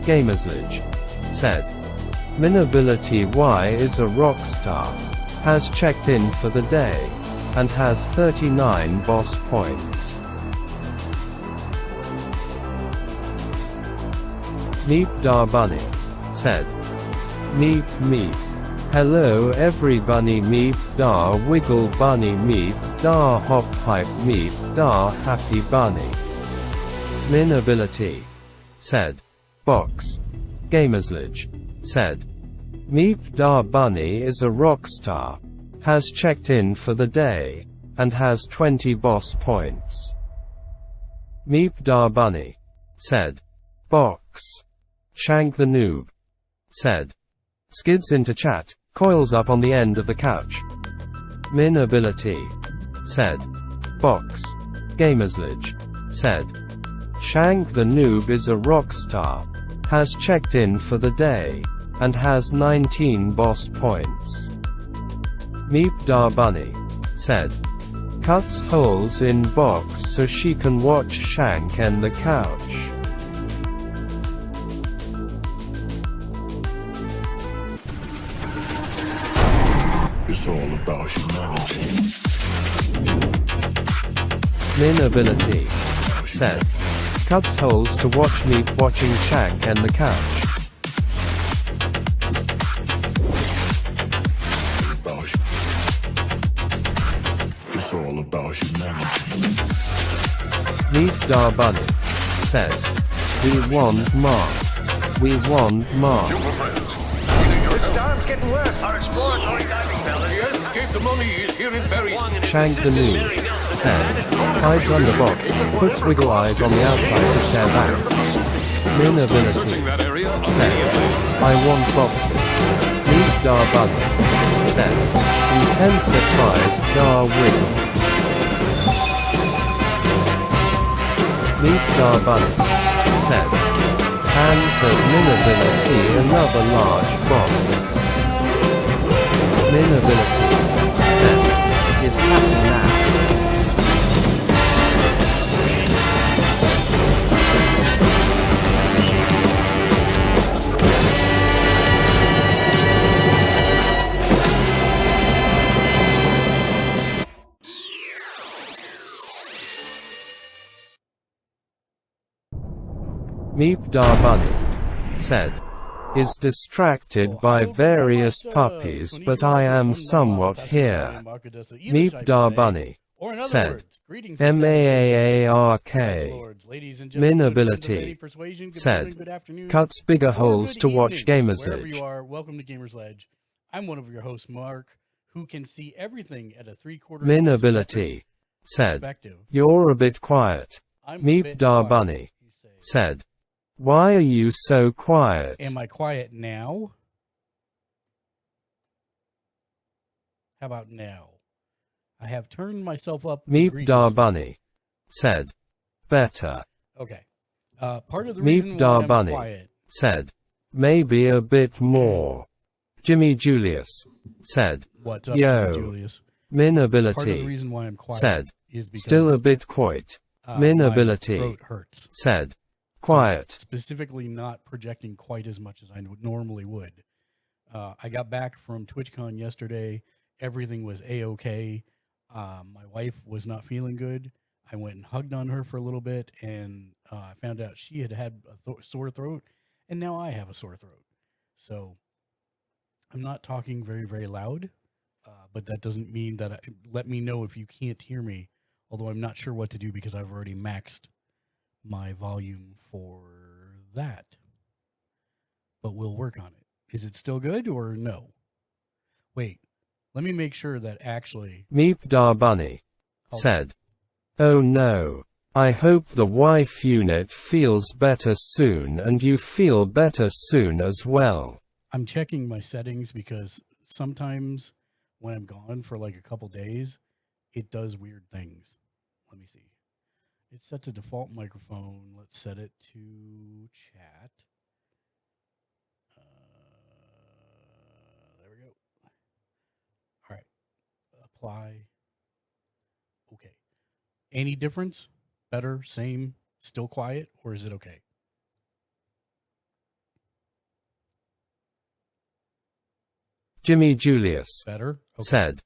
Gamersledge said, Minability Y is a rock star, has checked in for the day, and has 39 boss points. Meep Da Bunny said, Meep Meep. Hello everybody, Meep Da Wiggle Bunny, Meep Da Hop Pipe, Meep Da Happy Bunny. Minability said, Box. Gamersledge said, Meep Da Bunny is a rock star, has checked in for the day, and has 20 boss points. Meep Da Bunny said, Box. Shank the Noob said, skids into chat, coils up on the end of the couch. Minability said, Box. Gamersledge said, Shank the Noob is a rock star, has checked in for the day, and has 19 boss points. Meep Da Bunny said, cuts holes in box so she can watch Shank and the couch. It's all about humanity. Minability said, cuts holes to watch Meep watching Shank and the couch. It's all about humanity. Meep Da Bunny said, we want Mark. We want Mark. The storm's getting worse. Our exploratory diving bell here. Keep the money is here in Berry. Shank the Noob said, hides under box, puts wiggle eyes on the outside to stare back. Minability said, I want boxes. Meep Da Bunny said, intensifies Da Wiggle. Meep Da Bunny said, hands of Minability another large box. Minability said, is happy now. Meep Da Bunny said, is distracted by various puppies, but I am somewhat here. Meep Da Bunny said, MAAARK. Minability said, cuts bigger holes to watch Gamersledge. Welcome to Gamersledge. I'm one of your hosts, Mark, who can see everything at a 3/4 Minability said, you're a bit quiet. Meep Da Bunny said, why are you so quiet? Am I quiet now? How about now? I have turned myself up. Meep Da Bunny said, better. Okay. Part of the reason Meep Da why I'm Bunny quiet said, maybe a bit more. Jimmy Julius said, What's up, yo. Jimmy Julius? Minability Part of the reason why I'm quiet said, is because still a bit quiet. my Minability throat hurts. said, quiet. So specifically not projecting quite as much as I normally would. I got back from TwitchCon yesterday. Everything was A-okay. My wife was not feeling good. I went and hugged on her for a little bit, and I found out she had a sore throat, and now I have a sore throat. So I'm not talking very, very loud, but that doesn't mean that let me know if you can't hear me, although I'm not sure what to do because I've already maxed my volume for that. But we'll work on it. Is it still good or no? Wait, let me make sure that actually... Meep Da Bunny said, oh no. I hope the wife unit feels better soon and you feel better soon as well. I'm checking my settings because sometimes when I'm gone for like a couple days, it does weird things. Let me see. It's set to default microphone. Let's set it to chat. There we go. All right. Apply. Okay. Any difference? Better? Same? Still quiet? Or is it okay? Jimmy Julius Better? Okay. said,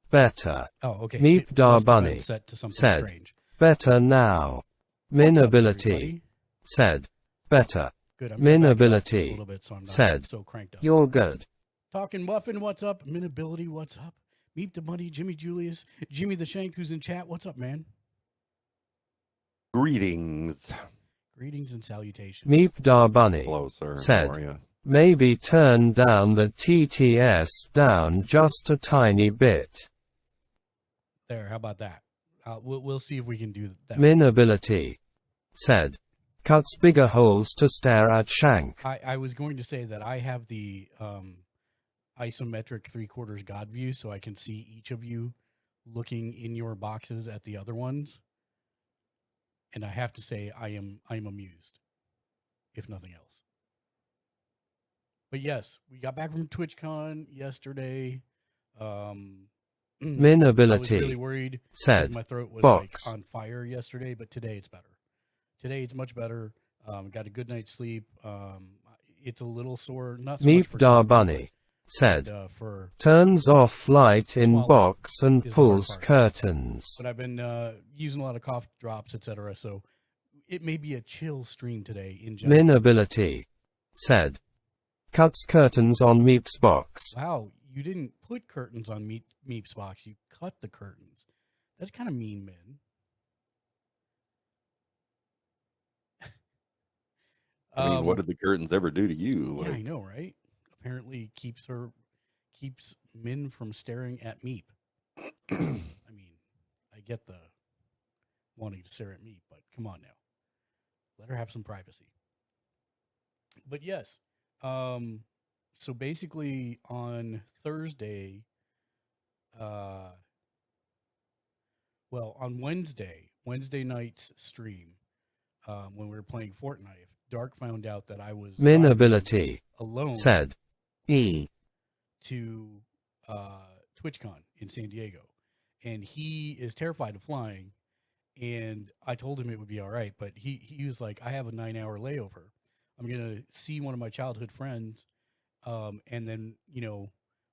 better. Oh, okay. Meep It Dar must have been Bunny set to something said, strange. better now. What's up, Minability everybody? said, better. Good. I'm gonna back it off just a Minability little bit so I'm not said, so cranked up. you're good. Talking Muffin, what's up? Minability, what's up? Meep the Bunny, Jimmy Julius, Jimmy the Shank, who's in chat. What's up, man? Greetings. Greetings and salutations. Meep Dar Bunny Hello, sir. said, How are you? maybe turn down the TTS down just a tiny bit. There, how about that? We'll see if we can do that. Minability said, cuts bigger holes to stare at Shank. I was going to say that I have the isometric 3/4 God view, so I can see each of you looking in your boxes at the other ones. And I have to say, I am amused, if nothing else. But yes, we got back from TwitchCon yesterday. Minability I was really worried said, because my throat was box. like on fire yesterday, but today it's better. Today it's much better. Got a good night's sleep. It's a little sore, not so much Meep for Dar talking, Bunny said, but, for turns off light in swallowing box and is the hard pulls part. curtains. But I've been using a lot of cough drops, etc. So it may be a chill stream today in general. Minability said, cuts curtains on Meep's box. Wow, you didn't put curtains on Meep's box. You cut the curtains. That's kind of mean, Min. I mean, what did the curtains ever do to you? Yeah, Like, I know, right? Apparently keeps Min from staring at Meep. I mean, I get the wanting to stare at Meep, but come on now. Let her have some privacy. But yes, so basically on Thursday, on Wednesday night's stream, when we were playing Fortnite, Dark found out that I was Minability alone said, E to TwitchCon in San Diego, and he is terrified of flying. And I told him it would be all right, but he was like, I have a 9-hour layover. I'm gonna see one of my childhood friends, and then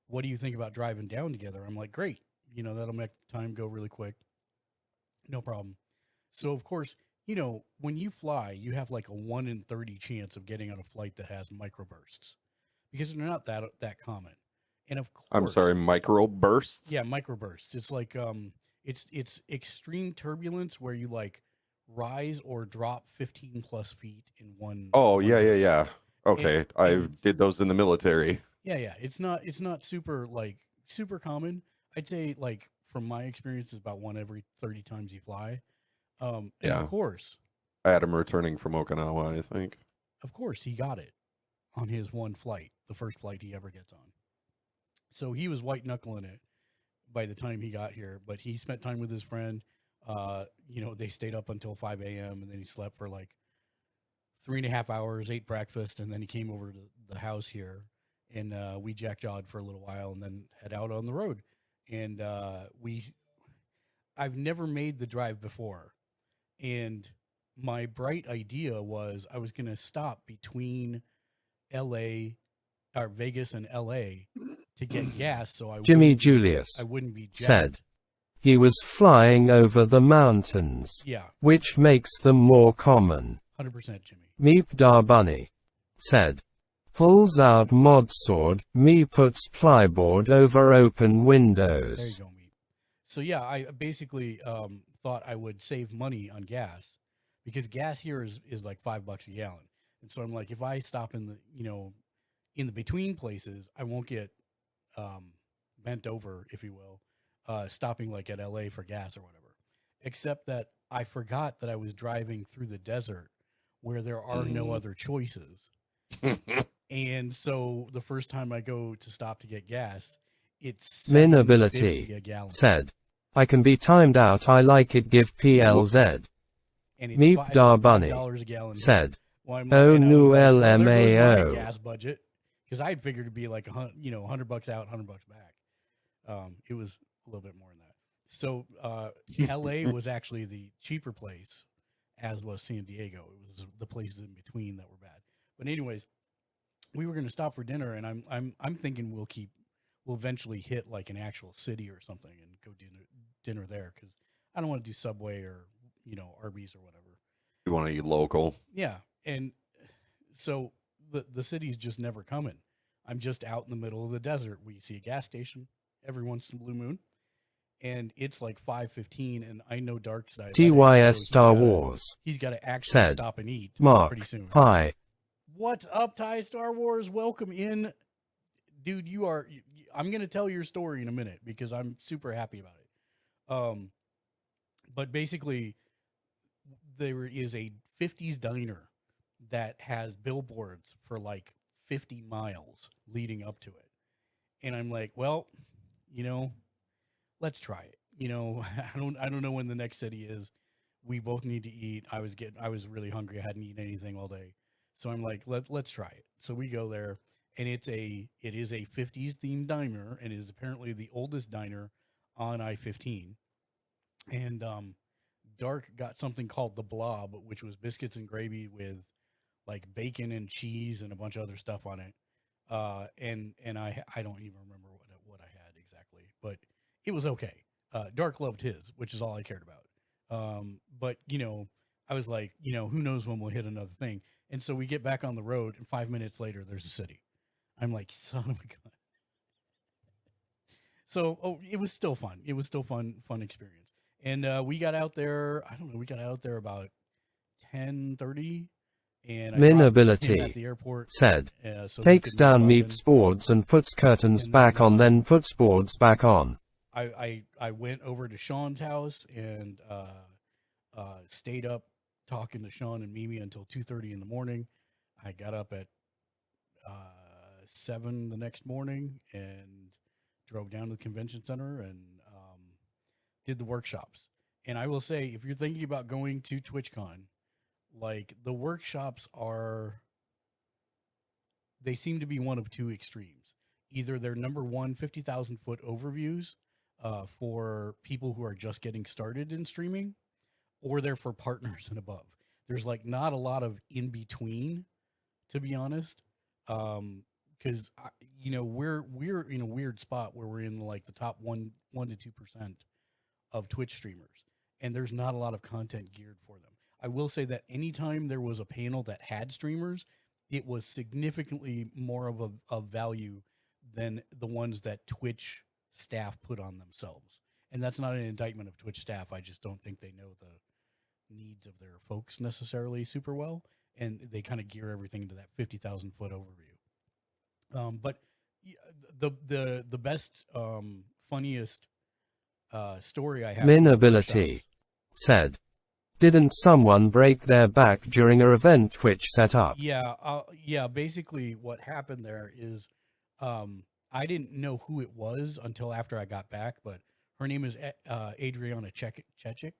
what do you think about driving down together? I'm like, great, that'll make the time go really quick, no problem. So of course, when you fly, you have like a 1 in 30 chance of getting on a flight that has microbursts because they're not that common. And of course, I'm sorry, micro bursts? yeah, microbursts. It's like it's extreme turbulence where you like rise or drop 15 plus feet in one. Oh, yeah. burst. Okay, I did those in the military. Yeah. It's not super common. I'd say like from my experience, it's about 1 every 30 times you fly. And Yeah. of course, I had him returning from Okinawa, I think. Of course, he got it on his one flight, the first flight he ever gets on. So he was white knuckling it by the time he got here, but he spent time with his friend. They stayed up until 5 a.m. and then he slept for like 3.5 hours, ate breakfast, and then he came over to the house here and we jack-jawed for a little while and then head out on the road. And I've never made the drive before. And my bright idea was I was going to stop between Vegas and LA to get gas. So Jimmy Julius I wouldn't be jacked. said, he was flying over the mountains, Yeah, which makes them more common. 100% Jimmy. Meep Dar Bunny said, pulls out mod sword, me puts plyboard over open windows. There you go, Meep. So yeah, I basically thought I would save money on gas because gas here is like $5 a gallon. And so I'm like, if I stop in the between places, I won't get bent over, if you will, stopping like at LA for gas or whatever. Except that I forgot that I was driving through the desert where there are no other choices. And so the first time I go to stop to get gas, it's $7.50 a gallon. said, I can be timed out, I like it, give PLZ. And it's Meep Dar Bunny $5 a gallon. said, Well, oh and I no was like, well, there goes my LMAO. gas budget, because I'd figured it'd be like $100 out, $100 back. It was a little bit more than that. So LA was actually the cheaper place, as was San Diego. It was the places in between that were bad. But anyways, we were going to stop for dinner, and I'm thinking we'll eventually hit like an actual city or something and go dinner there, because I don't want to do Subway or Arby's or whatever. You want to eat local? Yeah, and so the city's just never coming. I'm just out in the middle of the desert. We see a gas station every once in a blue moon, and it's like 5:15, and I know Darkside. TYS Star Wars. He's got to actually Said, stop and eat Mark, pretty soon. Hi. What's up, Ty Star Wars? Welcome in. Dude, I'm going to tell your story in a minute because I'm super happy about it. But basically, there is a 50s diner that has billboards for like 50 miles leading up to it. And I'm like, well, let's try it. I don't know when the next city is. We both need to eat. I was really hungry. I hadn't eaten anything all day. So I'm like, let's try it. So we go there, and it is a 50s themed diner, and it is apparently the oldest diner on I-15. And Dark got something called the Blob, which was biscuits and gravy with like bacon and cheese and a bunch of other stuff on it. And I don't even remember what I had exactly, but it was okay. Dark loved his, which is all I cared about. But I was like, who knows when we'll hit another thing. And so we get back on the road, and 5 minutes later, there's a city. I'm like, son of a gun. So, it was still fun. It was still fun experience. And we got out there, we got out there about 10:30. And Minability at the airport, said, so takes down Meep's boards and puts curtains back on, then puts boards back on. I went over to Sean's house and stayed up talking to Sean and Mimi until 2:30 in the morning. I got up at 7 the next morning and drove down to the convention center and did the workshops. And I will say, if you're thinking about going to TwitchCon, like the workshops they seem to be one of two extremes. Either they're number one, 50,000 foot overviews for people who are just getting started in streaming, or they're for partners and above. There's like not a lot of in between, to be honest. Because we're in a weird spot where we're in like the top 1 to 2% of Twitch streamers, and there's not a lot of content geared for them. I will say that anytime there was a panel that had streamers, it was significantly more of a value than the ones that Twitch staff put on themselves. And that's not an indictment of Twitch staff. I just don't think they know the needs of their folks necessarily super well, and they kind of gear everything into that 50,000 foot overview. But the best, funniest story I have. Minability said, didn't someone break their back during a event Twitch set up? Yeah. Basically, what happened there is, I didn't know who it was until after I got back, but her name is Adriana Chechik,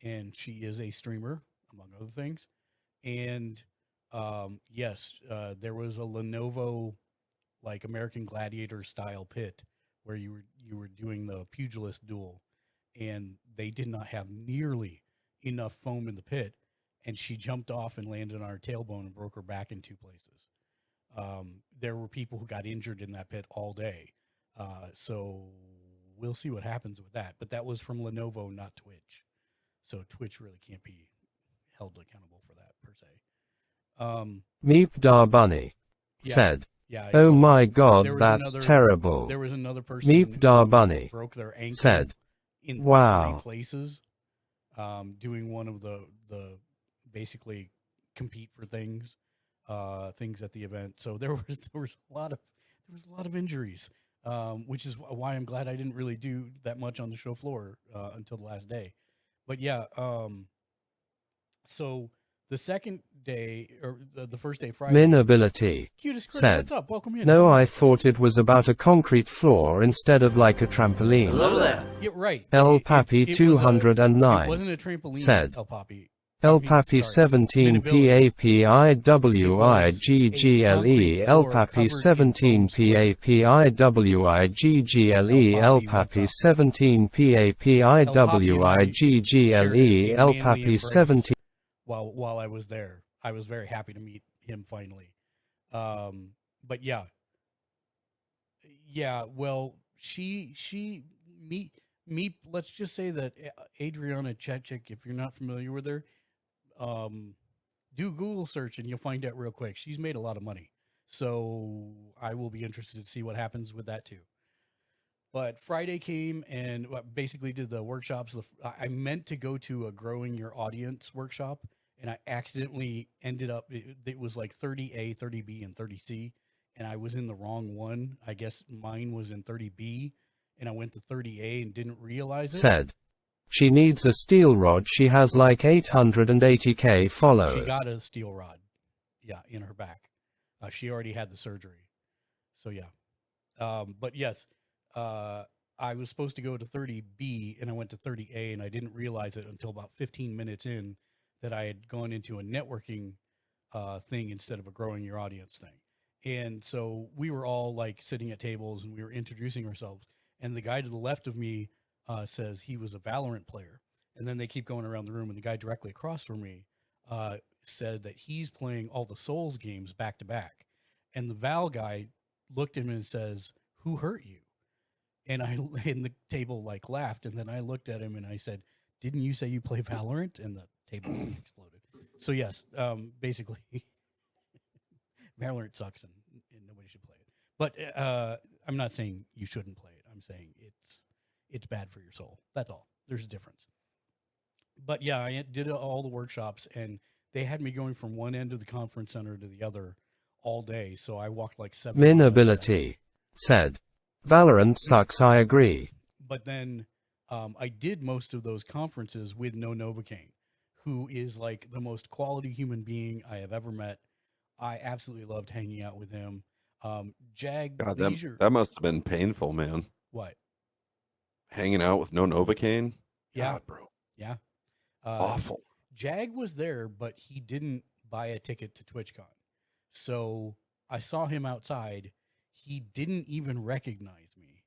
and she is a streamer, among other things. And yes, there was a Lenovo, like American Gladiator style pit where you were doing the pugilist duel, and they did not have nearly enough foam in the pit, and she jumped off and landed on her tailbone and broke her back in 2 places. There were people who got injured in that pit all day. So we'll see what happens with that. But that was from Lenovo, not Twitch. So Twitch really can't be held accountable for that, per se. Meep Da Bunny said, yeah, oh my god, that's terrible. There was another person Meep Da Bunny broke their ankle said, in wow. 3 places, doing one of the basically compete for things at the event. So there was a lot of injuries, which is why I'm glad I didn't really do that much on the show floor until the last day. But yeah, so the second day, or the first day, Friday. Minability said, what's up? Welcome in. no, I thought it was about a concrete floor instead of like a trampoline. Hello there. Yeah, right. El Papi 209 it wasn't a trampoline, said, El Papi. El Papi 17 PAPIWIGGLE El Papi 17 PAPIWIGGLE El Papi 17 PAPIWIGGLE El Papi 17. While I was there, I was very happy to meet him finally. But yeah, Yeah, well, me. Let's just say that Adriana Chechik, if you're not familiar with her, do Google search and you'll find out real quick. She's made a lot of money, so I will be interested to see what happens with that too. But Friday came and basically did the workshops. I meant to go to a growing your audience workshop, and I accidentally ended up. It was like 30A, 30B, and 30C, and I was in the wrong one. I guess mine was in 30B, and I went to 30A and didn't realize it. Said. She needs a steel rod. She has like 880K followers. She got a steel rod, yeah, in her back. She already had the surgery, so yeah. But yes, I was supposed to go to 30B, and I went to 30A, and I didn't realize it until about 15 minutes in that I had gone into a networking thing instead of a growing your audience thing. And so we were all like sitting at tables, and we were introducing ourselves. And the guy to the left of me says he was a Valorant player. And then they keep going around the room, and the guy directly across from me said that he's playing all the Souls games back to back. And the Val guy looked at him and says, "Who hurt you?" And the table like laughed. And then I looked at him and I said, "Didn't you say you play Valorant?" And the table exploded. So yes, basically, Valorant sucks and nobody should play it. But I'm not saying you shouldn't play it. I'm saying it's bad for your soul. That's all. There's a difference. But yeah, I did all the workshops, and they had me going from one end of the conference center to the other all day. So I walked like 7 miles. Minability said, Valorant sucks, I agree. But then I did most of those conferences with No Novocaine, who is like the most quality human being I have ever met. I absolutely loved hanging out with him. Jag, God, that must have been painful, man. What? Hanging out with no Novocaine? Yeah, God, bro. Yeah. Awful. Jag was there, but he didn't buy a ticket to TwitchCon. So I saw him outside. He didn't even recognize me,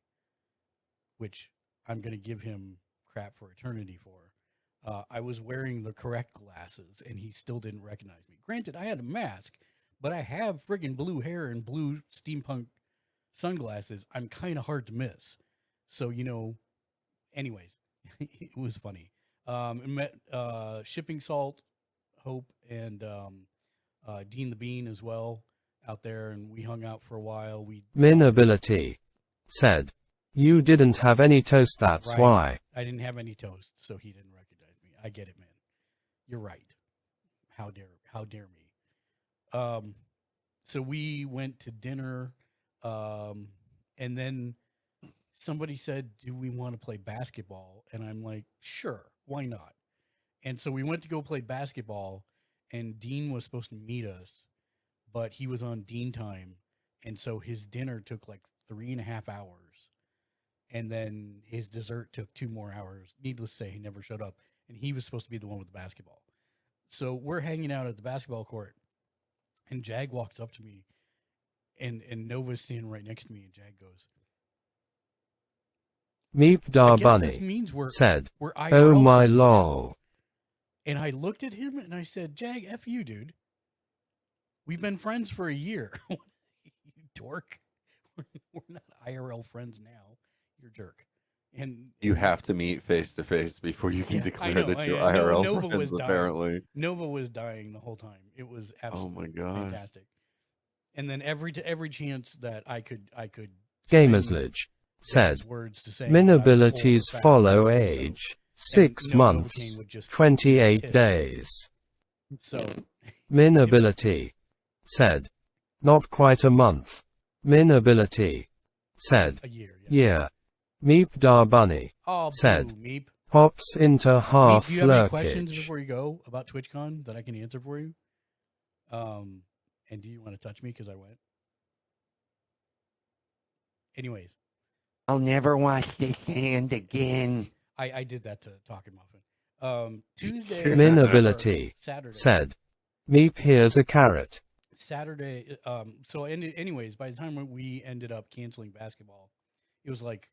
which I'm going to give him crap for eternity for. I was wearing the correct glasses, and he still didn't recognize me. Granted, I had a mask, but I have friggin' blue hair and blue steampunk sunglasses. I'm kind of hard to miss. So, anyways, it was funny. I met Shipping Salt, Hope, and Dean the Bean as well out there, and we hung out for a while. Minability said, you didn't have any toast, that's right. why. I didn't have any toast, so he didn't recognize me. I get it, man. You're right. How dare me. So we went to dinner, and then somebody said, do we want to play basketball? And I'm like, sure, why not? And so we went to go play basketball, and Dean was supposed to meet us, but he was on Dean time. And so his dinner took like 3.5 hours. And then his dessert took 2 more hours. Needless to say, he never showed up. And he was supposed to be the one with the basketball. So we're hanging out at the basketball court. And Jag walks up to me. And Nova's standing right next to me. And Jag goes, Meep Da I guess this Bunny means said, we're IRL oh my friends now." lol. And I looked at him and I said, Jag, F you, dude. We've been friends for a year. You dork. We're not IRL friends now. You're a jerk. And You have to meet face to face before you can Yeah, I declare know, that I you're know. IRL Nova friends, was dying. apparently. Nova was dying the whole time. It was absolutely my God. fantastic. And then every chance that I could Gamersledge said, words to say that I was old or Minabilities fat, follow I would do so. age, 6 no, months, Novocaine would just 28 piss. days. So Minability said, not quite a month. Minability said, a year. yeah. Meep Da Bunny Oh, said, boo, Meep. hops into half Meep, do you have any questions lurkage. before you go about TwitchCon that I can answer for you? And do you want to touch me because I went? Anyways, I'll never wash this hand again. I did that to Talking Muffin. Tuesday, Minability Saturday. said, Meep here's a carrot. Saturday. Anyways, by the time we ended up canceling basketball, it was like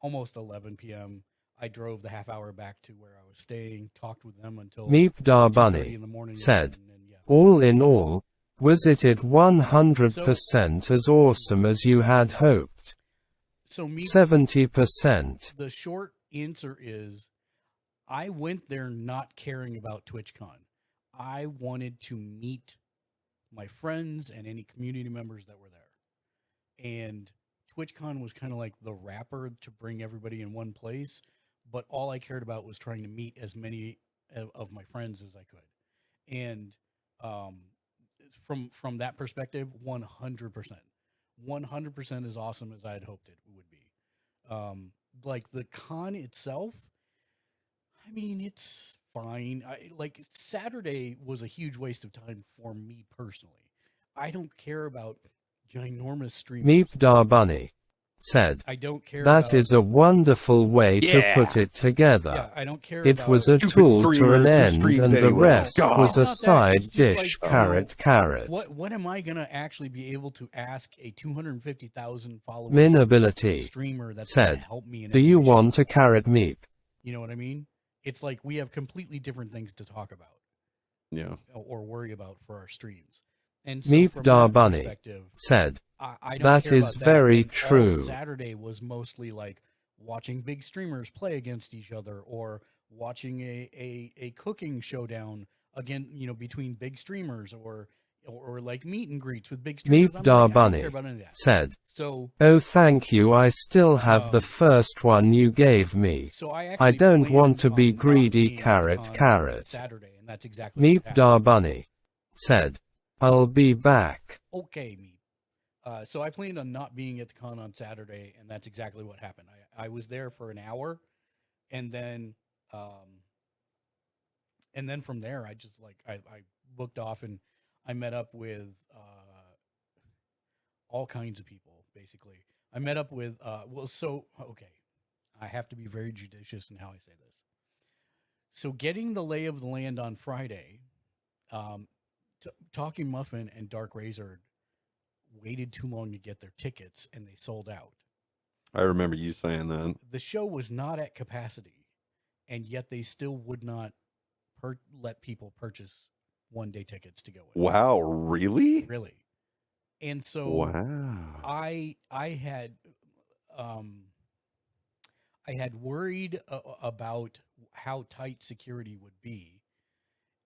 almost 11 p.m. I drove the half hour back to where I was staying, talked with them until Meep Da 2:30 Bunny in the morning said, and yeah. all in all, was it 100% as awesome as you had hoped? So me, 70%. the short answer is, I went there not caring about TwitchCon. I wanted to meet my friends and any community members that were there. And TwitchCon was kind of like the wrapper to bring everybody in one place. But all I cared about was trying to meet as many of my friends as I could. And from that perspective, 100%. 100% as awesome as I had hoped it would be. Like the con itself, I mean, it's fine. Like Saturday was a huge waste of time for me personally. I don't care about ginormous streamers. Meep Da Bunny said, I don't care "That about, is a wonderful way to Yeah. put it together. yeah, I don't care It about was a Stupid tool to streamers an who end, streams and the anyway. rest God. was a It's not that. side It's just dish, like, carrot, carrot. what am I gonna actually be able to ask a 250,000 follower Minability streamer that's gonna said, help me in "Do any you way, shape, want or a form?" carrot meep?" You know what I mean? It's like we have completely different things to talk about Yeah. or worry about for our streams. And so Meep from Da that Bunny perspective, said, I don't "That care is about that. very And all true." Saturday was mostly like watching big streamers play against each other or watching a cooking showdown again, you know, between big streamers or like meet and greets with big streamers. Meep I'm Da like, I don't Bunny care about any of that. said, So "Oh, thank you. I still have the first one you gave me. so I I actually don't planned want to be on not greedy, being at the carrot, con on carrot." Saturday, and that's exactly what Meep happened. Da Bunny said, "I'll be back." Okay, me. So I planned on not being at the con on Saturday, and that's exactly what happened. I was there for an hour, and then from there, I just like I booked off and I met up with all kinds of people. Basically, I met up with okay, I have to be very judicious in how I say this. So getting the lay of the land on Friday, Talking Muffin and Dark Razor waited too long to get their tickets and they sold out. I remember you saying that. The show was not at capacity, and yet they still would not let people purchase one-day tickets to go in. Wow, really? Really. And so Wow. I had worried about how tight security would be,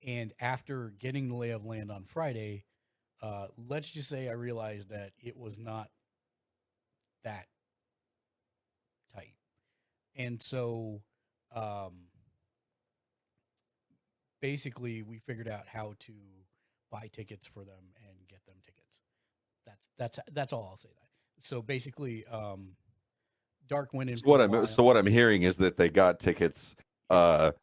and after getting the lay of land on Friday, let's just say I realized that it was not that tight. And so basically we figured out how to buy tickets for them and get them tickets. That's all I'll say that. So basically Dark went in So for a while. what I'm hearing is that they got tickets at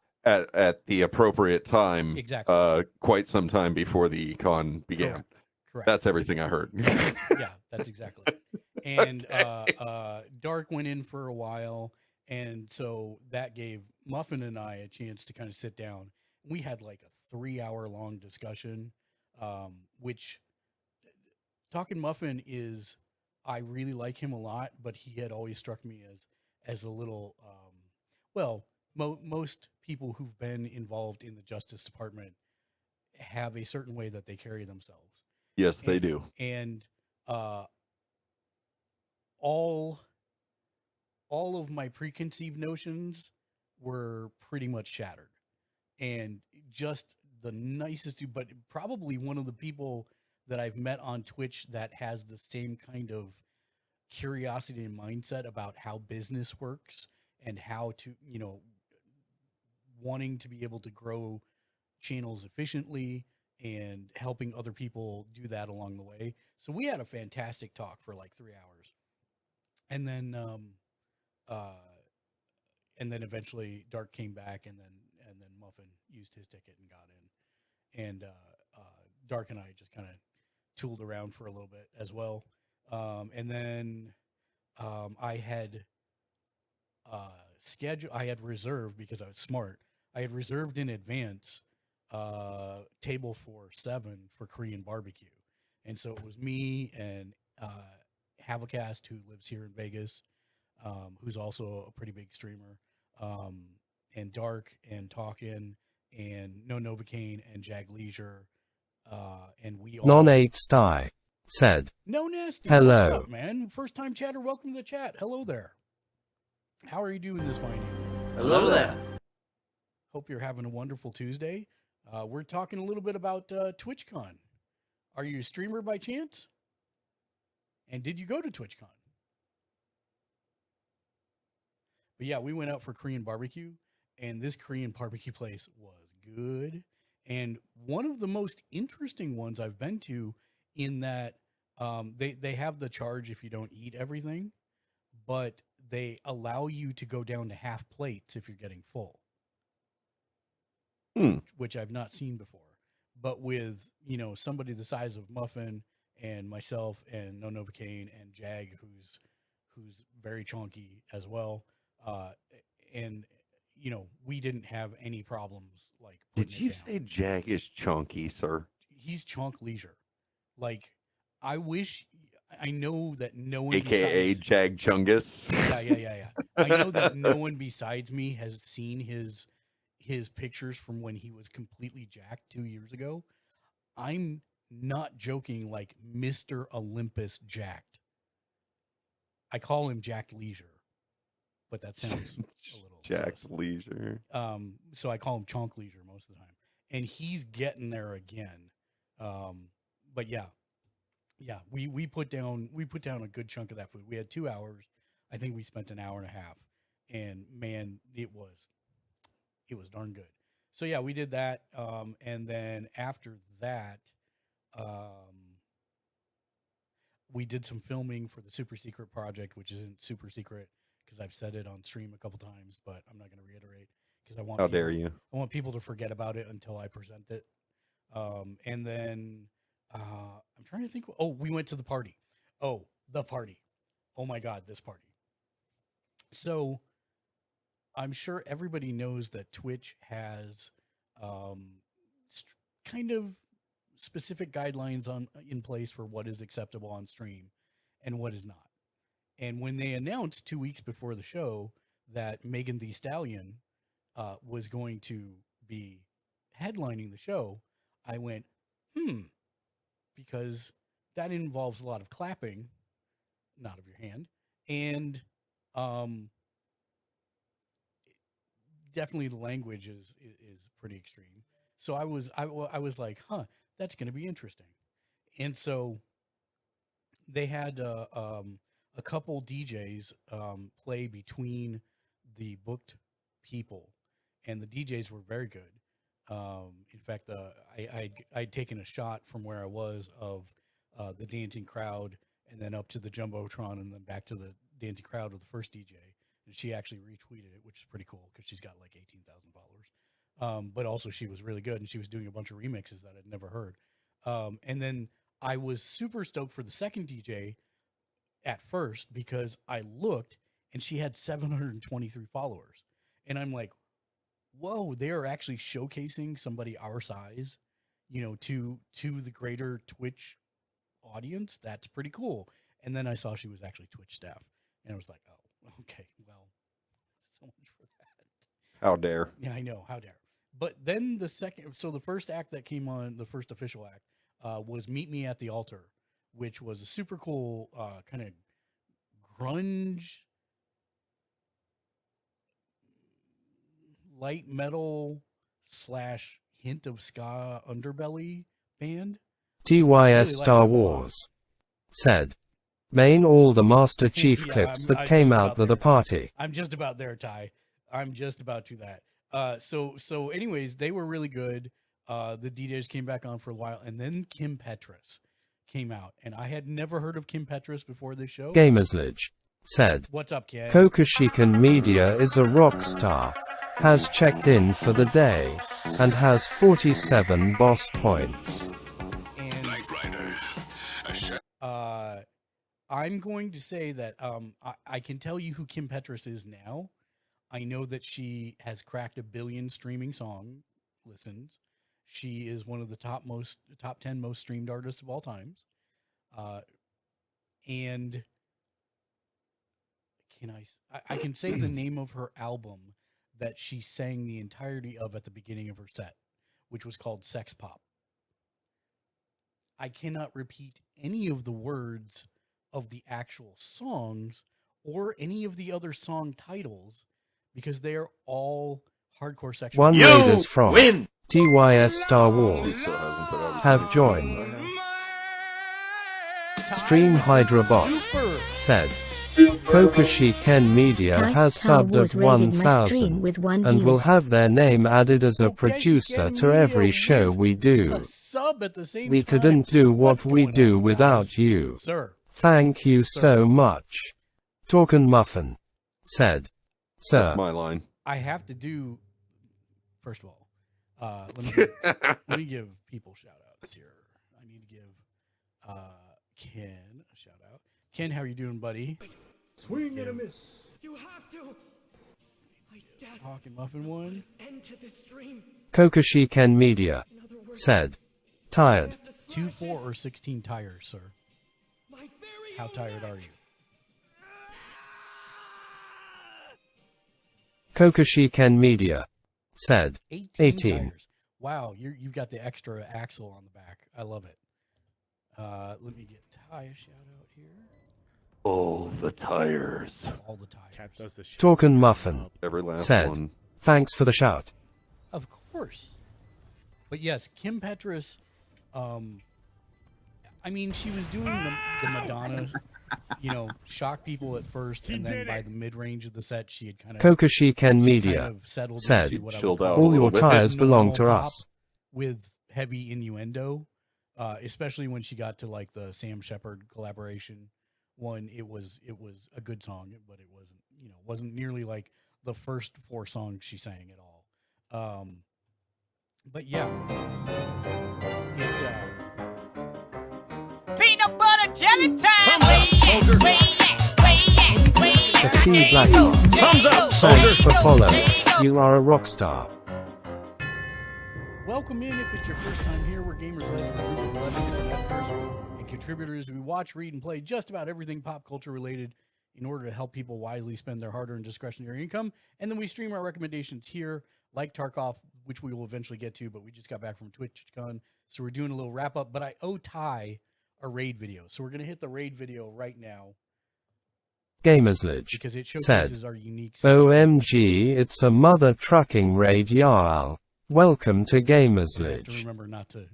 the appropriate time, Exactly. quite some time before the con began. Correct. That's everything I heard. Yeah, that's exactly it. And Dark went in for a while, and so that gave Muffin and I a chance to kind of sit down. We had like a 3-hour long discussion, which Talking Muffin is, I really like him a lot, but he had always struck me as a little, most people who've been involved in the Justice Department have a certain way that they carry themselves. Yes, they do. And all of my preconceived notions were pretty much shattered. And just the nicest dude, but probably one of the people that I've met on Twitch that has the same kind of curiosity and mindset about how business works and how to, you know, wanting to be able to grow channels efficiently and helping other people do that along the way. So we had a fantastic talk for like 3 hours. And then eventually Dark came back, and then Muffin used his ticket and got in. And Dark and I just kind of tooled around for a little bit as well. And then I had reserved, because I was smart, I had reserved in advance table for 7 for Korean barbecue. And so it was me and Havacast, who lives here in Vegas, who's also a pretty big streamer, and Dark and Talkin and No Novocaine and Jag Leisure, and we all Non-8 Sty said, No Nasty. Hello. What's up, man? First time chatter. Welcome to the chat. Hello there. How are you doing this fine evening? Hello there. Hope you're having a wonderful Tuesday. We're talking a little bit about TwitchCon. Are you a streamer by chance? And did you go to TwitchCon? But yeah, we went out for Korean barbecue, and this Korean barbecue place was good. And one of the most interesting ones I've been to, in that they have the charge if you don't eat everything, but they allow you to go down to half plates if you're getting full, which I've not seen before. But with, you know, somebody the size of Muffin and myself and No Novocaine and Jag, who's very chunky as well, and you know, we didn't have any problems. Like, did you say Jag is chunky, sir? He's chunk leisure. Like, I know that no one, AKA besides, Jag Chungus. Yeah. I know that no one besides me has seen his pictures from when he was completely jacked 2 years ago. I'm not joking, like Mr. Olympus jacked. I call him Jacked Leisure, but that sounds a little Jacked Leisure. So I call him Chonk Leisure most of the time. And he's getting there again. But yeah, we put down a good chunk of that food. We had 2 hours. I think we spent an hour and a half, and man, it was darn good. So yeah, we did that. And then after that, we did some filming for the Super Secret project, which isn't super secret because I've said it on stream a couple times, but I'm not going to reiterate because I want. How dare you? I want people to forget about it until I present it. And then I'm trying to think. Oh, we went to the party. Oh, the party. Oh my God, this party. So I'm sure everybody knows that Twitch has kind of specific guidelines in place for what is acceptable on stream and what is not. And when they announced 2 weeks before the show that Megan Thee Stallion was going to be headlining the show, I went, because that involves a lot of clapping, not of your hand, and definitely the language is pretty extreme. So I was like, that's going to be interesting. And so they had a couple DJs play between the booked people, and the DJs were very good. In fact, I'd taken a shot from where I was of the dancing crowd, and then up to the Jumbotron, and then back to the dancing crowd of the first DJ. And she actually retweeted it, which is pretty cool because she's got like 18,000 followers. But also she was really good, and she was doing a bunch of remixes that I'd never heard. And then I was super stoked for the second DJ at first because I looked and she had 723 followers. And I'm like, whoa, they are actually showcasing somebody our size, you know, to the greater Twitch audience. That's pretty cool. And then I saw she was actually Twitch staff, and I was like, oh, okay, well, so much for that. How dare. Yeah, I know, how dare. But then the first act that came on, the first official act, was Meet Me at the Altar, which was a super cool kind of grunge, light metal / hint of ska underbelly band. TYS really Star Wars said, main all the Master Chief Yeah, clips I'm that came just out about for the there. party. I'm just about there, Ty. I'm just about to that. So anyways, they were really good. The DJs came back on for a while, and then Kim Petras came out, and I had never heard of Kim Petras before this show. Gamersledge said, What's up, kid? Kokoshikan Media is a rock star, has checked in for the day, and has 47 boss points. And I'm going to say that I can tell you who Kim Petras is now. I know that she has cracked 1 billion streaming song listens. She is one of the top 10 most streamed artists of all times. And I can say the name of her album that she sang the entirety of at the beginning of her set, which was called Sex Pop. I cannot repeat any of the words of the actual songs or any of the other song titles because they are all hardcore sexual. One Raiders from TYS Star She Wars still hasn't put out a have joined. Stream Hyderabad said, Kokashi Ken Media has subbed at 1,000 and will have their name added as a producer to every show we do. Sub at the same We time. couldn't do what What's we going do on, without guys? you. Sir. Thank you so much. Talkin' Muffin said, Sir. That's my line. I have to do. First of all, let me give people shout outs here. I need to give Ken a shout out. Ken, how are you doing, buddy? Swing and a miss. You have to. My death. Talking Muffin one. End to this dream. Kokashi Ken Media said, Tired. 2, 4, or 16 tires, sir. My very How own tired neck. are you? Kokashi Ken Media said, 18 18. tires. Wow, you've got the extra axle on the back. I love it. Let me get Ty a shout out here. All the tires. All the tires. Talkin' Muffin Every last said, one. Thanks for the shout. Of course. But yes, Kim Petras, I mean, she was doing the Madonna, shock people at first, and then by the mid-range of the set, she had kind of Kokashi Ken Media settled said, into what I would Chilled call out a All little your bit. tires belong to normal us. pop with heavy innuendo, especially when she got to like the Sam Shepard collaboration one. It was a good song, but it wasn't nearly like the first 4 songs she sang at all. But yeah, Peanut butter jelly time. The T Black Thumbs up, soldier. thanks for follow. You are a rock star. welcome in if it's your first time here. We're Gamers Led, a group of 11 different editors and contributors. We watch, read, and play just about everything pop culture related in order to help people wisely spend their hard-earned discretionary income. And then we stream our recommendations here, like Tarkov, which we will eventually get to, but we just got back from TwitchCon, so we're doing a little wrap-up. But I owe Ty a raid video, so we're going to hit the raid video right now Gamersledge because it said, showcases our unique sense of- OMG, it's a mother trucking raid, y'all. Welcome to I have to Gamersledge. remember not to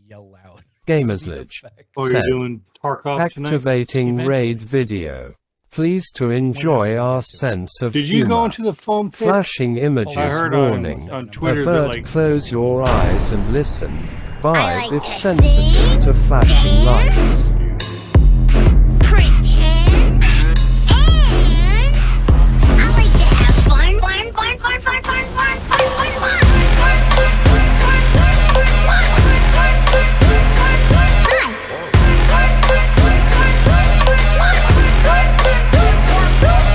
yell loud. Gamersledge Oh, said, you're doing Tarkov tonight? activating Eventually. raid video. Please to enjoy Whenever we our get to it. sense of Did you humor. go into the foam pit? Flashing images I heard warning. on Twitter that Avert, like close your eyes and listen. Vibe like if to sensitive sing, to flashing lights. Pretend, and I like to have fun.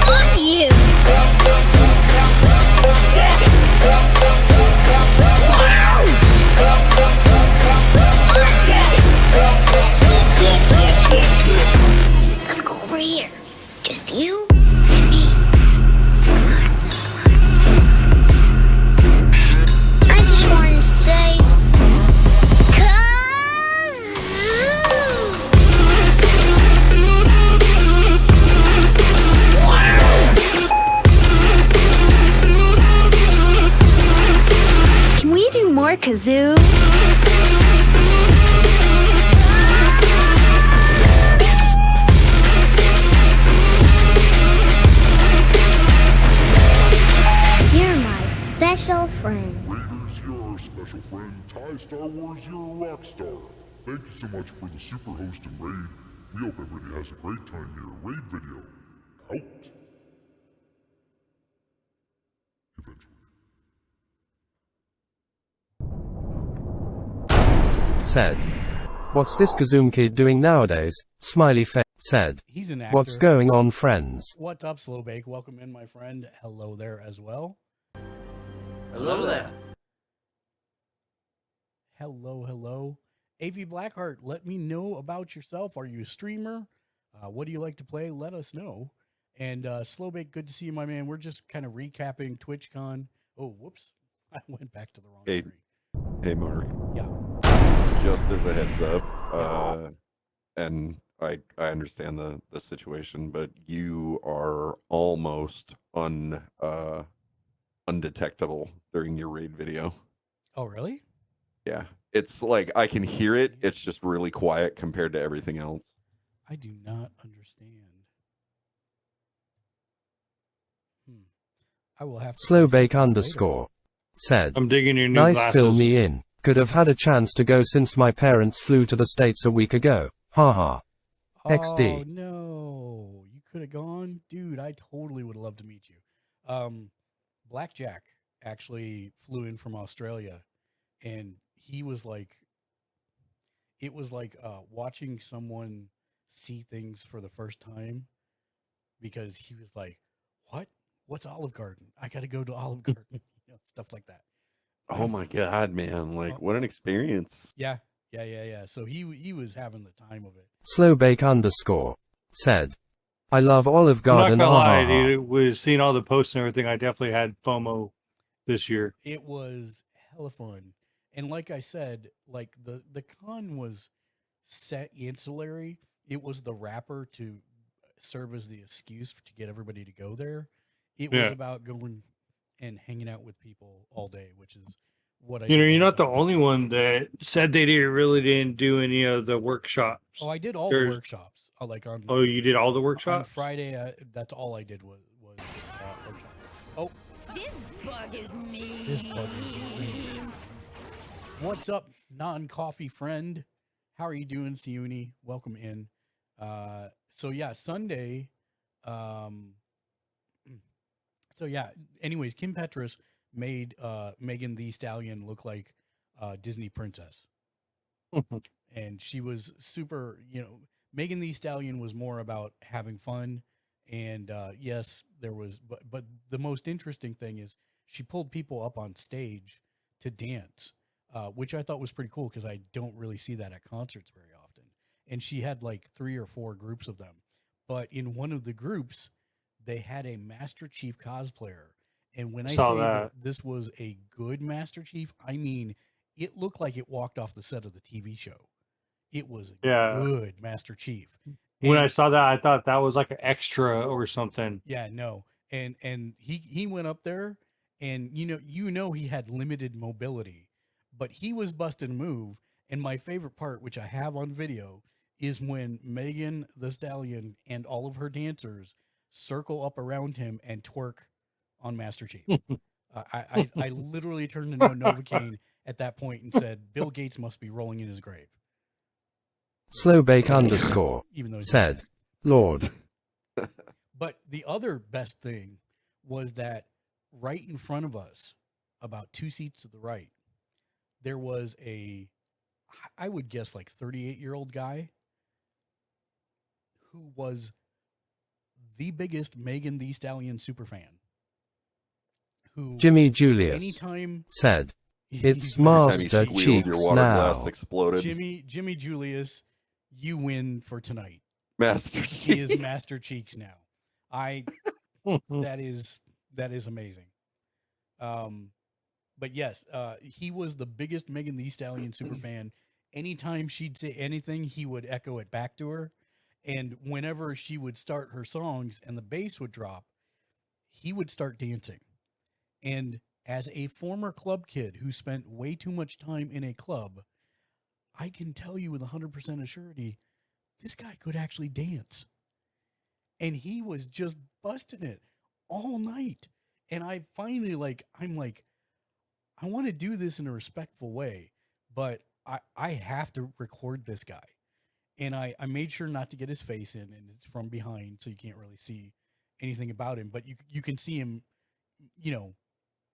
Love you. Let's go over here. Just you and me. Come on. I just wanted to say, can we do more kazoo? You're my special friend. Raiders, you're our special friend. Ty Star Wars, you're a rock star. Thank you so much for the super host and raid. We hope everybody has a great time here. Raid video. Out. Eventually. Said, what's this Kazoom kid doing nowadays? Smiley face said, He's an actor. what's going on, friends? What's up, Slowbake? Welcome in, my friend. Hello there as well. Hello there. Hello. AV Blackheart, let me know about yourself. Are you a streamer? What do you like to play? Let us know. And Slowbake, good to see you, my man. We're just kind of recapping TwitchCon. Oh, whoops. I went back to the wrong Hey. screen. Hey, Mark. Yeah. Just as a heads up, and I understand the situation, but you are almost undetectable during your raid video. Oh, really? Yeah, it's like I can hear it. It's just really quiet compared to everything else. I do not understand. I will have to Slowbake underscore said, I'm digging your new nice glasses. fill me in. Could have had a chance to go since my parents flew to the States a week ago. Haha. Oh, XD. no. You could have gone? Dude, I totally would love to meet you. Blackjack actually flew in from Australia, and he was like, it was like watching someone see things for the first time, because he was like, what? What's Olive Garden? I got to go to Olive Garden. Stuff like that. Oh my god, man! Like, what an experience! Yeah. So he was having the time of it. Slowbake underscore said, I love Olive Garden. I'm not gonna lie, Ha. dude. With seeing all the posts and everything, I definitely had FOMO this year. It was hella fun. And like I said, like the con was set ancillary. It was the wrapper to serve as the excuse to get everybody to go there. It was about going and hanging out with people all day, which is what I You know, did you're last not the time. only one that said they really didn't do any of the workshops. Oh, I did all the workshops. Like on. Oh, you did all the On workshops? Friday, that's all I did was workshop. Oh, This bug is mean. this bug is mean. What's up, non-coffee friend? How are you doing, Siuni? Welcome in. So yeah, Sunday. So yeah. Anyways, Kim Petras made Megan Thee Stallion look like Disney princess, and she was super. Megan Thee Stallion was more about having fun, and yes, there was. But the most interesting thing is she pulled people up on stage to dance, which I thought was pretty cool because I don't really see that at concerts very often. And she had like 3 or 4 groups of them, but in one of the groups, they had a Master Chief cosplayer. And when I say that this was a good Master Chief, I mean it looked like it walked off the set of the TV show. It was a good Master Chief. When I saw that, I thought that was like an extra or something. Yeah, no. And he went up there, and you know he had limited mobility, but he was busting a move. And my favorite part, which I have on video, is when Megan the Stallion and all of her dancers circle up around him and twerk on Master Chief. I literally turned into Novocaine at that point and said, Bill Gates must be rolling in his grave. Slowbake underscore Even though said, Lord. But the other best thing was that right in front of us, about 2 seats to the right, there was I would guess like 38-year-old guy who was the biggest Megan Thee Stallion superfan. Who Jimmy Julius anytime said, it's Master Chiefs now. Jimmy Julius, you win for tonight. Master Cheeks. He is Master Cheeks now. That is amazing. But yes, he was the biggest Megan Thee Stallion superfan. Anytime she'd say anything, he would echo it back to her. And whenever she would start her songs and the bass would drop, he would start dancing. And as a former club kid who spent way too much time in a club, I can tell you with 100% assurity, this guy could actually dance. And he was just busting it all night. And I finally I'm like, I want to do this in a respectful way, but I have to record this guy. And I made sure not to get his face in, and it's from behind, so you can't really see anything about him. But you can see him,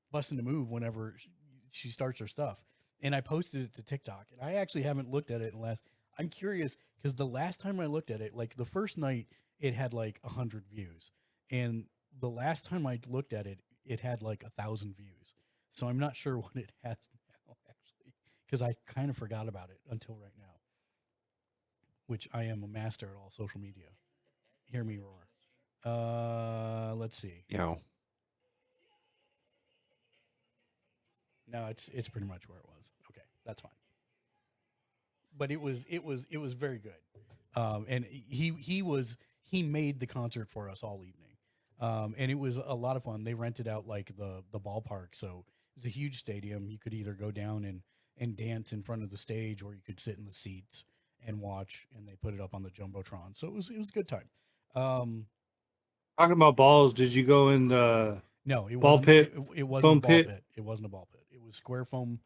busting a move whenever she starts her stuff. And I posted it to TikTok, and I actually haven't looked at it I'm curious, because the last time I looked at it, like the first night, it had like 100 views. And the last time I looked at it, it had like 1,000 views. So I'm not sure what it has now, actually, because I kind of forgot about it until right now, which I am a master at all social media. Hear me roar. Let's see. No, it's pretty much where it was. Okay, that's fine. But it was very good. And he made the concert for us all evening. And it was a lot of fun. They rented out like the ballpark, so it was a huge stadium. You could either go down and dance in front of the stage, or you could sit in the seats and watch. And they put it up on the jumbotron, so it was a good time. Talking about balls, did you go in the No, it ball wasn't. pit? It wasn't Foam a ball pit? pit. It wasn't a ball pit. It was square foam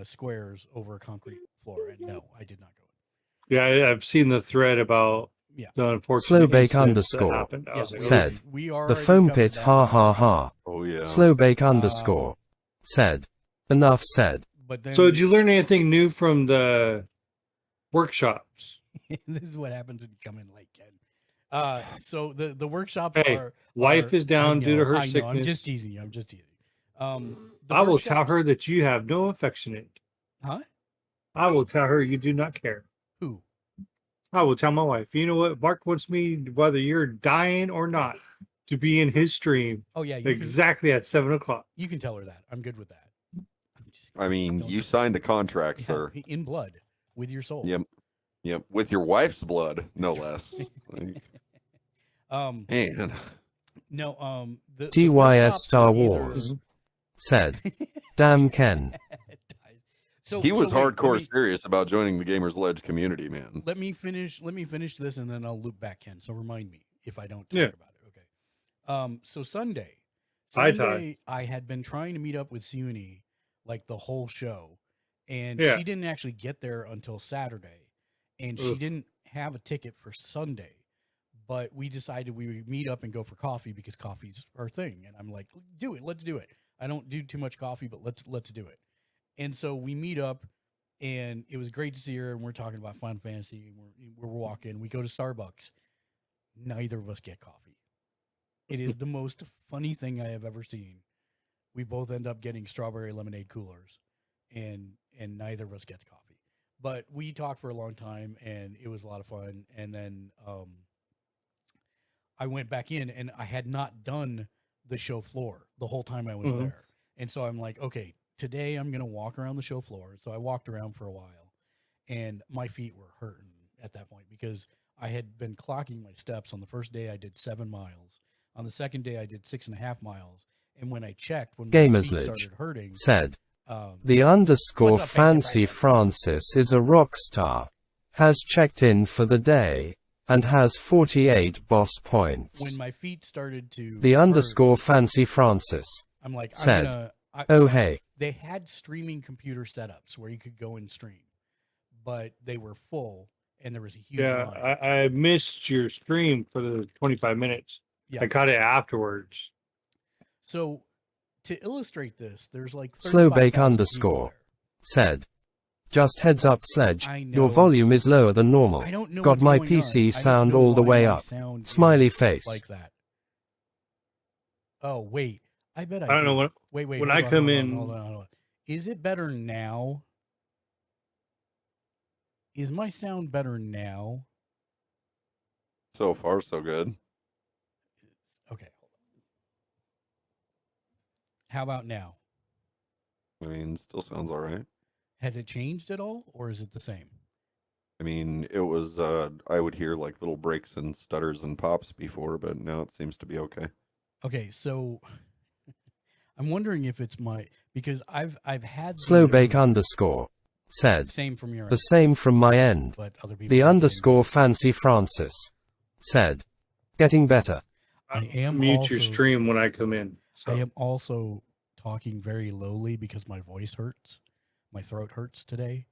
squares over a concrete floor. And no, I did not go in. Yeah, I've seen the thread about Yeah. the unfortunate Slowbake incidents that underscore happened. I was like, said, "Oof." We the already foam covered pit, that ha one. ha ha. Oh yeah. Slowbake underscore said, enough said. But then, So, did you learn anything new from the workshops? this is what happens when you come in late, Ken. So the workshops Hey, are wife is down due to her I know, I'm sickness. just teasing you. I'm just teasing. The I will tell workshops- her that you have no affection in it. Huh? I will tell her you do not care. Who? I will tell my wife, you know what? Mark wants me, whether you're dying or not, to be in his stream Oh yeah, you exactly at 7:00. You can tell her that. I'm good with that. I mean, Don't you do signed a contract, Yeah, sir. in blood with your soul. Yep. With your wife's blood, no less. Like, man. No. The TYS workshops Star were either- Wars said, damn Ken. So He was so wait, hardcore serious about joining the Gamers Ledge community, man. Let me finish this, and then I'll loop back, Ken. So remind me if I don't talk Yeah. about it. Okay. So Sunday, Hi, Ty. I had been trying to meet up with Siuni like the whole show, and Yeah. she didn't actually get there until Saturday, and she Ugh. didn't have a ticket for Sunday. But we decided we would meet up and go for coffee because coffee's our thing. And I'm like, do it. Let's do it. I don't do too much coffee, but let's do it. And so we meet up, and it was great to see her. And we're talking about Final Fantasy. And we're walking. We go to Starbucks. Neither of us get coffee. It is the most funny thing I have ever seen. We both end up getting strawberry lemonade coolers, and neither of us gets coffee. But we talked for a long time, and it was a lot of fun. And then I went back in, and I had not done the show floor the whole time I was there. And so I'm like, okay, today I'm going to walk around the show floor. So I walked around for a while, and my feet were hurting at that point because I had been clocking my steps. On the first day, I did 7 miles. On the second day, I did 6.5 miles. And when I checked, when my feet Gamersledge started hurting, said, the underscore What's up, fancy Francis is a rock star. Has checked in for the day. And has 48 boss points. when my feet started to The hurt, underscore fancy Francis I'm like, said, oh hey. They had streaming computer setups where you could go and stream, but they were full, and there was a huge Yeah, line. I missed your stream for the 25 minutes. Yeah. I caught it afterwards. So to illustrate this, there's like Slowbake 35,000 underscore people there. said, just heads up Sledge, I your know. volume is lower than normal. I don't know Got what's my going on. I PC don't sound know all the why way my up. sound Smiley is face. like that. Oh wait, I bet I don't do. know what. Wait, when hold I on, come hold on, in- hold on. Is it better now? Is my sound better now? So far, so good. Okay. Hold on. How about now? I mean, still sounds all right. Has it changed at all, or is it the same? I mean, it was, I would hear like little breaks and stutters and pops before, but now it seems to be okay. Okay, so I'm wondering if it's because I've had Slowbake underscore said, same from your the end, same from my end. but other people The say underscore fancy Francis said, getting better. I am Mute your also- stream when I come in. So. I am also talking very lowly because my voice hurts. My throat hurts today.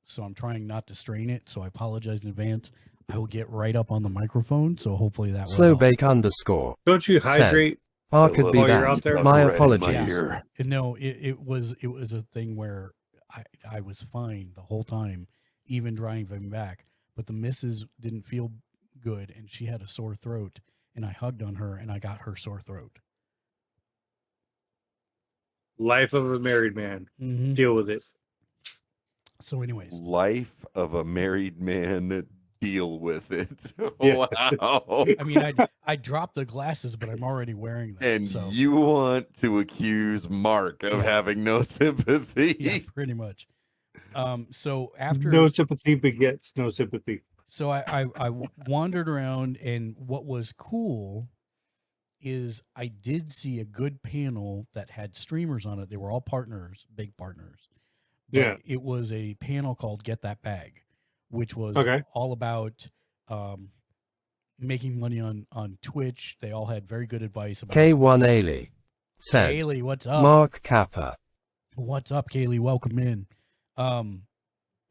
So I'm trying not to strain it. So I apologize in advance. I will get right up on the microphone. So hopefully that will help. Slowbake underscore Don't you hydrate? could be While you're out there? that. My Red in apologies. ear. No, it was a thing where I was fine the whole time, even driving back. But the missus didn't feel good, and she had a sore throat, and I hugged on her, and I got her sore throat. Life of a married man. Mm-hmm. Deal with it. So, anyways, Life of a married man. Deal with it. Yeah. Wow. I mean, I dropped the glasses, but I'm already wearing them. And so. you want to accuse Mark of having no sympathy? Yeah, pretty much. So after No sympathy begets no sympathy. So I wandered around, and what was cool is I did see a good panel that had streamers on it. They were all partners, big partners. But Yeah. it was a panel called Get That Bag, which was Okay. all about making money on Twitch. They all had very good advice about K1 Ailey said, Kaylee, what's up? Mark Kappa. What's up, Kaylee? Welcome in.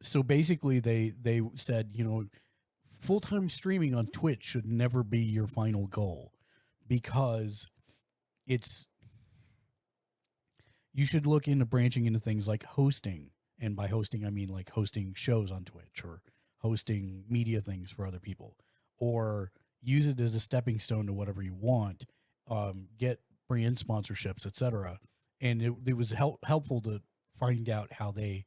So basically they said, you know, full-time streaming on Twitch should never be your final goal, because you should look into branching into things like hosting. And by hosting, I mean like hosting shows on Twitch or hosting media things for other people, or use it as a stepping stone to whatever you want, get brand sponsorships, etc. And it was helpful to find out how they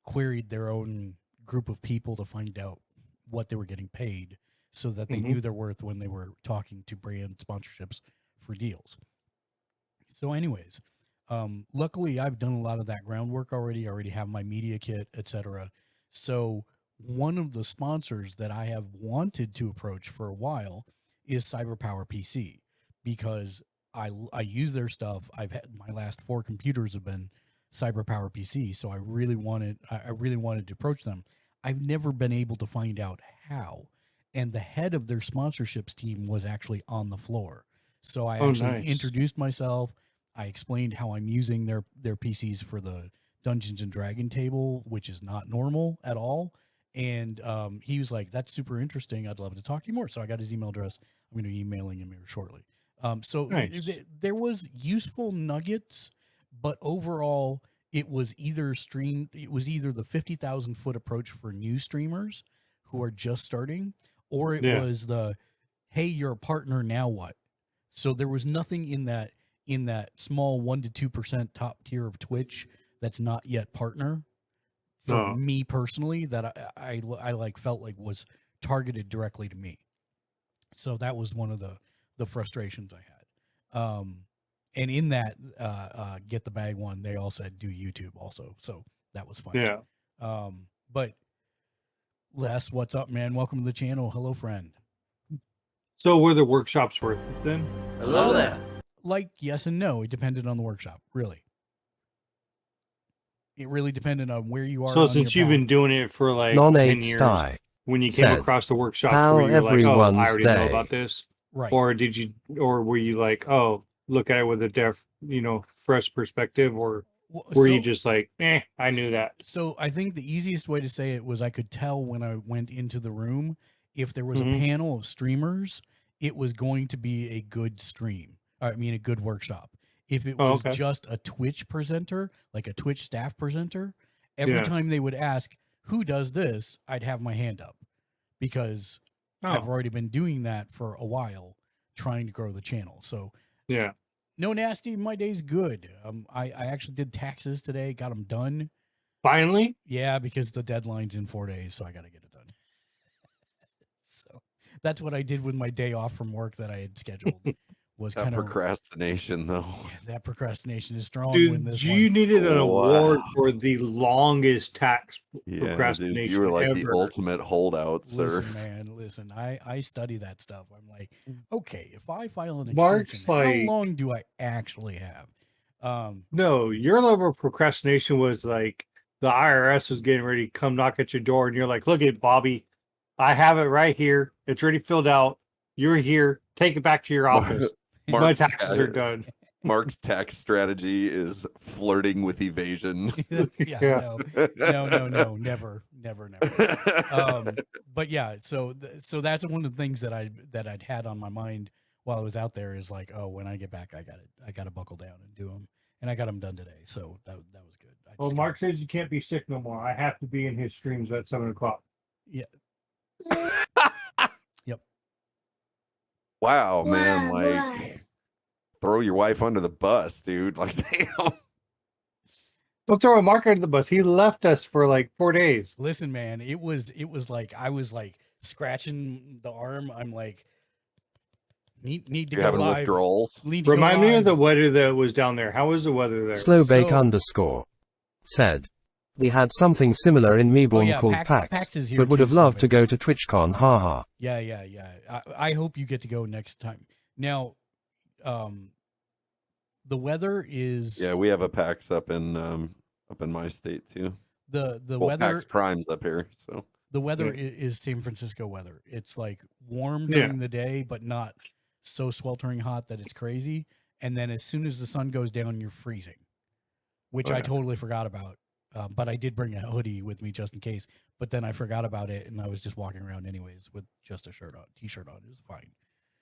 queried their own group of people to find out what they were getting paid, so that they knew their worth when they were talking to brand sponsorships for deals. So anyways, luckily I've done a lot of that groundwork already. I already have my media kit, etc. So one of the sponsors that I have wanted to approach for a while is CyberPower PC, because I use their stuff. I've had my last 4 computers have been CyberPower PC, so I really wanted to approach them. I've never been able to find out how, and the head of their sponsorships team was actually on the floor. So I actually introduced myself. I explained how I'm using their PCs for the Dungeons and Dragon table, which is not normal at all. And he was like, "That's super interesting. I'd love to talk to you more." So I got his email address. I'm going to be emailing him here shortly. So there was useful nuggets, but overall, it was either the 50,000 foot approach for new streamers who are just starting, or it was the, "Hey, you're a partner, now what?" So there was nothing in that small 1 to 2% top tier of Twitch that's not yet partner for me personally, that I like felt like was targeted directly to me. So that was one of the frustrations I had. And in that Get the Bag one, they all said do YouTube also. So that was fun. Yeah. But Les, what's up, man? Welcome to the channel. Hello, friend. So were the workshops worth it then? Hello there. Like, yes and no. It depended on the workshop, really. It really depended on where you are. So since you've been doing it for like 10 years, when you came across the workshops, were you like, "Oh, I already know about this," right? Or were you like, "Oh, look at it with a fresh perspective," or were you just like, I knew that? So I think the easiest way to say it was I could tell when I went into the room, if there was a panel of streamers, it was going to be a good stream. I mean, a good workshop. If it was just a Twitch presenter, like a Twitch staff presenter, every time they would ask, "Who does this?" I'd have my hand up, because I've already been doing that for a while, trying to grow the channel. So no nasty. My day's good. I actually did taxes today, got them done. Finally? Yeah, because the deadline's in 4 days, so I got to get it done. So that's what I did with my day off from work that I had scheduled. Was that kind of procrastination, though. That procrastination is strong. Dude, you needed an award for the longest tax procrastination. Dude, you were like ever. the ultimate holdout, sir. Listen, man, listen. I study that stuff. I'm like, okay, if I file an extension, how long do I actually have? No, your level of procrastination was like the IRS was getting ready to come knock at your door, and you're like, "Look at Bobby, I have it right here. It's already filled out. You're here. Take it back to your office. My taxes are done." Mark's tax strategy is flirting with evasion. No, never. But yeah, so that's one of the things that I'd had on my mind while I was out there, is like, oh, when I get back, I got to buckle down and do them, and I got them done today. So that was good. Well, Mark says you can't be sick no more. I have to be in his streams at 7:00. Yeah. Yep. Wow, man! Like, throw your wife under the bus, dude. Like, damn. Don't throw a Mark under the bus. He left us for like 4 days. Listen, man, it was like I was like scratching the arm. I'm like, need to go live. Withdrawals. Remind me of the weather that was down there. How was the weather there? Slowbake _ said, We had something similar in Meeborn called PAX, is here but would too, have loved to Simon. go to TwitchCon, haha. Yeah. I hope you get to go next time. Now, the weather is... Yeah, we have a PAX up in my state too. The well, weather... PAX Prime's up here, so... The weather is San Francisco weather. It's like warm during the day, but not so sweltering hot that it's crazy. And then as soon as the sun goes down, you're freezing, which I totally forgot about. But I did bring a hoodie with me just in case. But then I forgot about it, and I was just walking around anyways with just a t-shirt on. It was fine.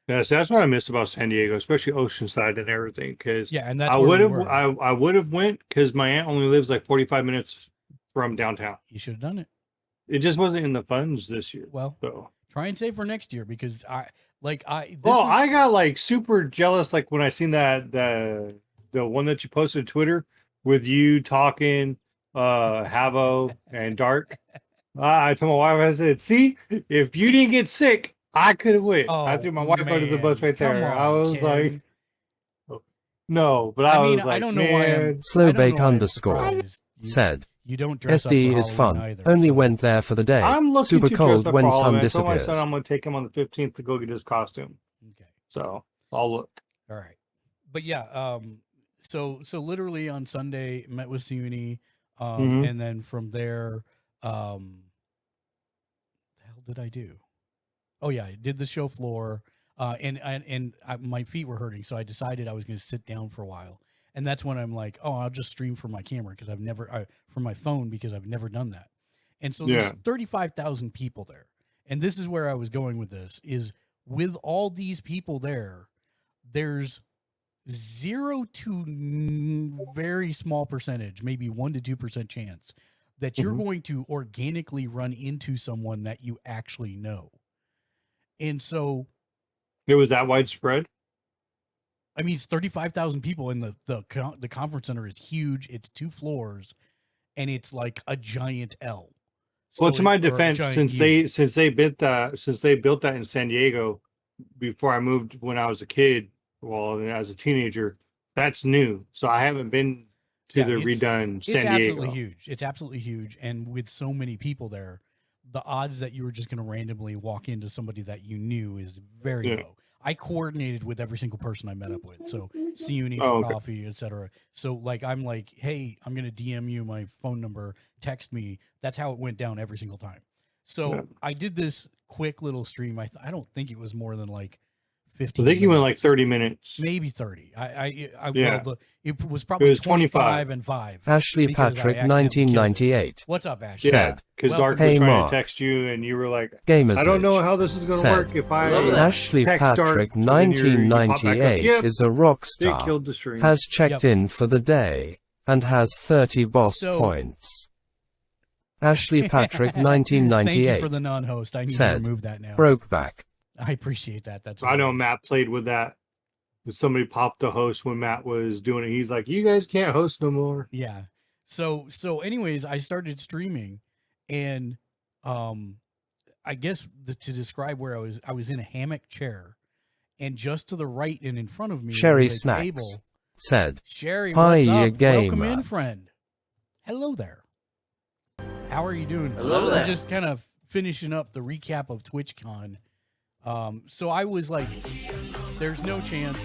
Yeah, so that's what I miss about San Diego, especially Oceanside and everything. Because and that's I would have went because my aunt only lives like 45 minutes from downtown. You should have done it. It just wasn't in the funds this year. Well, so try and save for next year because I got like super jealous like when I seen that the one that you posted on Twitter with you talking Havo and Dark. I told my wife, I said, see, if you didn't get sick, I could have went. I threw my wife under the bus right there. I was like, no, but I mean, was like, I don't know why I'm Slowbake _ said, you don't dress SD up for is fun. Halloween either, Only went there for the day. I'm looking Super to cold dress up when for sun Halloween. I told my disappears. son I'm going to take him on the 15th to go get his costume. Okay. So I'll look. All right. But yeah, so literally on Sunday met with Siuni, and then from there, the hell did I do? Oh yeah, I did the show floor, and my feet were hurting, so I decided I was going to sit down for a while. And that's when I'm like, oh, I'll just stream from my camera because from my phone because I've never done that. And so there's 35,000 people there. And this is where I was going with this is with all these people there, there's 0 to very small percentage, maybe 1 to 2% chance that you're going to organically run into someone that you actually know. And so it was that widespread. I mean, it's 35,000 people, and the conference center is huge. It's 2 floors, and it's like a giant L. So Well, to my defense, since they built that in San Diego before I moved when I was a kid, well, as a teenager, that's new. So I haven't been to the redone San Diego. It's absolutely huge. It's absolutely huge, and with so many people there, the odds that you were just going to randomly walk into somebody that you knew is very low. I coordinated with every single person I met up with. So Siuni for coffee, etc. So like, I'm like, hey, I'm going to DM you my phone number, text me. That's how it went down every single time. So I did this quick little stream. I don't think it was more than like 15 I think you went like 30 minutes. Maybe 30. Well, it was probably 25 and 5. Ashley Patrick 1998. What's up, Ashley? Said, because Dark was trying to text you and you were like, Gamers I don't know how this is going to work if I Ashley Patrick 1998 is a rock star, has checked in for the day, and has 30 boss points. Ashley Patrick 1998 Thank you for the non-host. I need to remove that now. Brokeback. I appreciate that. That's I know Matt played with that. Somebody popped the host when Matt was doing it. He's like, you guys can't host no more. Yeah. So anyways, I started streaming, and I guess to describe where I was in a hammock chair, and just to the right and in front of me Sherry was a Snacks table. said, Sherry, hi, what's you up? gamer. Welcome in, friend. Hello there. How are you doing? Hello there. I'm just kind of finishing up the recap of TwitchCon. So I was like, there's no chance.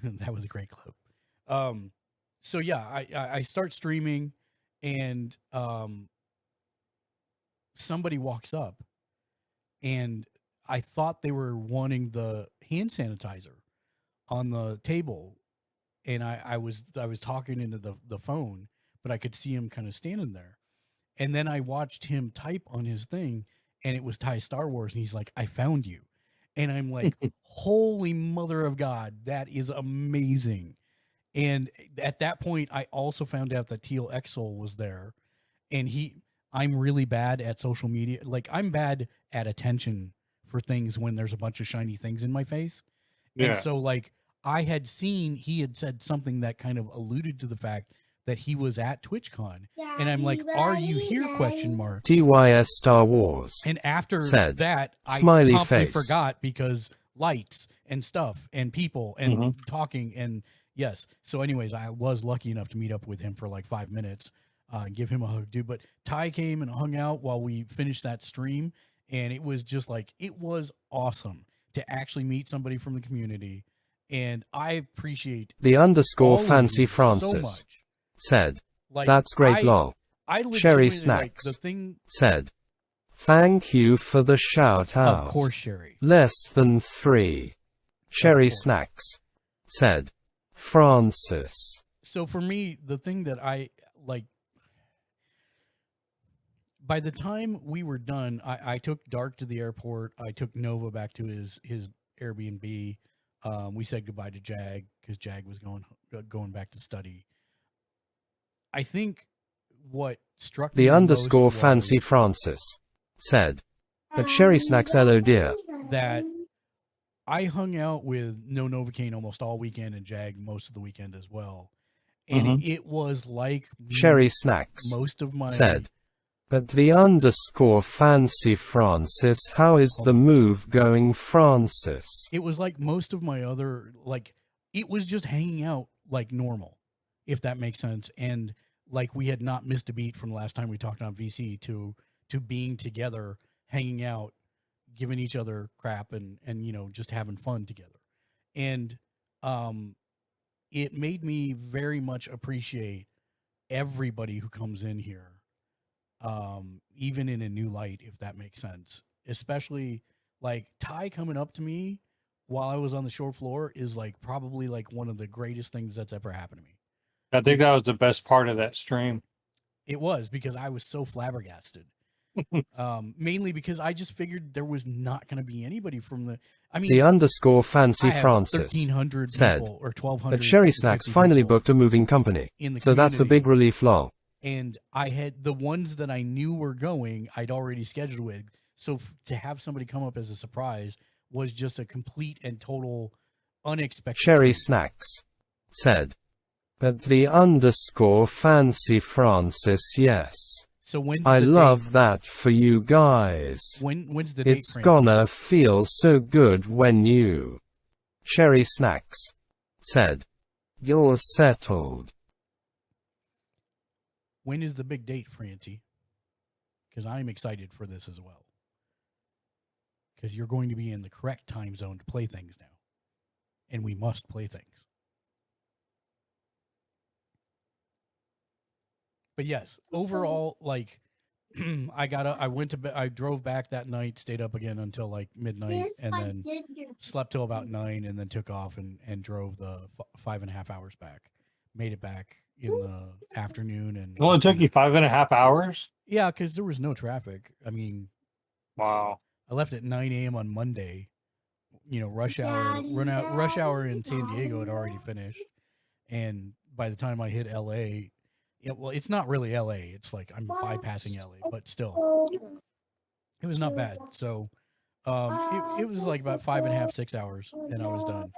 That was a great clip. So yeah, I start streaming, and somebody walks up, and I thought they were wanting the hand sanitizer on the table, and I was talking into the phone, but I could see him kind of standing there. And then I watched him type on his thing, and it was Ty Star Wars, and he's like, I found you. And I'm like, holy mother of God, that is amazing. And at that point, I also found out that Teal Exol was there. And I'm really bad at social media. Like, I'm bad at attention for things when there's a bunch of shiny things in my face. Yeah. And so, like, I had seen, he had said something that kind of alluded to the fact that he was at TwitchCon, and I'm like, "Are you here?" TYS Star Wars. And after said, that, I smiley promptly face. forgot because lights and stuff and people and talking and Yes. So anyways, I was lucky enough to meet up with him for like 5 minutes, give him a hug, dude. But Ty came and hung out while we finished that stream. And it was just like, it was awesome to actually meet somebody from the community. And I appreciate The underscore all of fancy you so Francis much. said, Like, "That's great, lol." I Sherry legitimately, Snacks like, the thing, said, "Thank you for the shout out." of course, Sherry. Less than 3. Sherry Snacks said, "Francis." So for me, the thing that I like, by the time we were done, I took Dark to the airport. I took Nova back to his Airbnb. We said goodbye to Jag because Jag was going back to study. I think what struck me The underscore most fancy was Francis said, "At Sherry Snacks, hello dear." that I hung out with No Novocaine almost all weekend and Jag most of the weekend as well. And it was like Sherry Snacks most of my said, "At the underscore fancy Francis, how is the move going, Francis?" It was like most of my other, like, it was just hanging out like normal, if that makes sense. And like we had not missed a beat from the last time we talked on VC to being together, hanging out, giving each other crap and you know, just having fun together. And it made me very much appreciate everybody who comes in here, even in a new light, if that makes sense. Especially like Ty coming up to me while I was on the short floor is like probably like one of the greatest things that's ever happened to me. I think that was the best part of that stream. It was, because I was so flabbergasted. Mainly because I just figured there was not going to be anybody from the. I mean, The underscore fancy I have Francis 1,300 said, people or 1,200. "At Sherry Snacks finally booked a moving company, in the so that's a community. big relief, lol." And I had the ones that I knew were going, I'd already scheduled with. So to have somebody come up as a surprise was just a complete and total unexpected. Sherry treat. Snacks said, "At the underscore fancy Francis, yes. So when's I the love date? that for you guys. When's the date, It's Francie? gonna feel so good when you." Sherry Snacks said, "You're settled." When is the big date, Francie? Because I'm excited for this as well. Because you're going to be in the correct time zone to play things now. And we must play things. But yes, overall, like, I went to bed, I drove back that night, stayed up again until like midnight, and then slept till about 9, and then took off and drove the 5.5 hours back. Made it back in the afternoon. And It only took you 5.5 hours? yeah, because there was no traffic. I mean, wow. I left at 9 a.m. on Monday. You know, rush hour in San Diego had already finished, and by the time I hit LA, well, it's not really LA. It's like I'm bypassing LA, but still, it was not bad. So, it was like about 5.5, 6 hours, and I was done.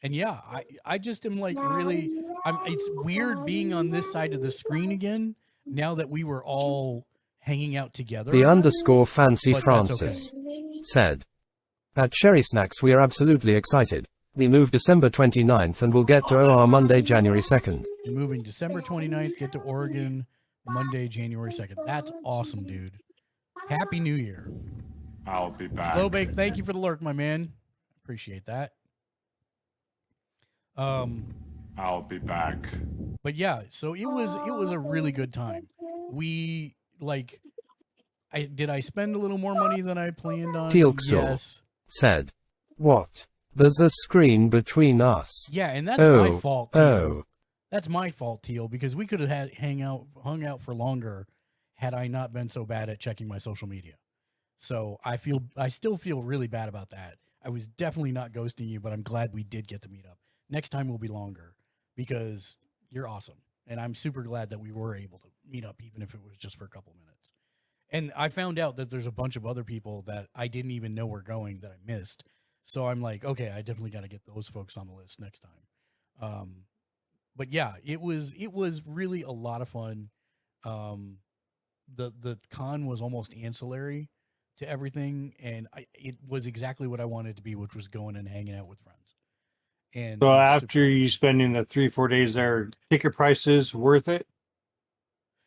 And yeah, I just am like really, it's weird being on this side of the screen again now that we were all hanging out together. The underscore fancy But that's Francis said, "At Sherry Snacks we are absolutely excited. We move December 29th and will get to OR Monday, January 2nd. You're moving December 29th, get to Oregon Monday, January 2nd. That's awesome, dude. Happy New Year. I'll be back. Slowbake, thank you for the lurk, my man. Appreciate that. I'll be back. But yeah, so it was a really good time. We like I spend a little more money than I planned on? Tealxor Yes. said, "What? There's a screen between us." Yeah, and that's my fault, Teal. Oh. That's my fault, Teal, because we could have hung out for longer had I not been so bad at checking my social media. So I still feel really bad about that. I was definitely not ghosting you, but I'm glad we did get to meet up. Next time will be longer because you're awesome. And I'm super glad that we were able to meet up, even if it was just for a couple minutes. And I found out that there's a bunch of other people that I didn't even know were going that I missed. So I'm like, okay, I definitely got to get those folks on the list next time. But yeah, it was really a lot of fun. The con was almost ancillary to everything, and it was exactly what I wanted it to be, which was going and hanging out with friends. And So I'm after you spending the 3-4 days there, ticket prices worth it?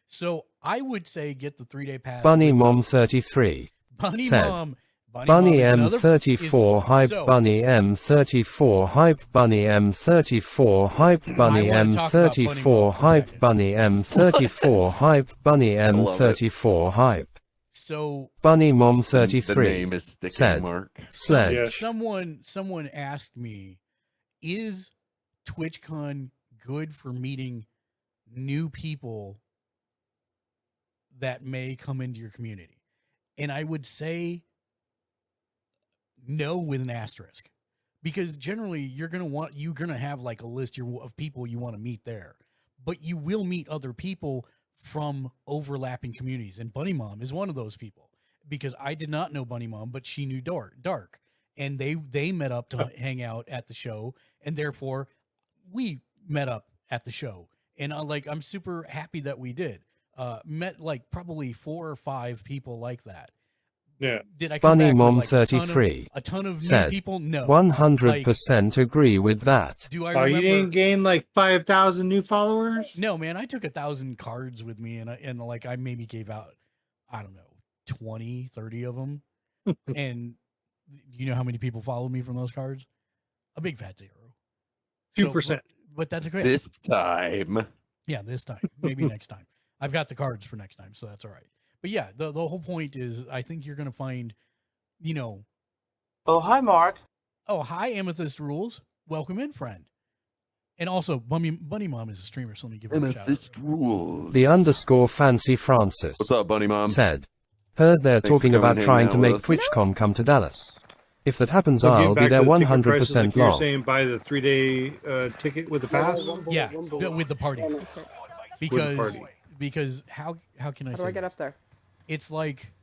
So I would say get the 3-day pass. Bunny Mom 33 Bunny said, Mom. Bunny Mom is another- M34 hype, so- Bunny M34 hype, Bunny M34 hype, Bunny M34 hype, Bunny M34 hype, Bunny M34 hype. So Bunny Mom 33 The name is sticking, said, Mark. Sledge. Someone asked me, is TwitchCon good for meeting new people that may come into your community? And I would say no with an asterisk, because generally you're gonna have like a list of people you want to meet there, but you will meet other people from overlapping communities, and Bunny Mom is one of those people, because I did not know Bunny Mom, but she knew Dark, and they met up to hang out at the show, and therefore we met up at the show, and I'm super happy that we did. Met like probably 4 or 5 people like that. Yeah. Did I come Bunny back Mom with 33 a ton of said, new people? No. 100% agree with that. Do I Oh, remember? you didn't gain like 5,000 new followers? No, man. I took 1,000 cards with me, and I maybe gave out, I don't know, 20, 30 of them. And you know how many people followed me from those cards? A big fat 0. 2%. But that's a great. This time. Yeah, this time. Maybe next time. I've got the cards for next time, so that's all right. But yeah, the whole point is, I think you're going to find, Oh, hi, Mark. Oh, hi, Amethyst Rules. Welcome in, friend. And also, Bunny Mom is a streamer, so let me give her a shout out. Amethyst Rules. The _ Fancy Francis What's up, Bunny Mom? said, heard they're Thanks for talking coming about and trying to hanging make out with TwitchCon come to Dallas. If that happens, So getting I'll back be there to the ticket 100% prices, like you're long. saying buy the 3-day ticket with the pass? Yeah, with the party. Because party. because how can I How say do I get this? up there? It's like,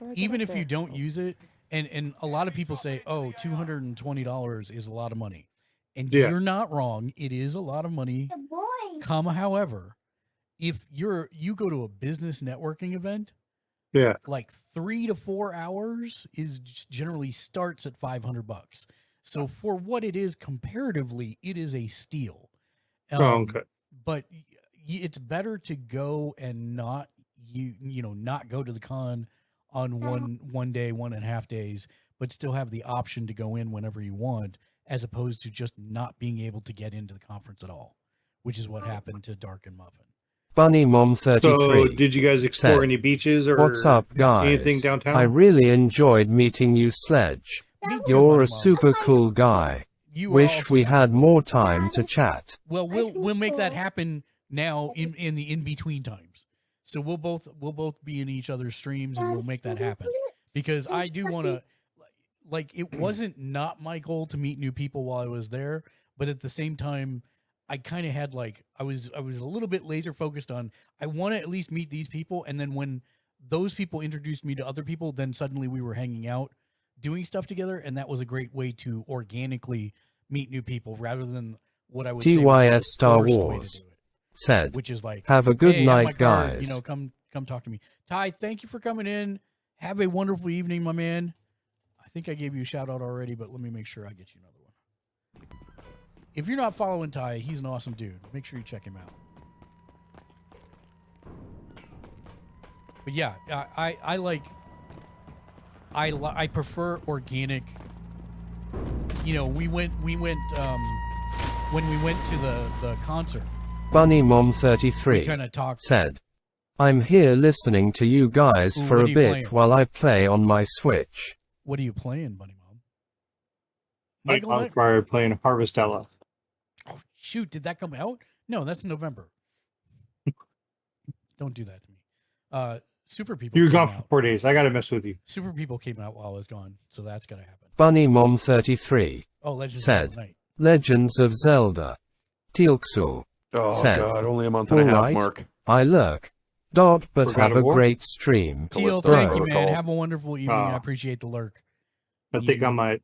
How do I get even up if you there? don't use it, and a lot of people say, oh, $220 is a lot of money. And Yeah. you're not wrong. It is a lot of money. However, if you go to a business networking event, Yeah. like 3 to 4 hours generally starts at $500. So for what it is comparatively, it is a steal. Okay. But it's better to go and not not go to the con on one day, 1.5 days, but still have the option to go in whenever you want, as opposed to just not being able to get into the conference at all, which is what happened to Dark and Muffin. Bunny Mom 33 So, did you guys explore said, any beaches or what's up, guys? anything downtown? I really enjoyed meeting you, Sledge. Me too, You're Bunny a Mom. super cool guy. You are Wish also we super had cool. more time to chat. Well, we'll make that happen now in the in between times. So we'll both be in each other's streams, and we'll make that happen, because I do want to. Like, it wasn't not my goal to meet new people while I was there, but at the same time, I kind of had I was a little bit laser focused on, I want to at least meet these people, and then when those people introduced me to other people, then suddenly we were hanging out, doing stuff together, and that was a great way to organically meet new people rather than what I would say was TYS a Star forced way to Wars do it, said, which is like, have a good hey, I'm night, my card, guys. come talk to me. Ty, thank you for coming in. Have a wonderful evening, my man. I think I gave you a shout out already, but let me make sure I get you another one. If you're not following Ty, he's an awesome dude. Make sure you check him out. But yeah, I prefer organic. We went when we went to the concert. Bunny Mom We 33 kind of talked. said, I'm here listening to you guys Ooh, for what a are you bit playing? while I play on my Switch. What are you playing, Bunny Mom? Like, Michael, I'm probably playing Harvestella. oh shoot, did that come out? No, that's November. Don't do that to me. Super People You were came gone for out. 4 days. I gotta mess with you. Super People came out while I was gone, so that's gonna happen. Bunny Mom 33 Oh, Legends of said, the Night. Legends of Zelda. Tealxul Oh, said, God, only a month and a half, alright, Mark. I lurk. But For God have of a War? great stream. Teal, Callisto thank you, man. Protocol. Have a wonderful evening. I Ah. appreciate the lurk. I think I might.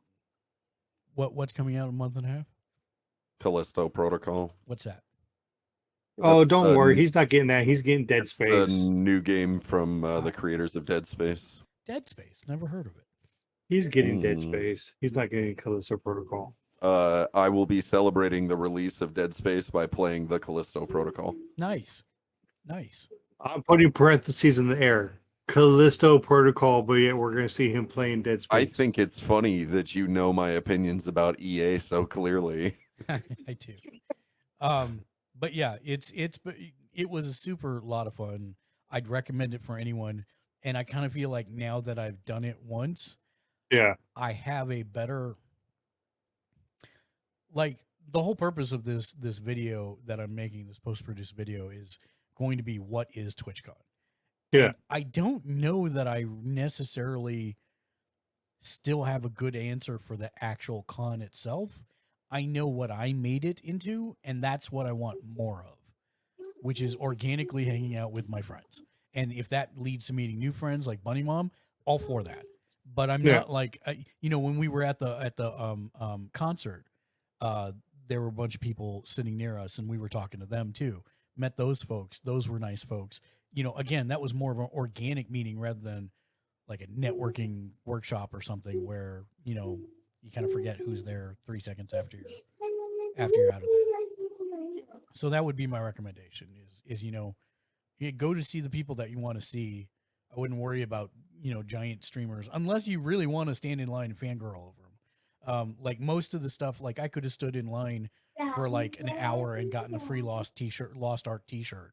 What's coming out in a month and a half? Callisto Protocol. What's that? Oh, That's don't the- worry. He's not getting that. He's getting Dead it's Space. the new game from the creators of Dead Space. Dead Space. Never heard of it. He's getting Dead Mm. Space. He's not getting Callisto Protocol. I will be celebrating the release of Dead Space by playing the Callisto Protocol. Nice. Nice. I'm putting parentheses in the air. Callisto Protocol, but yet we're going to see him playing Dead Space. I think it's funny that you know my opinions about EA so clearly. I do. But yeah, it was a super lot of fun. I'd recommend it for anyone. And I kind of feel like now that I've done it once, yeah, I have a better, like, the whole purpose of this video that I'm making, this post-produced video, is going to be what is TwitchCon. Yeah. And I don't know that I necessarily still have a good answer for the actual con itself. I know what I made it into, and that's what I want more of, which is organically hanging out with my friends. And if that leads to meeting new friends like Bunny Mom, all for that. But I'm not like, when we were at the concert, there were a bunch of people sitting near us, and we were talking to them too. Met those folks; those were nice folks. Again, that was more of an organic meeting rather than like a networking workshop or something where you kind of forget who's there 3 seconds after you're out of there. So that would be my recommendation: is you go to see the people that you want to see. I wouldn't worry about giant streamers unless you really want to stand in line and fangirl over them. Like most of the stuff, like I could have stood in line for like an hour and gotten a free Lost Ark T-shirt,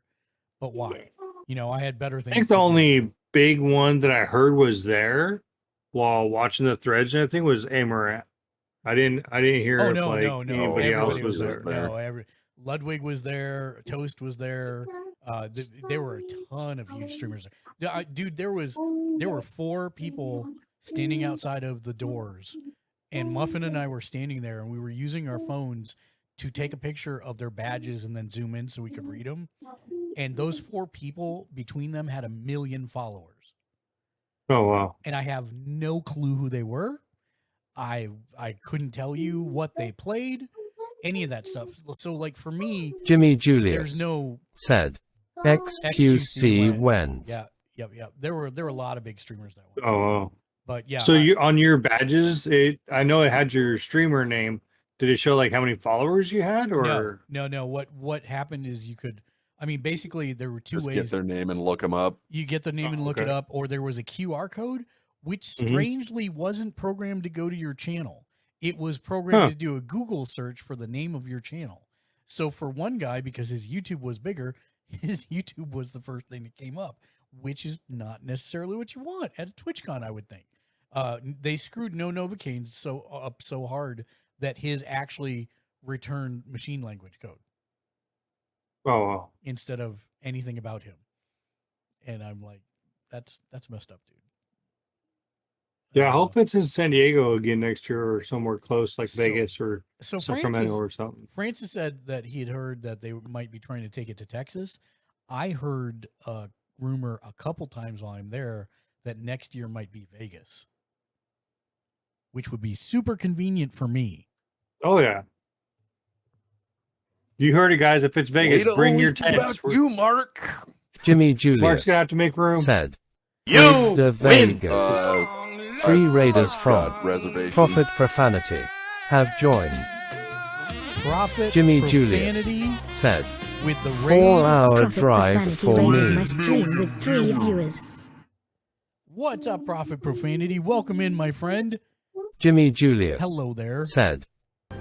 but why? I had better things. I think the only big one that I heard was there while watching the threads and everything was Amaranth. I didn't hear no. anybody else was there. No, Ludwig was there. Toast was there. There were a ton of huge streamers there. Dude, there were 4 people standing outside of the doors, and Muffin and I were standing there, and we were using our phones to take a picture of their badges and then zoom in so we could read them. And those 4 people between them had 1 million followers. Oh, wow. And I have no clue who they were. I couldn't tell you what they played, any of that stuff. So like for me, Jimmy Julius there's no said XQC went. Yeah. There were a lot of big streamers that went. Oh. But yeah. So you on your badges, I know it had your streamer name. Did it show like how many followers you had, or no? What happened is you could. I mean, basically, there were 2 Just ways. Get their name and look them up. You get the name and look it up, or there was a QR code, which strangely wasn't programmed to go to your channel. It was programmed to do a Google search for the name of your channel. So for one guy, because his YouTube was bigger, his YouTube was the first thing that came up, which is not necessarily what you want at a TwitchCon, I would think. They screwed No Novocaine so hard that his actually returned machine language code. Oh, wow. Instead of anything about him. And I'm like, that's messed up, dude. Yeah, I hope it's in San Diego again next year or somewhere close like Vegas or Sacramento Francis, or something. Francis said that he had heard that they might be trying to take it to Texas. I heard a rumor a couple times while I'm there that next year might be Vegas, which would be super convenient for me. Oh, yeah. You heard it, guys. If it's Vegas, bring your tents. You, Mark. Jimmy Julius Mark's gonna have to make room. Said, You the Vegas. 3 raiders from reservation. Prophet Profanity have joined. Prophet Jimmy Profanity Julius said, with the 4-hour Prophet drive Profanity for raided me. my stream with 3 viewers. What's up, Prophet Profanity? Welcome in, my friend. Jimmy Julius Hello there. said,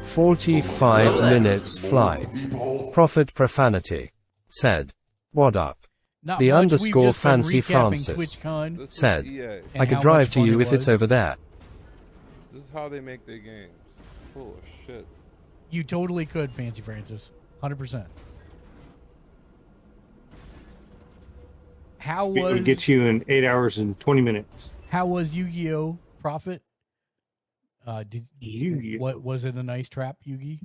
45 minutes flight. Prophet Profanity said, what up? Not The much. underscore We've just been Fancy recapping Francis TwitchCon said, and I could how drive much to fun you it if it's was. over there. This is how they make their games. Full of shit. You totally could, Fancy Francis. 100%. How It was would get you in 8 hours and 20 minutes. How was Yu-Gi-Oh! Prophet? Yu-Gi-Oh! What was it? A nice trap, Yugi?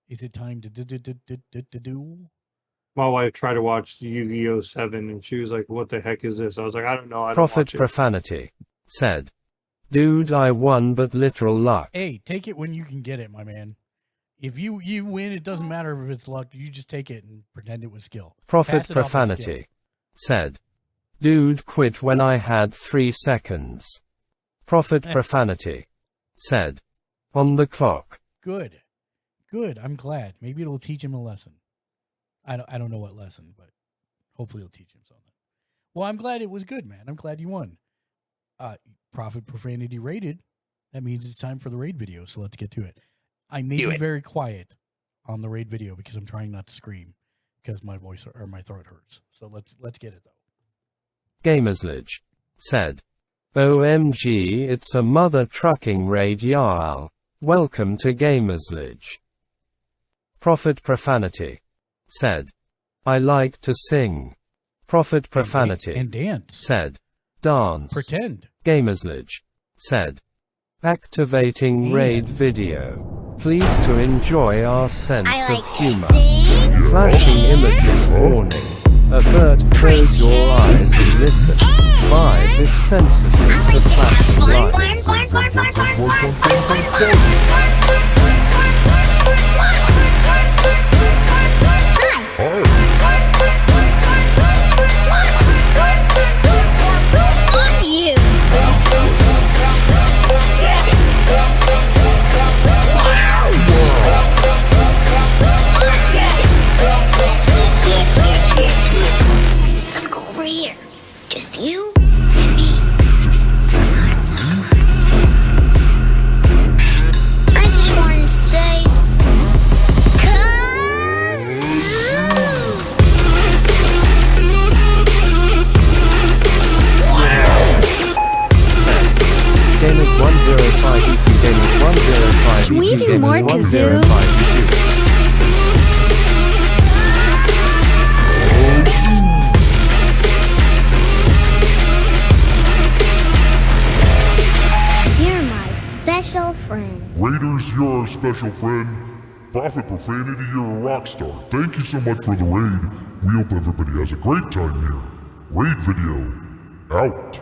Is it time to do? My wife tried to watch Yu-Gi-Oh! 7 and she was like, what the heck is this? I was like, I don't know. I don't Prophet watch it. Profanity said, dude, I won but literal luck. Hey, take it when you can get it, my man. If you win, it doesn't matter if it's luck. You just take it and pretend it was skill. Prophet Pass it off as skill. Profanity said, dude quit when I had 3 seconds. Prophet Profanity said, on the clock. Good. Good. I'm glad. Maybe it'll teach him a lesson. I don't know what lesson, but hopefully it'll teach him something. Well, I'm glad it was good, man. I'm glad you won. Prophet Profanity rated. That means it's time for the raid video, so let's get to it. I may be very quiet on the raid video because I'm trying not to scream because my voice or my throat hurts. So let's get it though. Gamersledge said, OMG, it's a mother trucking raid, y'all. Welcome to Gamersledge. Prophet Profanity said, I like to sing. Prophet Profanity and dance said, dance. Pretend. Gamersledge said, activating raid video. Pleased to enjoy our sense of humor. Flashing images warning. Avert, close your eyes and listen. Vibe, it's sensitive to flashing Let's go over here. Just you and me. I just wanted to say, Gamers 105 EQ, Gamers 105 Can we EQ, do Gamers more 105 kazoo? EQ. you're my special friend. Raiders, you're our special friend. Prophet Profanity, you're a rock star. Thank you so much for the raid. We hope everybody has a great time here. Raid video out.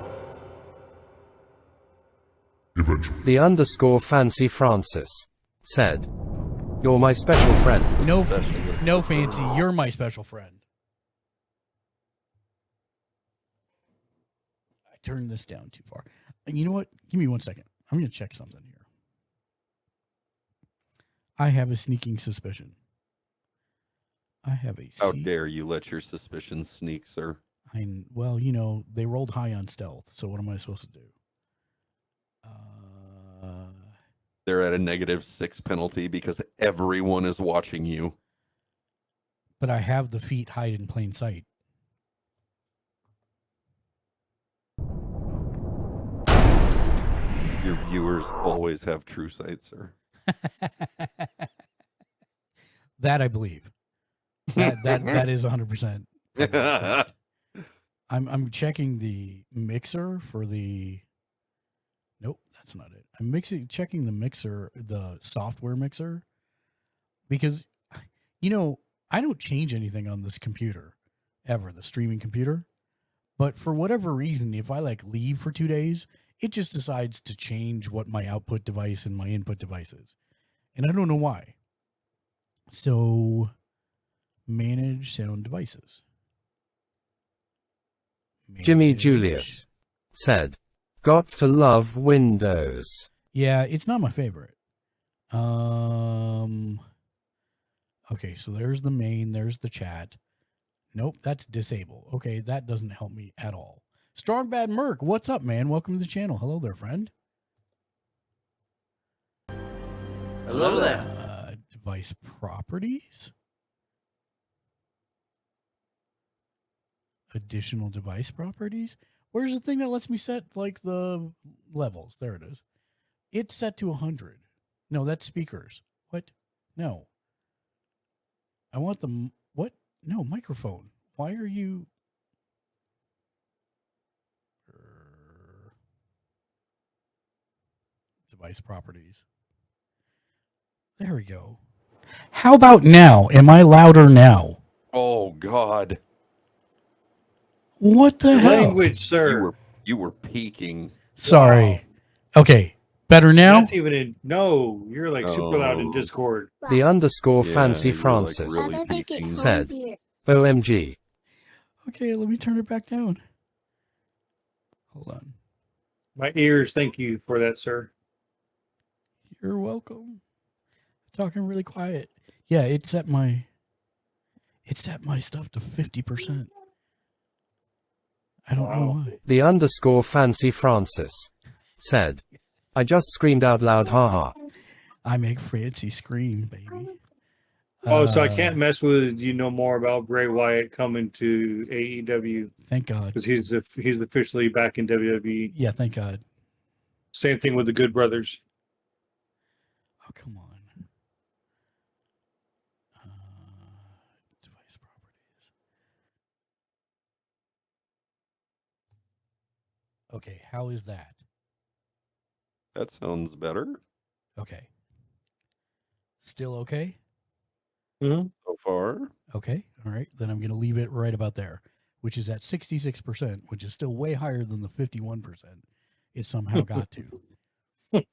Eventually. The underscore Fancy Francis said, you're my special friend. No fancy. You're my special friend. I turned this down too far. You know what? Give me 1 second. I'm going to check something here. I have a sneaking suspicion. How dare you let your suspicions sneak, sir? Well, you know, they rolled high on stealth, so what am I supposed to do? They're at a -6 penalty because everyone is watching you. But I have the feet hide in plain sight. Your viewers always have true sight, sir. That I believe. That is 100%. I'm checking the mixer for the. Nope, that's not it. I'm checking the mixer, the software mixer, because, you know, I don't change anything on this computer ever, the streaming computer. But for whatever reason, if I leave for 2 days, it just decides to change what my output device and my input device is. And I don't know why. So, manage sound devices. Jimmy Julius said, got to love Windows. Yeah, it's not my favorite. Okay, so there's the main, there's the chat. Nope, that's disable. Okay, that doesn't help me at all. Strong Bad Merc, what's up, man? Welcome to the channel. Hello there, friend. Hello there. Device properties. Additional device properties. Where's the thing that lets me set the levels? There it is. It's set to 100. No, that's speakers. What? No. I want the what? No, microphone. Why are you? Device properties. There we go. How about now? Am I louder now? Oh God! What the hell? Language, sir. You were peaking. Sorry. Okay. Better now? That's even in no. You're super loud in Discord. The underscore Fancy Francis said, OMG. Okay, let me turn it back down. Hold on. My ears thank you for that, sir. You're welcome. Talking really quiet. Yeah, it set my stuff to 50%. I don't know why. The underscore Fancy Francis said, I just screamed out loud, haha. I make Francie scream, baby. Oh, so I can't mess with you no more about Bray Wyatt coming to AEW. Thank God. Because he's officially back in WWE. Yeah, thank God. Same thing with the Good Brothers. Oh, come on. Device properties. Okay, how is that? That sounds better. Okay. Still okay? Mm-hmm. So far. Okay, all right. Then I'm going to leave it right about there, which is at 66%, which is still way higher than the 51% it somehow got to.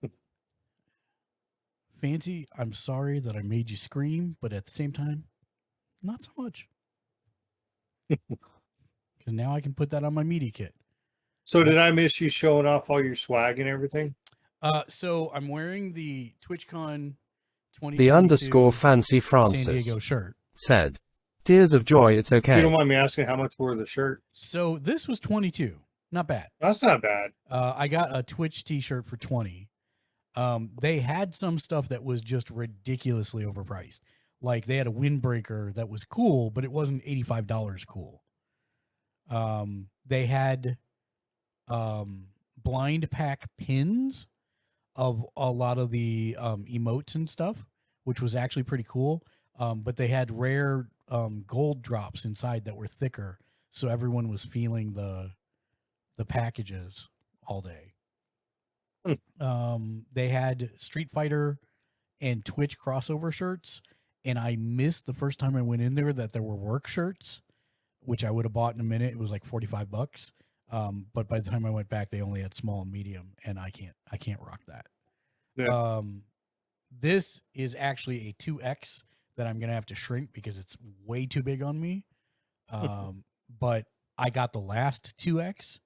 Fancy, I'm sorry that I made you scream, but at the same time, not so much. Because now I can put that on my media kit. So did I miss you showing off all your swag and everything? So I'm wearing the TwitchCon 2022 The underscore Fancy Francis San Diego shirt. Said, tears of joy, it's If you okay. don't mind me asking, how much were the shirt? So this was 22. Not bad. That's not bad. I got a Twitch t-shirt for 20. They had some stuff that was just ridiculously overpriced. Like they had a windbreaker that was cool, but it wasn't $85 cool. They had blind pack pins of a lot of the emotes and stuff, which was actually pretty cool. But they had rare gold drops inside that were thicker, so everyone was feeling the packages all day. They had Street Fighter and Twitch crossover shirts, and I missed the first time I went in there that there were work shirts, which I would have bought in a minute. It was like $45. But by the time I went back, they only had small and medium, and I can't rock that. Yeah. This is actually a 2X that I'm gonna have to shrink because it's way too big on me. But I got the last 2X.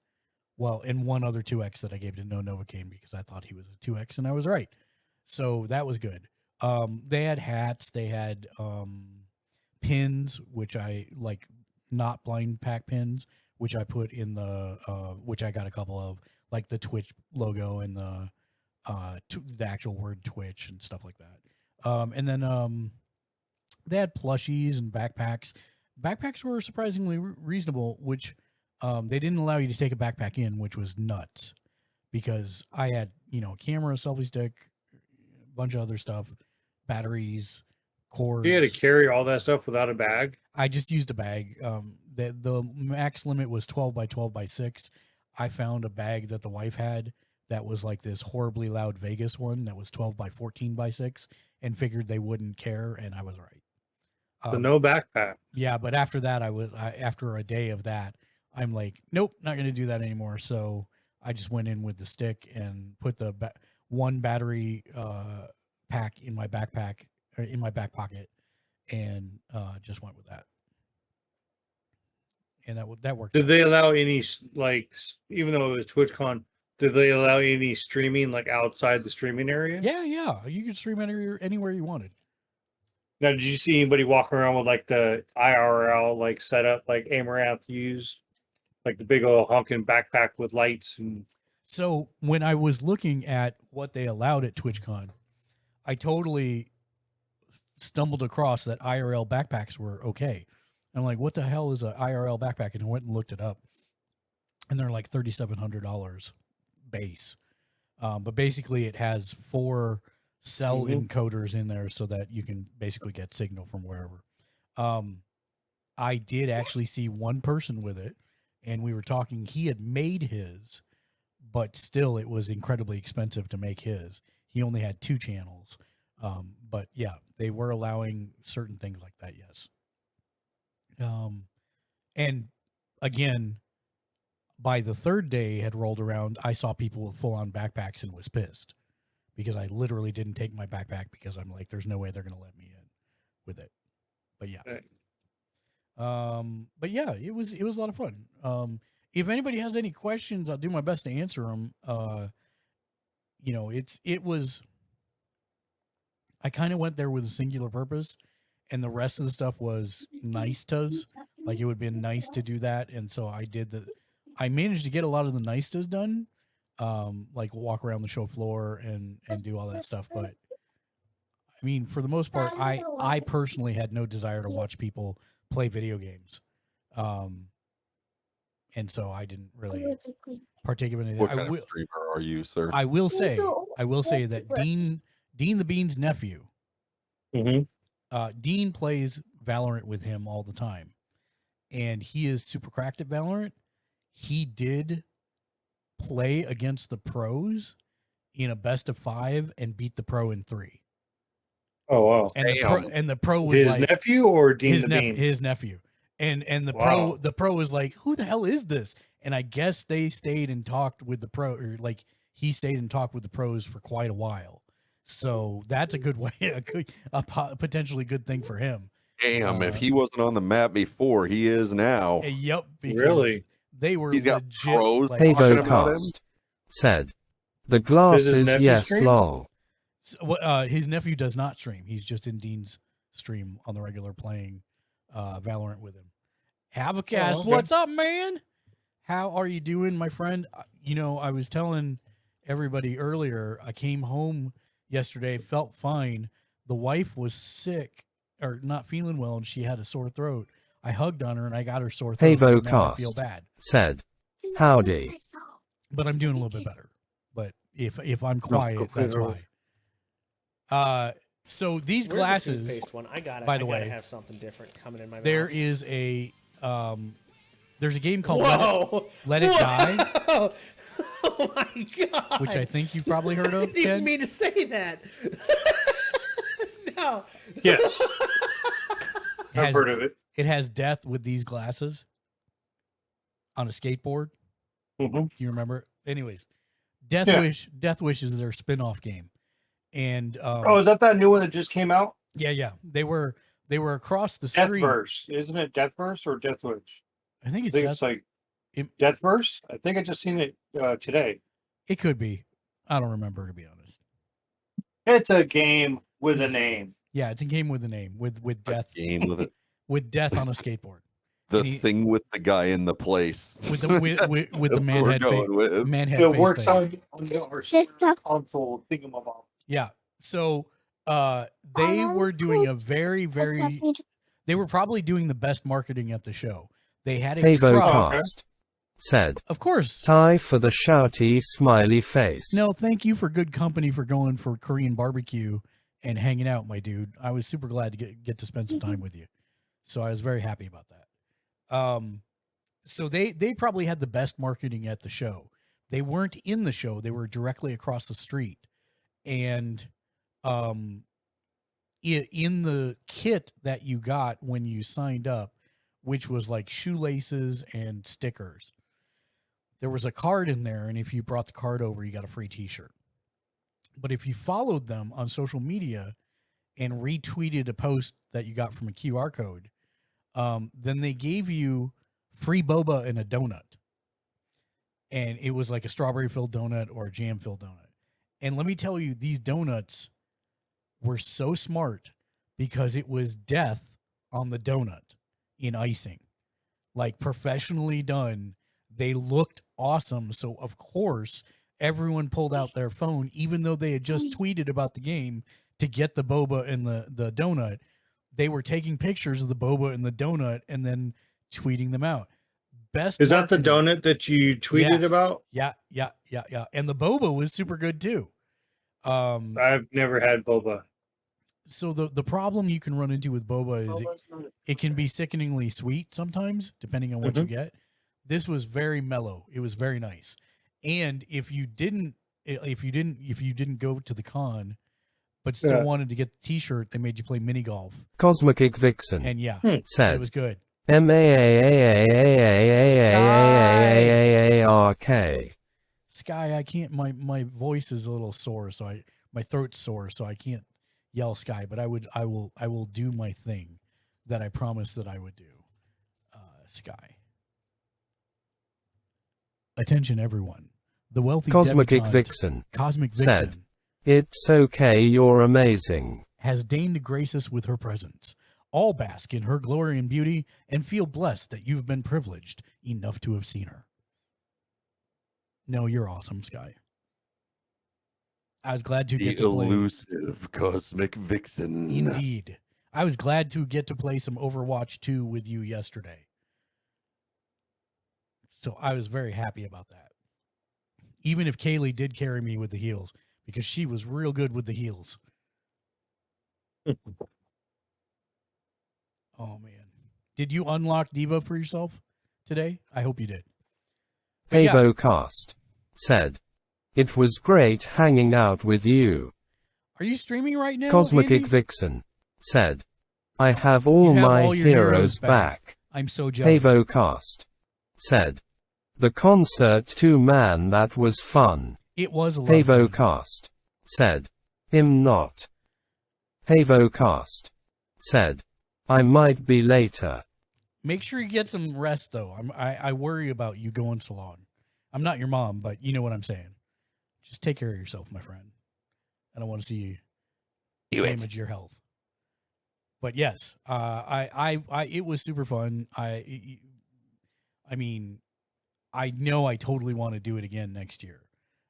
Well, and one other 2X that I gave to No Novocaine because I thought he was a 2X, and I was right. So that was good. They had hats. They had pins, which I like, not blind pack pins, which I put in the, which I got a couple of, like the Twitch logo and the actual word Twitch and stuff like that. And then they had plushies and backpacks. Backpacks were surprisingly reasonable, which they didn't allow you to take a backpack in, which was nuts because I had, a camera, selfie stick, a bunch of other stuff, batteries, cords. You had to carry all that stuff without a bag? I just used a bag. The max limit was 12 by 12 by 6. I found a bag that the wife had that was like this horribly loud Vegas one that was 12 by 14 by 6 and figured they wouldn't care, and I was right. So no backpack. Yeah, but after that, after a day of that, I'm like, nope, not going to do that anymore. So I just went in with the stick and put the one battery pack in my backpack, or in my back pocket, and just went with that. And that worked. Did they allow any, like, even though it was TwitchCon, did they allow any streaming, like, outside the streaming area? Yeah. You could stream anywhere you wanted. Now, did you see anybody walking around with, like, the IRL, like, setup, like Amaranth used? Like the big old honking backpack with lights and... So when I was looking at what they allowed at TwitchCon, I totally stumbled across that IRL backpacks were okay. I'm like, what the hell is an IRL backpack? And I went and looked it up. And they're like $3,700 base. But basically it has 4 cell encoders in there so that you can basically get signal from wherever. I did actually see one person with it, and we were talking, he had made his, but still it was incredibly expensive to make his. He only had 2 channels. But yeah, they were allowing certain things like that, yes. And again, by the 3rd day had rolled around, I saw people with full-on backpacks and was pissed because I literally didn't take my backpack because I'm like, there's no way they're going to let me in with it. But yeah. But yeah, it was a lot of fun. If anybody has any questions, I'll do my best to answer them. It was I kind of went there with a singular purpose, and the rest of the stuff was nice-tos. Like, it would have been nice to do that, and so I did the. I managed to get a lot of the nice-tos done, like walk around the show floor and do all that stuff. But I mean, for the most part, I personally had no desire to watch people play video games, and so I didn't really partake of anything. What kind of streamer are you, sir? I will say that Dean the Bean's nephew, Dean plays Valorant with him all the time, and he is super cracked at Valorant. He did play against the pros in a best of 5 and beat the pro in 3. Oh wow! And the pro was his like, nephew or Dean his the Bean? His nephew. And the Wow. pro was like, who the hell is this? And I guess they stayed and talked with the pro, or like he stayed and talked with the pros for quite a while. So that's a good way, a potentially good thing for him. Damn, if he wasn't on the map before, he is now. Yep. Because Really? They were He's got legit. pros Like, talking about him. Avocast said, "The glass Does his is nephew yes, stream? lol." his nephew does not stream. He's just in Dean's stream on the regular playing Valorant with him. Avocast, okay. what's up, man? How are you doing, my friend? You know, I was telling everybody earlier, I came home yesterday, felt fine. The wife was sick or not feeling well, and she had a sore throat. I hugged on her, and I got her sore throat, so now I feel Avocast bad. said, "Howdy." But I'm doing a little bit better. But if I'm quiet, okay, that's all right. why. So these Where's glasses, the toothpaste one? I gotta have something different coming in my there mouth. is a there's a game called Whoa! Let It Die, Whoa! Oh my god! which I think you've probably heard I of, didn't even Ken. mean to say that. No. Yes, It I've has- heard of it. It has death with these glasses on a skateboard. Mm-hmm. Do you remember? Anyways, Death Yeah. Wish is their spin-off game. And Oh, is that new one that just came out? yeah. They were across the street. Deathverse, isn't it? Deathverse or Deathwish? I think I it's think Death, it's like it- Deathverse. I think I just seen it today. it could be. I don't remember, to be honest. It's a game with a name. Yeah, it's a game with a name with death Game with it. with death on a skateboard. The And he- thing with the guy in the place. With the with the That's man what we're head going with. man head It face works thing. on your console thingamabob. Yeah. So they were doing a very they were probably doing the best marketing at the show. They had a truck. Avocast said, Of course. "Tie for the shouty smiley face." No, thank you for good company for going for Korean barbecue and hanging out, my dude. I was super glad to get to spend some time with you. So I was very happy about that. So they probably had the best marketing at the show. They weren't in the show. They were directly across the street. And in the kit that you got when you signed up, which was like shoelaces and stickers, there was a card in there, and if you brought the card over, you got a free t-shirt. But if you followed them on social media and retweeted a post that you got from a QR code, then they gave you free boba and a donut. And it was like a strawberry-filled donut or a jam-filled donut. And let me tell you, these donuts were so smart because it was death on the donut in icing. Like, professionally done. They looked awesome. So, of course, everyone pulled out their phone, even though they had just tweeted about the game to get the boba and the donut. They were taking pictures of the boba and the donut and then tweeting them out. Best Is that the marketing. donut that you tweeted about? Yeah. And the boba was super good too. I've never had boba. So the problem you can run into with boba is it can be sickeningly sweet sometimes, depending on what you get. This was very mellow. It was very nice. And if you didn't go to the con, but still wanted to get the T-shirt, they made you play mini golf. Cosmic Vixen And yeah, said, it was good. MAAAAAAAAAARK. Sky, I can't. My voice is a little sore, so my throat's sore, so I can't yell Sky. But I will do my thing that I promised that I would do. Sky. Attention, everyone. The wealthy Cosmic debutante, Vixen Cosmic said, Vixen, It's okay, you're amazing. Has deigned to grace us with her presence. All bask in her glory and beauty and feel blessed that you've been privileged enough to have seen her. No, you're awesome, Sky. I was glad to get to play. Elusive Cosmic Vixen. Indeed. I was glad to get to play some Overwatch 2 with you yesterday. So I was very happy about that. Even if Kaylee did carry me with the heals, because she was real good with the heals. Oh, man. Did you unlock Diva for yourself today? I hope you did. Avocast said, "It was great hanging out with you." Are you streaming right now, Cosmic Andy? Vixen said, "I have all my all your heroes back." I'm so jealous. Avocast said, "The concert 2 man, that was fun." It was a lot of fun. Avocast said, "I'm not." Avocast said, "I might be later." Make sure you get some rest, though. I worry about you going so long. I'm not your mom, but you know what I'm saying. Just take care of yourself, my friend. I don't want to see you damage your health. But yes, it was super fun. I mean, I know I totally want to do it again next year.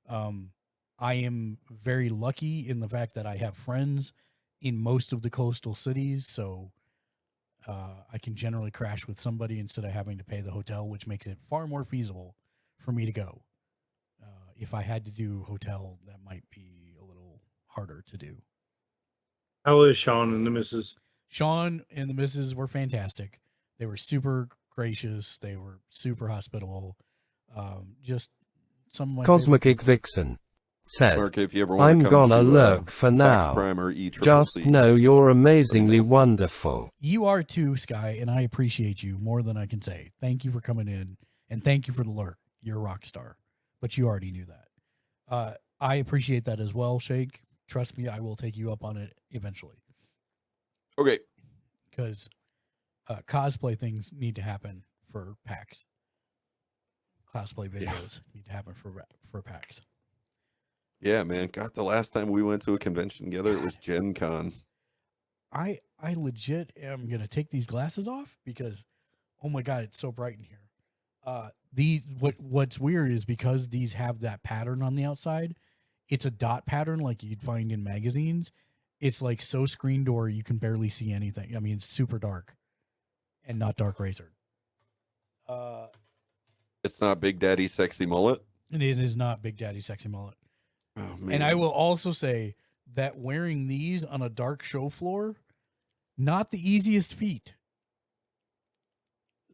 I am very lucky in the fact that I have friends in most of the coastal cities, so I can generally crash with somebody instead of having to pay the hotel, which makes it far more feasible for me to go. If I had to do hotel, that might be a little harder to do. How is Sean and the missus? Sean and the missus were fantastic. They were super gracious. They were super hospitable. Just some of my Cosmic Vixen said, Mark, if you ever wanna "I'm come gonna to, lurk for Pax now. Prime or ECCC. Just know you're amazingly wonderful." You are too, Sky, and I appreciate you more than I can say. Thank you for coming in, and thank you for the lurk. You're a rock star, but you already knew that. I appreciate that as well, Shake. Trust me, I will take you up on it eventually. Okay. Because cosplay things need to happen for PAX. Cosplay videos need to happen for PAX. Yeah, man. God, the last time we went to a convention together, it was Gen Con. I legit am gonna take these glasses off because, oh my god, it's so bright in here. What's weird is because these have that pattern on the outside, it's a dot pattern like you'd find in magazines. It's like so screen door you can barely see anything. I mean, it's super dark, and not dark razored. It's not Big Daddy Sexy Mullet. And it is not Big Daddy Sexy Mullet. Oh, man. And I will also say that wearing these on a dark show floor, not the easiest feat.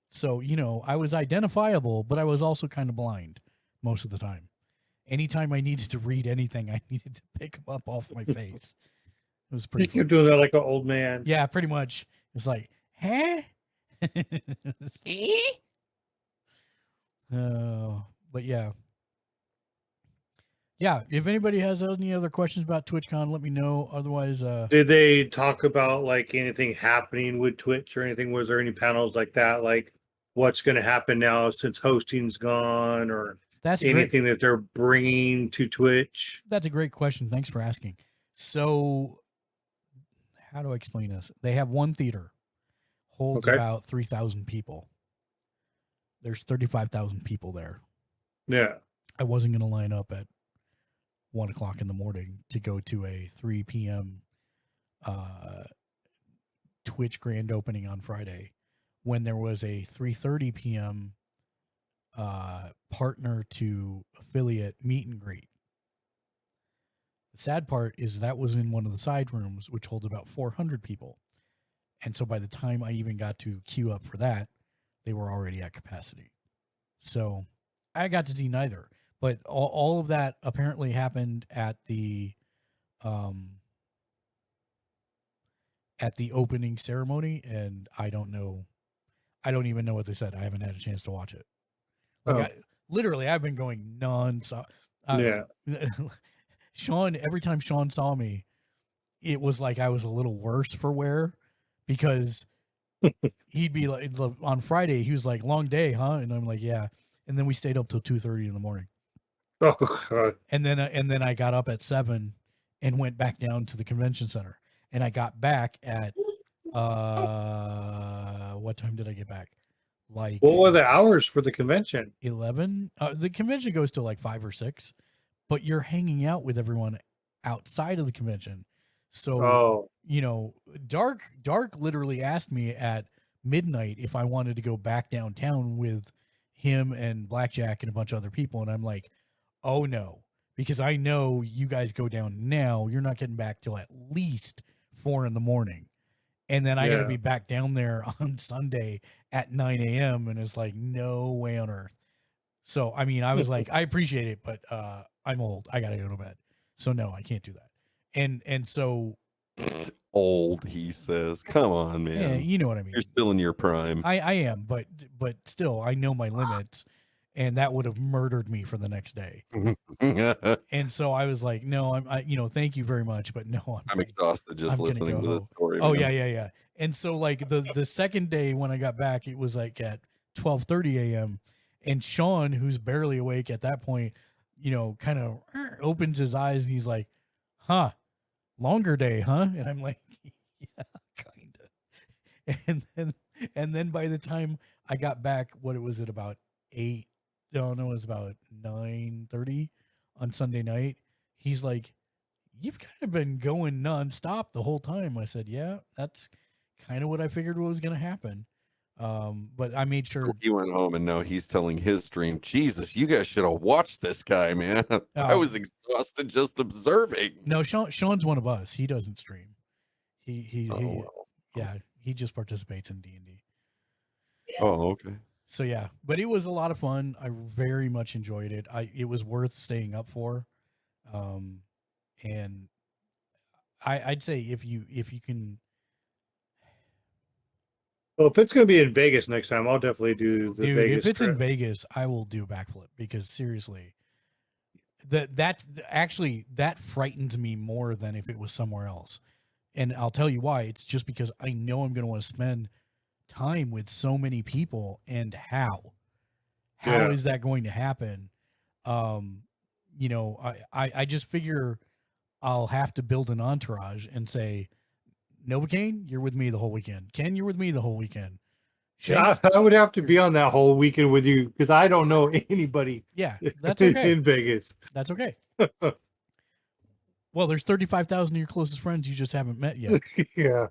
So, I was identifiable, but I was also kind of blind most of the time. Anytime I needed to read anything, I needed to pick them up off my face. It was pretty You're doing that like an old man. Yeah, pretty much. It's like, huh? But yeah. Yeah, if anybody has any other questions about TwitchCon, let me know. Otherwise, did they talk about like anything happening with Twitch or anything? Was there any panels like that, like what's going to happen now since hosting's gone, or that's anything that they're bringing to Twitch? That's a great question. Thanks for asking. So, how do I explain this? They have one theater, holds about 3,000 people. There's 35,000 people there. Yeah. I wasn't going to line up at 1 o'clock in the morning to go to a 3 p.m. Twitch grand opening on Friday when there was a 3:30 p.m. Partner to affiliate meet and greet. The sad part is that was in one of the side rooms, which holds about 400 people. And so by the time I even got to queue up for that, they were already at capacity. So I got to see neither. But all of that apparently happened at the opening ceremony, and I don't know. I don't even know what they said. I haven't had a chance to watch it. Like I've been going nonstop. Yeah. Sean, every time Sean saw me, it was like I was a little worse for wear because he'd be like, on Friday, he was like, "Long day, huh?" And I'm like, "Yeah." And then we stayed up till 2:30 in the morning. Oh God. And then I got up at 7, and went back down to the convention center. And I got back at what time did I get back? Like, what were the hours for the convention? 11. The convention goes to like 5 or 6, but you're hanging out with everyone outside of the convention. So, Dark literally asked me at midnight if I wanted to go back downtown with him and Blackjack and a bunch of other people. And I'm like, oh no, because I know you guys go down now. You're not getting back till at least 4 a.m. And then I got to be back down there on Sunday at 9 a.m. And it's like, no way on earth. So, I mean, I was like, I appreciate it, but I'm old. I got to go to bed. So no, I can't do that. And so old, he says. Come on, man. Yeah, you know what I mean. You're still in your prime. I am, but still, I know my limits, and that would have murdered me for the next day. And so I was like, no, thank you very much, but no, I'm exhausted just listening to this story. Oh man. yeah. And so like the second day when I got back, it was like at 12:30 a.m. and Sean, who's barely awake at that point, kind of opens his eyes and he's like, "Huh, longer day, huh?" And I'm like, "Yeah, kind of." And then by the time I got back, what was it, about 8? No, it was about 9:30 on Sunday night. He's like, "You've kind of been going nonstop the whole time." I said, "Yeah, that's kind of what I figured was going to happen." But I made sure he went home and now he's telling his stream, Jesus, you guys should have watched this guy, man. I was exhausted just observing. No, Sean's one of us. He doesn't stream. He just participates in D&D. Oh, okay. So yeah, but it was a lot of fun. I very much enjoyed it. It was worth staying up for. And I'd say if you can. Well, if it's going to be in Vegas next time, I'll definitely do the Vegas. If it's trip. in Vegas, I will do backflip, because seriously, that frightens me more than if it was somewhere else. And I'll tell you why. It's just because I know I'm going to want to spend time with so many people, and how is that going to happen? I just figure I'll have to build an entourage and say, Novocaine, you're with me the whole weekend. Ken, you're with me the whole weekend. Yeah, I would have to be on that whole weekend with you because I don't know anybody. Yeah, that's okay. In Vegas. That's okay. Well, there's 35,000 of your closest friends you just haven't met yet. Yeah.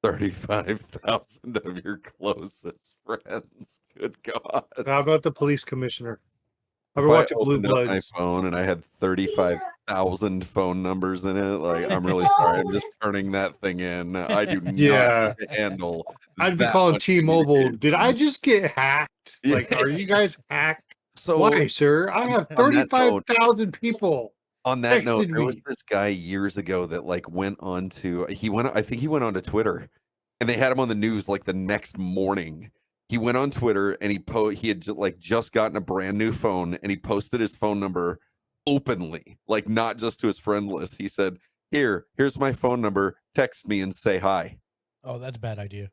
35,000 of your closest friends. Good God. How about the police commissioner? I've been watching Blue Bloods. My phone and I had 35,000 phone numbers in it. Like, I'm really sorry. I'm just turning that thing in. I do not handle. I'd be calling T-Mobile. Did I just get hacked? Like, are you guys hacked? So why, sir? I have 35,000 people. On that note, there was this guy years ago that I think he went on to Twitter, and they had him on the news like the next morning. He went on Twitter and he had just gotten a brand new phone, and he posted his phone number openly, like not just to his friend list. He said, here's my phone number. Text me and say hi. Oh, that's a bad idea.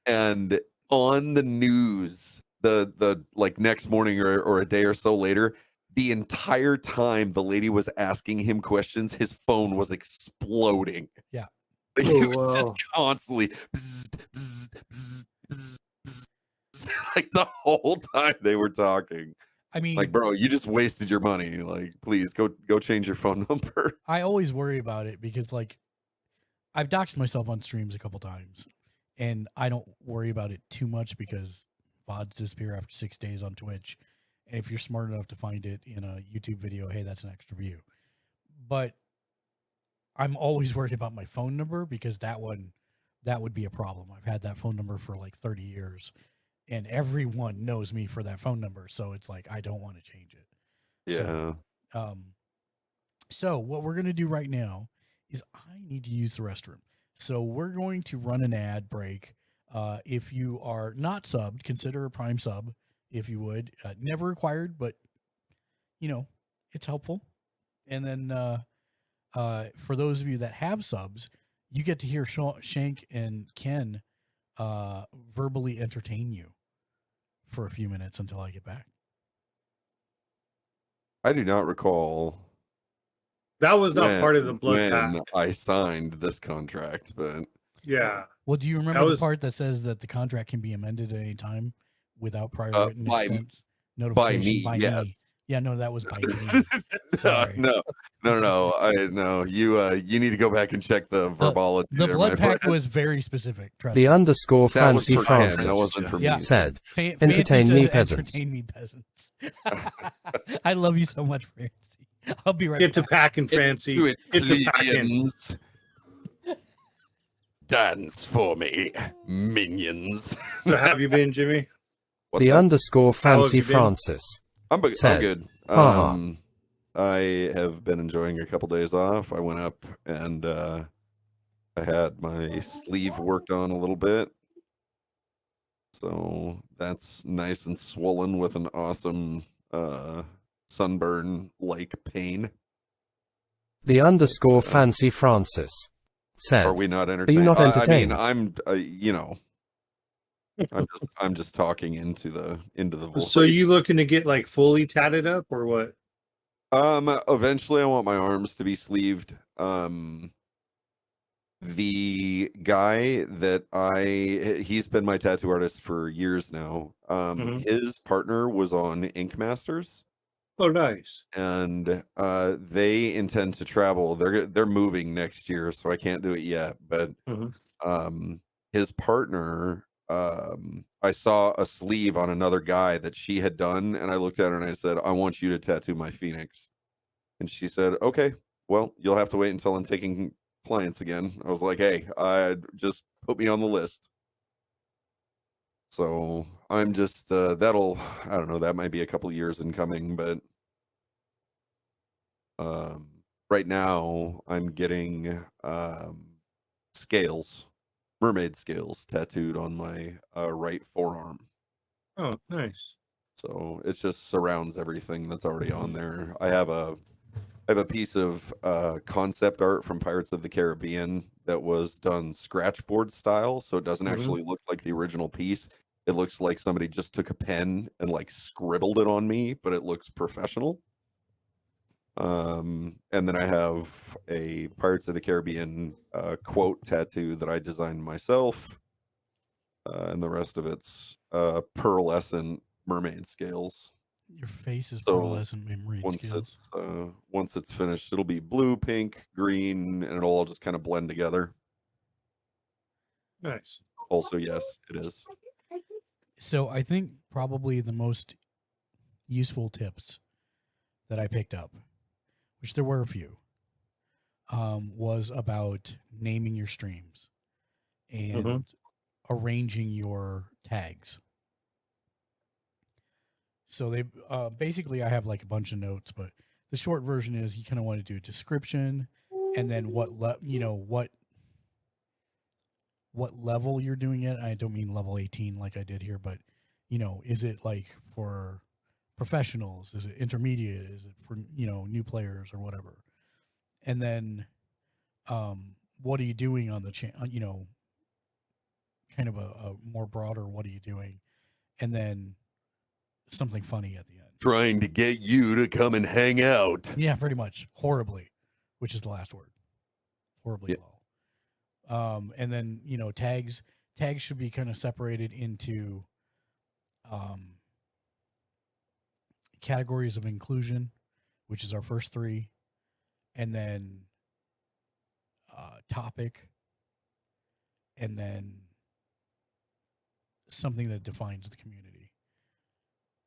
And on the news, the next morning or a day or so later, the entire time the lady was asking him questions, his phone was exploding. Yeah. He was just constantly bzz, bzz, bzz, bzz, bzz, like the whole time they were talking. I mean, like, bro, you just wasted your money. Like, please go change your phone number. I always worry about it because I've doxed myself on streams a couple times, and I don't worry about it too much because VODs disappear after 6 days on Twitch. And if you're smart enough to find it in a YouTube video, hey, that's an extra view. But I'm always worried about my phone number because that would be a problem. I've had that phone number for like 30 years, and everyone knows me for that phone number. So it's like, I don't want to change it. Yeah. So what we're going to do right now is I need to use the restroom. So we're going to run an ad break. If you are not subbed, consider a Prime sub. If you would, never required, but it's helpful. And then for those of you that have subs, you get to hear Shank and Ken verbally entertain you for a few minutes until I get back. I do not recall That was not part of the blood when pact. I signed this contract, but Yeah. Well, do you remember the part that says that the contract can be amended at any time without prior written notification by me? Yes. Yeah, no, that was by me. Sorry. No. You need to go back and check the verbology. The there, blood my pact friend. was very specific. Trust The me. underscore That was Fancy for him, Francis that wasn't for me. said, Fancy entertain says, me peasants. Entertain me peasants. I love you so much, Fancy. I'll be right Get to back. packing, Fancy. Get to packing. Dance for me, minions. So have you been, Jimmy? The underscore How have Fancy you been? Francis I'm said, good. haha. I have been enjoying a couple days off. I went up and I had my sleeve worked on a little bit. So that's nice and swollen with an awesome sunburn like pain. The underscore Fancy Francis said, Are we not Are entertained? you not entertained? I mean, I'm just talking into the voice. So you looking to get like fully tatted up or what? Eventually I want my arms to be sleeved. The guy that he's been my tattoo artist for years now. His partner was on Ink Masters. Oh, nice. And they intend to travel. They're moving next year, so I can't do it yet. But his partner, I saw a sleeve on another guy that she had done, and I looked at her and I said, I want you to tattoo my phoenix. And she said, okay, well, you'll have to wait until I'm taking clients again. I was like, hey, just put me on the list. So I'm just I don't know, that might be a couple years in coming, but right now I'm getting scales, mermaid scales tattooed on my right forearm. Oh, nice. So it just surrounds everything that's already on there. I have a piece of concept art from Pirates of the Caribbean that was done scratchboard style, so it doesn't actually look like the original piece. It looks like somebody just took a pen and like scribbled it on me, but it looks professional. And then I have a Pirates of the Caribbean quote tattoo that I designed myself. And the rest of it's pearlescent mermaid scales. Your face is So pearlescent mermaid scales. Once it's finished, it'll be blue, pink, green, and it'll all just kind of blend together. Nice. Also, yes, it is. So I think probably the most useful tips that I picked up, which there were a few, was about naming your streams and arranging your tags. So they basically, I have like a bunch of notes, but the short version is you kind of want to do a description and then what level you're doing it. I don't mean level 18 like I did here, but is it like for professionals? Is it intermediate? Is it for, new players or whatever? And then, what are you doing on the channel? Kind of a more broader, what are you doing? And then something funny at the end. Trying to get you to come and hang out. Yeah, pretty much. Horribly, which is the last word. Horribly well. And then, tags should be kind of separated into categories of inclusion, which is our first three, and then topic, and then something that defines the community,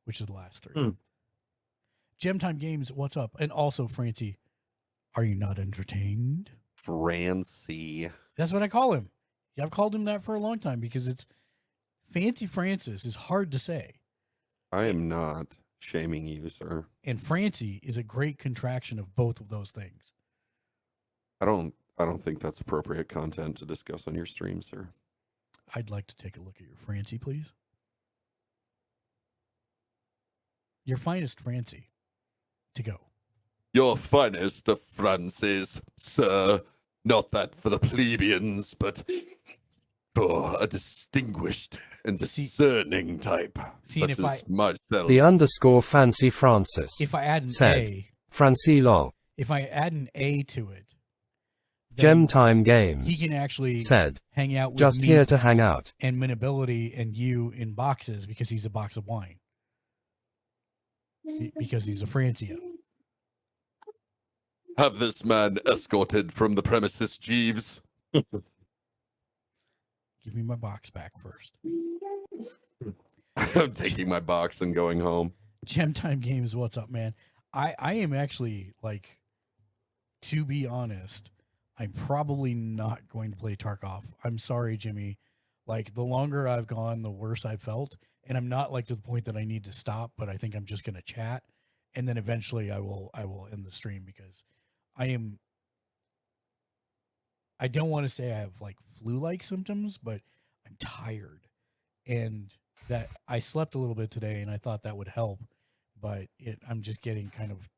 which is the last three. Gem Time Games, what's up? And also, Francie, are you not entertained? Francie. That's what I call him. Yeah, I've called him that for a long time because it's Fancy Francis is hard to say. I am not shaming you, sir. And Francie is a great contraction of both of those things. I don't think that's appropriate content to discuss on your stream, sir. I'd like to take a look at your Francie, please. Your finest Francie to go. Your finest of Francis, sir. Not that for the plebeians, but for a distinguished and discerning type, such as myself. The underscore Fancy Francis if I add an said, A, Francie lol. if I add an A to it, Gem Time Games he can actually said, hang out with just me here to hang out. and Minability and you in boxes because he's a box of wine. Because he's a Francia. Have this man escorted from the premises, Jeeves. Give me my box back first. I'm taking my box and going home. Gem Time Games, what's up, man? I am actually, like, to be honest, I'm probably not going to play Tarkov. I'm sorry, Jimmy. Like, the longer I've gone, the worse I've felt. And I'm not, like, to the point that I need to stop, but I think I'm just going to chat. And then eventually I will end the stream because I don't want to say I have, like, flu-like symptoms, but I'm tired. And that I slept a little bit today, and I thought that would help. But I'm just getting kind of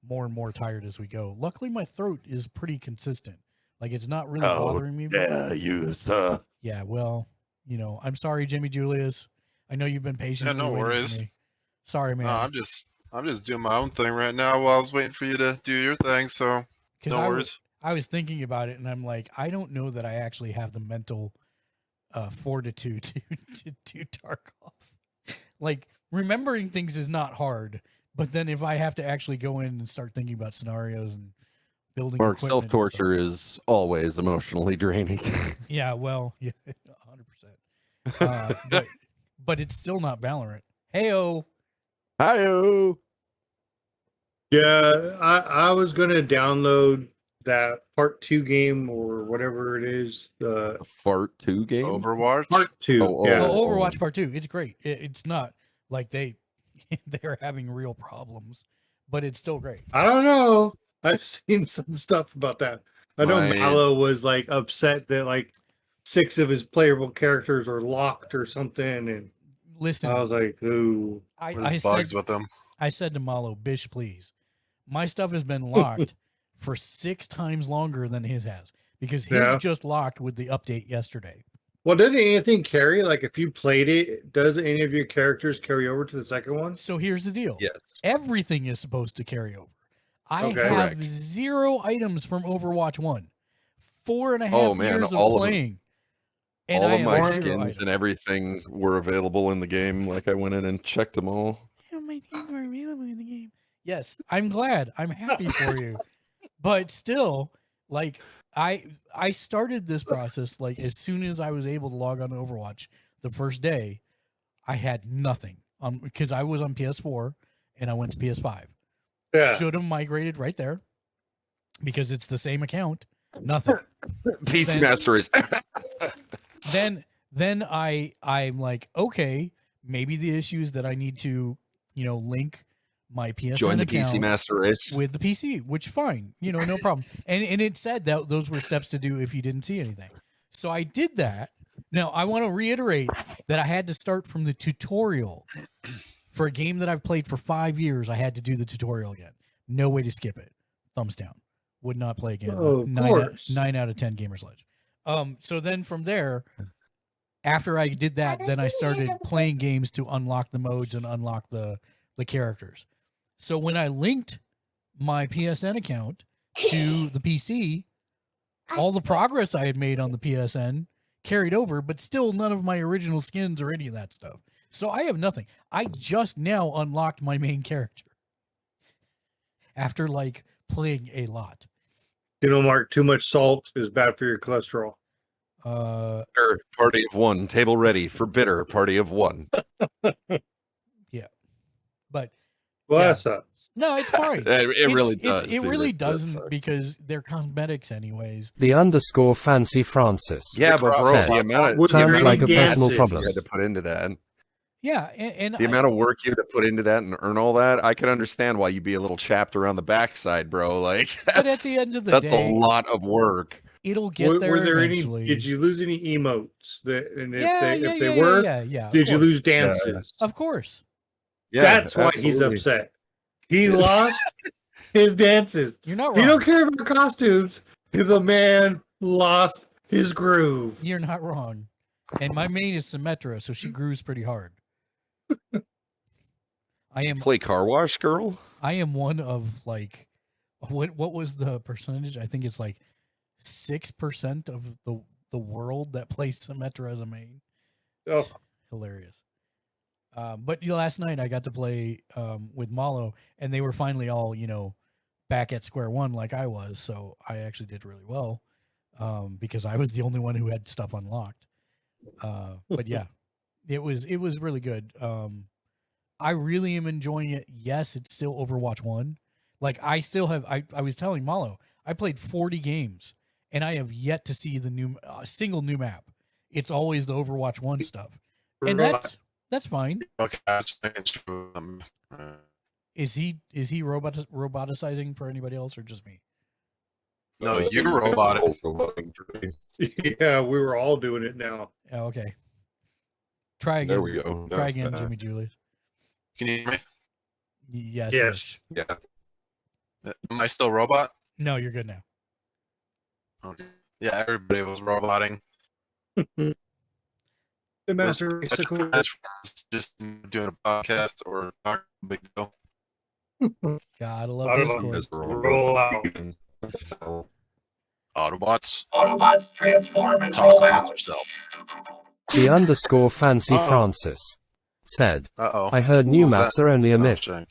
more and more tired as we go. Luckily, my throat is pretty consistent. Like, it's not really bothering me. Yeah, you, sir. Yeah, well, you know, I'm sorry, Jimmy Julius. I know you've been patient. Yeah, no worries. Sorry, man. No, I'm just doing my own thing right now while I was waiting for you to do your thing. So no worries. I was thinking about it, and I'm like, I don't know that I actually have the mental fortitude to do Tarkov. Like, remembering things is not hard, but then if I have to actually go in and start thinking about scenarios and building Mark, equipment and self-torture is always emotionally draining. yeah, well, yeah, 100%. But it's still not Valorant. Heyo. Hi-oh. Yeah, I was gonna download that part 2 game or whatever it is. The Part 2 game? Overwatch? Part 2. Yeah. Overwatch Part 2. It's great. It's not like they're having real problems, but it's still great. I don't know. I've seen some stuff about that. I know Mallow was like upset that like 6 of his playable characters are locked or something, and listen, I was like, "Ooh, there's bugs with them." I said to Mallow, "Bish, please, my stuff has been locked for 6 times longer than his has because his just locked with the update yesterday." Well, didn't anything carry? Like, if you played it, does any of your characters carry over to the second one? So here's the deal. Yes. Everything is supposed to carry over. I have Correct. 0 items from Overwatch 1. 4.5 years of playing. And all I of my have 0 skins items. and everything were available in the game. Like, I went in and checked them all. Yeah, my things are available in the game. Yes, I'm glad. I'm happy for you. But still, like, I started this process, like, as soon as I was able to log on to Overwatch the first day, I had nothing. Because I was on PS4 and I went to PS5. Yeah. Should have migrated right there because it's the same account. Nothing. PC Master Race. Then I'm like, okay, maybe the issue is that I need to, link my PSN Join the account PC Master Race with the PC, which fine, no problem. And it said that those were steps to do if you didn't see anything. So I did that. Now I want to reiterate that I had to start from the tutorial for a game that I've played for 5 years. I had to do the tutorial again. No way to skip it. Thumbs down. Would not play again. Oh, 9 out of 10 Gamer Sledge. So then from there, after I did that, then I started playing games to unlock the modes and unlock the characters. So when I linked my PSN account to the PC, all the progress I had made on the PSN carried over, but still none of my original skins or any of that stuff. So I have nothing. I just now unlocked my main character after like playing a lot. Mark, too much salt is bad for your cholesterol. Bitter, party of 1. Table ready for bitter. Party of 1. Yeah, but that's up. No, it's fine. It really does. It really doesn't because they're cosmetics anyways. The _ Fancy Francis. Yeah, but bro, said, the amount sounds like a personal problem. You had to put into that. Yeah, and the amount of work you had to put into that and earn all that, I can understand why you'd be a little chapped around the backside, bro. Like, but at the end of the day, day, that's a lot of work. It'll get there. Were there eventually. did you lose any emotes? If they yeah, were, yeah. Did you lose dances? Of course. Yeah, that's why he's upset. He lost his dances. You're not wrong. He don't care about costumes. The man lost his groove. You're not wrong. And my main is Symmetra, so she grooves pretty hard. Play Car Wash Girl? I am one of like What was the percentage? I think it's like 6% of the world that plays Symmetra as a main. Oh. Hilarious. But last night I got to play with Malo, and they were finally all back at square one like I was. So I actually did really well because I was the only one who had stuff unlocked. But yeah, it was really good. I really am enjoying it. Yes, it's still Overwatch 1. Like I still have. I was telling Malo, I played 40 games, and I have yet to see the new single new map. It's always the Overwatch 1 stuff, and that's fine. Okay, Is he roboticizing for anybody else or just me? No, you're robotic. Yeah, we were all doing it now. Oh, okay. Try again. There we go. Try again, Jimmy Julius. Can you hear me? Yes. Yes. Yeah. Am I still robot? No, you're good now. Okay. Yeah, everybody was roboting. The master race took over. Just doing a podcast or talk, big deal. Gotta love Discord. Roll out. Autobots transform and talk amongst yourself. The underscore Fancy Francis said, Uh-oh. I heard new What was maps that? are only a Oh, myth. shame.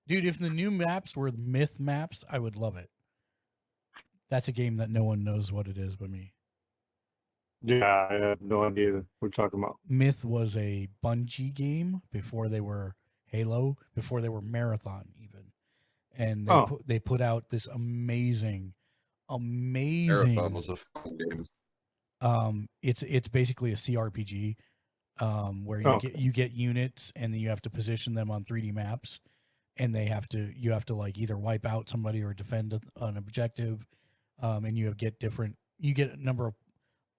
Dude, if the new maps were myth maps, I would love it. That's a game that no one knows what it is but me. Yeah, I have no idea what we're talking about. Myth was a Bungie game before they were Halo, before they were Marathon even. And they put out this amazing Marathon was a fun game. It's basically a CRPG where you get units and then you have to position them on 3D maps, and you have to like either wipe out somebody or defend an objective, and you get a number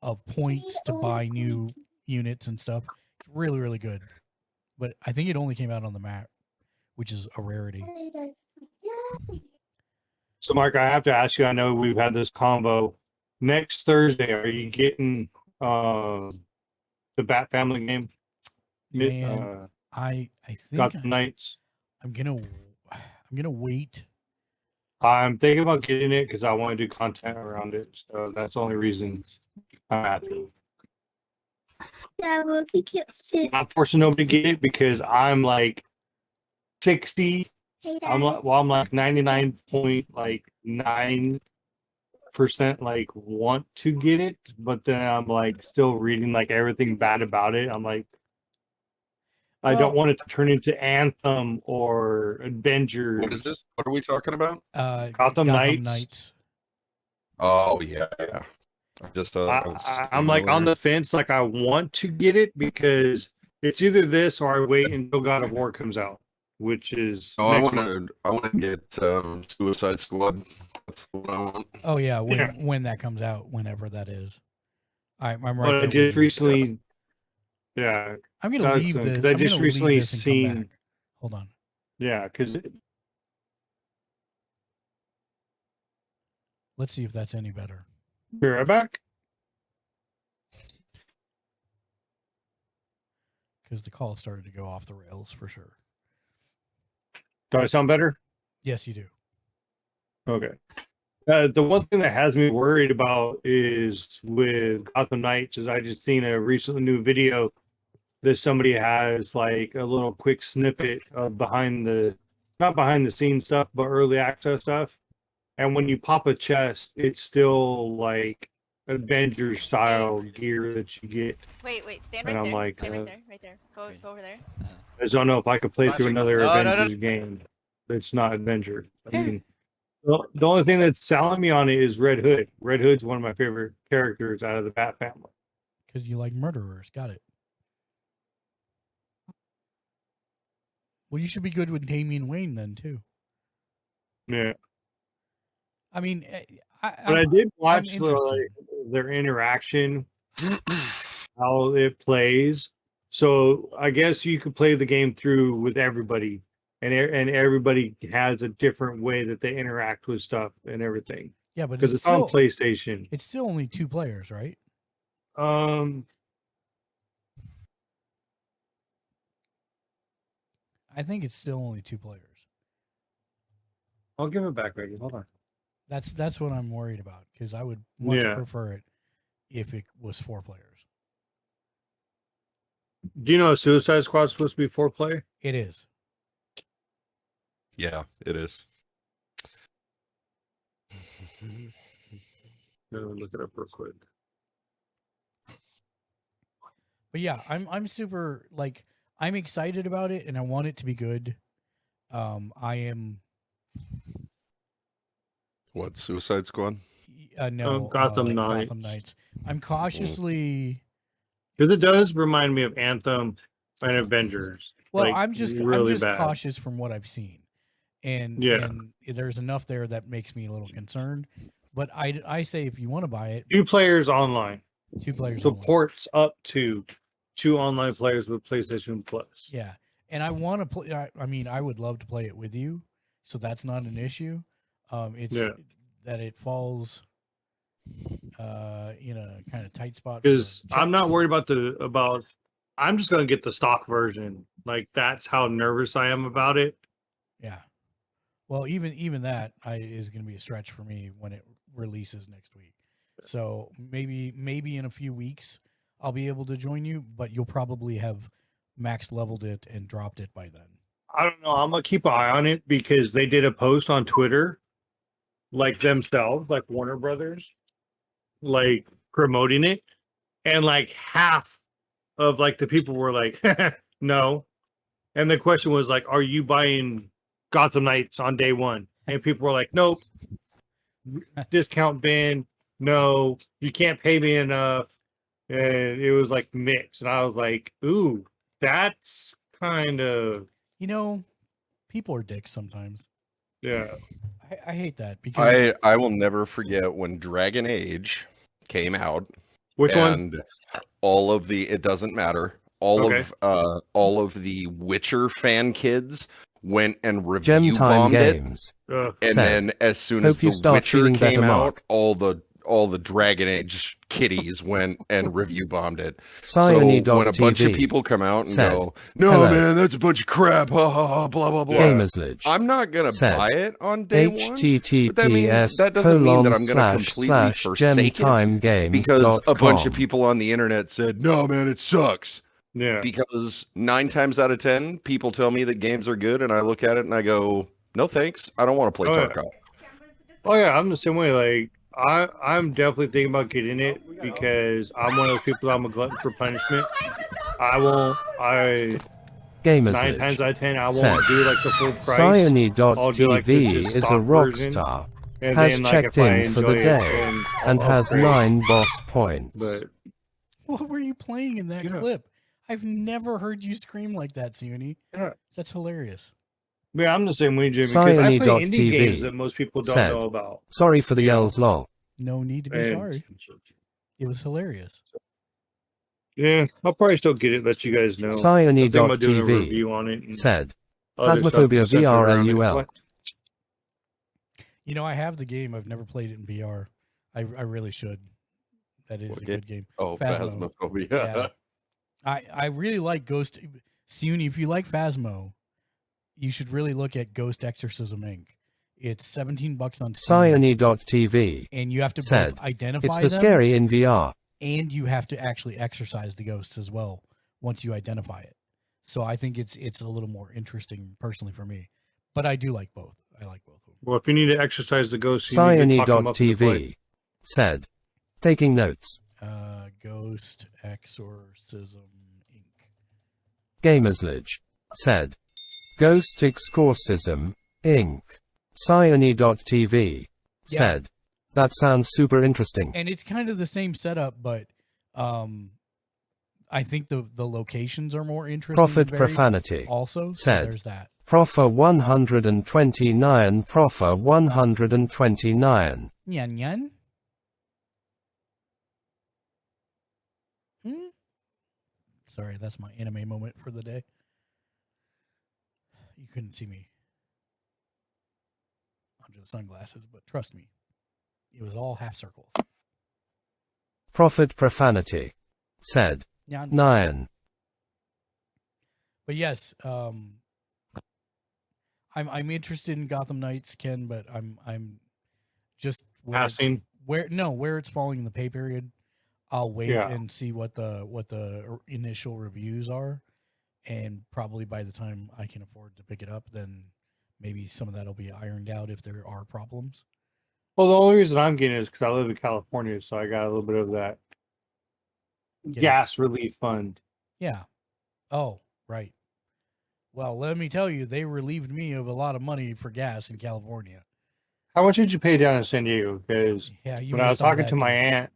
of points to buy new units and stuff. It's really, really good. But I think it only came out on the Mac, which is a rarity. So, Mark, I have to ask you. I know we've had this combo. Next Thursday, are you getting the Bat Family game? Man, I think Gotham Knights. I'm gonna wait. I'm thinking about getting it because I want to do content around it. So that's the only reason I'm happy. Yeah, well, if you can't sit. I'm forcing nobody to get it because I'm like 60. I'm like 99.9% like want to get it, but then I'm like still reading like everything bad about it. I'm like, I don't want it to turn into Anthem or Avengers. What is this? What are we talking about? Gotham Knights. Oh yeah. I'm like on the fence. Like I want to get it because it's either this or I wait until God of War comes out, which is I next want to get Suicide Squad. That's what I want. Oh yeah, when that comes out, whenever that is. I'm right. But I just recently. Yeah, I'm gonna leave this. I just recently seen. Hold on. Yeah, because. Let's see if that's any better. Be right back. Because the call started to go off the rails for sure. Do I sound better? Yes, you do. Okay. The one thing that has me worried about is with Gotham Knights is I just seen a recently new video that somebody has like a little quick snippet of not behind the scenes stuff, but early access stuff. And when you pop a chest, it's still like Avengers style gear that you get. Wait, stand and right I'm there. Like, stand right there. Go over there. I just don't know if I could play through another Avengers game that's not Avenger. I mean, the only thing that's selling me on it is Red Hood. Red Hood's one of my favorite characters out of the Bat family. Because you like murderers. Got it. Well, you should be good with Damian Wayne then, too. Yeah. I mean, I did watch their interaction, how it plays. So I guess you could play the game through with everybody, and everybody has a different way that they interact with stuff and everything. Yeah, but because it's on PlayStation. It's still only 2 players, right? I think it's still only 2 players. I'll give it back, Reggie. Hold on. That's what I'm worried about because I would much prefer it if it was 4 players. Do you know Suicide Squad is supposed to be 4 player? It is. Yeah, it is. Look it up real quick. But yeah, I'm super I'm excited about it and I want it to be good. I am. What, Suicide Squad? No, Gotham Knights. Gotham Knights. I'm cautiously. Because it does remind me of Anthem and Avengers. Well, I'm just bad. cautious from what I've seen, and there's enough there that makes me a little concerned. But I say if you want to buy it, 2 players online. 2 players supports up to 2 online players with PlayStation Plus. Yeah, and I want to play. I mean, I would love to play it with you, so that's not an issue. It's that it falls in a kind of tight spot. Because I'm not worried about. I'm just gonna get the stock version. Like that's how nervous I am about it. Yeah. Well, even that is going to be a stretch for me when it releases next week. So maybe in a few weeks I'll be able to join you, but you'll probably have max leveled it and dropped it by then. I don't know. I'm gonna keep an eye on it because they did a post on Twitter, like themselves, like Warner Brothers, like promoting it, and like half of like the people were like, no, and the question was like, are you buying Gotham Knights on day 1? And people were like, nope, discount bin, no, you can't pay me enough, and it was like mixed, and I was like, ooh, that's kind of, people are dicks sometimes. Yeah. I hate that because I will never forget when Dragon Age came out. Which and one? All of the it doesn't matter. All of the Witcher fan kids went and review bombed Games it. And then as soon as the Witcher came out, all the Dragon Age kiddies went and review bombed it. So when a bunch of people come out and go, no, hello. man, that's a bunch of crap, ha ha ha, blah blah blah. Gamersledge I'm not gonna buy it on day 1. https That doesn't mean that I'm gonna completely forsake it because a bunch of people on the internet said, no, man, it sucks. Yeah. Because 9 times out of 10, people tell me that games are good, and I look at it and I go, no thanks, I don't want to play Tarkov. Oh yeah, I'm the same way. Like I'm definitely thinking about getting it because I'm one of those people. I'm a glutton for punishment. Gamers 9 times out of 10, I won't do like the full price. Sione.tv is a rock star. Has checked in for the day and has 9 boss points. What were you playing in that clip? I've never heard you scream like that, Sione. Yeah. That's hilarious. Yeah, I'm the same way, Jimmy, because I play indie games that most people don't know about. Sorry for the yells, lol. No need to be sorry. It was hilarious. Yeah, I'll probably still get it, let you guys know. Sione.tv said, Phasmophobia VRLUL. I have the game. I've never played it in VR. I really should. That is a good game. Oh, Phasmophobia. Yeah. I really like Ghost. Sione, if you like Phasmo, you should really look at Ghost Exorcism Inc. It's $17 on Steam. Sione.tv and you have to both identify it's them. It's scary in VR. And you have to actually exorcise the ghosts as well once you identify it. So I think it's a little more interesting personally for me. But I do like both. I like both of them. Well, if you need to exercise the ghosts, Sione.tv said, taking notes. Ghost Exorcism Inc. Gamersledge said, Ghost Exorcism Inc. Sione.tv said, that sounds super interesting. And it's kind of the same setup, but I think the locations are more interesting. Prophet Profanity also said, so there's that. Profa 129, Profa 129. Nyan nyan. Sorry, that's my anime moment for the day. You couldn't see me under the sunglasses, but trust me, it was all half circles. Prophet Profanity said, 9. But yes, I'm interested in Gotham Knights, Ken, but I'm just Passing. where it's falling in the pay period. I'll wait and see what the initial reviews are, and probably by the time I can afford to pick it up, then maybe some of that will be ironed out if there are problems. Well, the only reason I'm getting it is because I live in California, so I got a little bit of that gas relief fund. Yeah. Oh, right. Well, let me tell you, they relieved me of a lot of money for gas in California. How much did you pay down in San Diego? Because when I was talking to my aunt,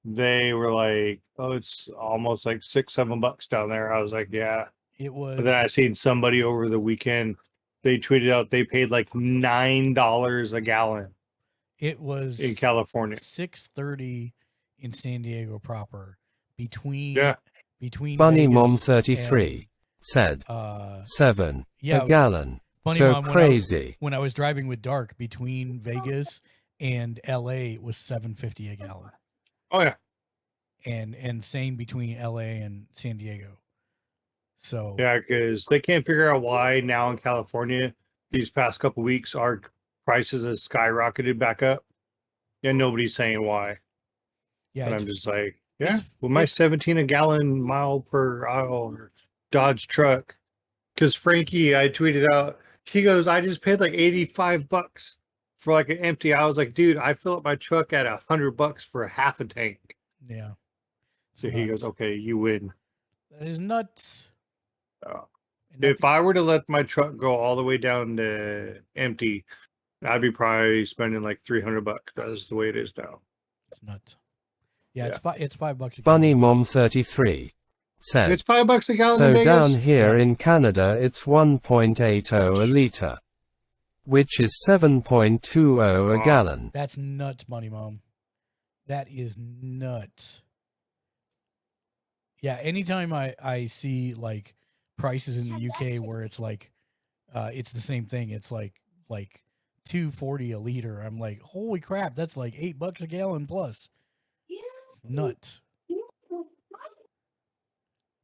they were like, "Oh, it's almost like $6-7 down there." I was like, "Yeah." It was. But then I seen somebody over the weekend. They tweeted out they paid like $9 a gallon. It was in California. $6.30 in San Diego proper. Between Bunny Vegas Mom 33 said 7 a gallon. Bunny so Mom, crazy. When I was driving with Dark between Vegas and LA, it was $7.50 a gallon. Oh yeah. And same between LA and San Diego. So yeah, because they can't figure out why now in California these past couple weeks our prices have skyrocketed back up, and nobody's saying why. Yeah, but I'm just like, with my 17 a gallon mile per hour Dodge truck. Because Frankie, I tweeted out, he goes, I just paid like $85 for like an empty. I was like, dude, I fill up my truck at $100 for a half a tank. Yeah. So he goes, okay, you win. That is nuts. If I were to let my truck go all the way down to empty, I'd be probably spending like $300. That's the way it is now. It's nuts. Yeah, it's $5 a gallon. Bunny Mom 33 said it's $5 a gallon. So in Vegas? down here in Canada, it's 1.80 a liter, which is 7.20 a gallon. That's nuts, Bunny Mom. That is nuts. Yeah, anytime I see like prices in the UK where it's like it's the same thing, it's like $2.40 a liter, I'm like, holy crap, that's like $8 a gallon plus. It's nuts.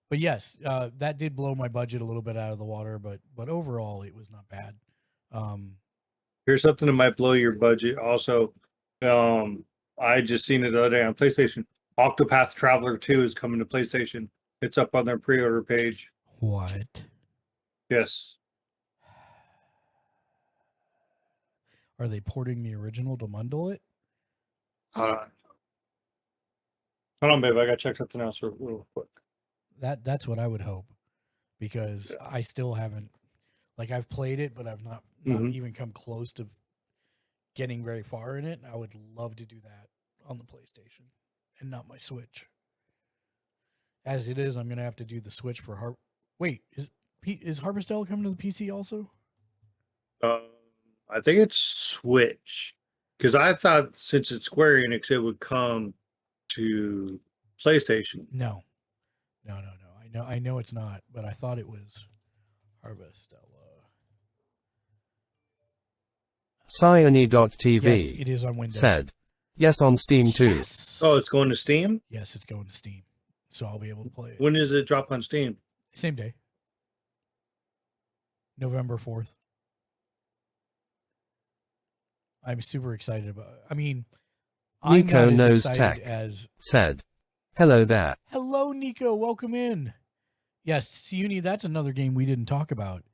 But yes, that did blow my budget a little bit out of the water, but overall it was not bad. Here's something that might blow your budget also. I just seen it the other day on PlayStation. Octopath Traveler 2 is coming to PlayStation. It's up on their pre-order page. What? Yes. Are they porting the original to bundle it? Hold on, babe. I gotta check something else real quick. That's what I would hope, because I still haven't, like, I've played it, but I've not even come close to getting very far in it. I would love to do that on the PlayStation and not my Switch. As it is, I'm gonna have to do the Switch for Wait, is Harvestella coming to the PC also? I think it's Switch, because I thought since it's Square Enix, it would come to PlayStation. No. I know it's not, but I thought it was Harvestella. Cyone.tv Yes, it is on Windows. said, yes on Steam too. Yes. Oh, it's going to Steam? Yes, it's going to Steam. So I'll be able to play it. When does it drop on Steam? Same day. November 4th. I'm super excited about it. I mean, Nico I'm not Knows as Tech as said, hello there. Hello, Nico. Welcome in. Yes, Siuni, that's another game we didn't talk about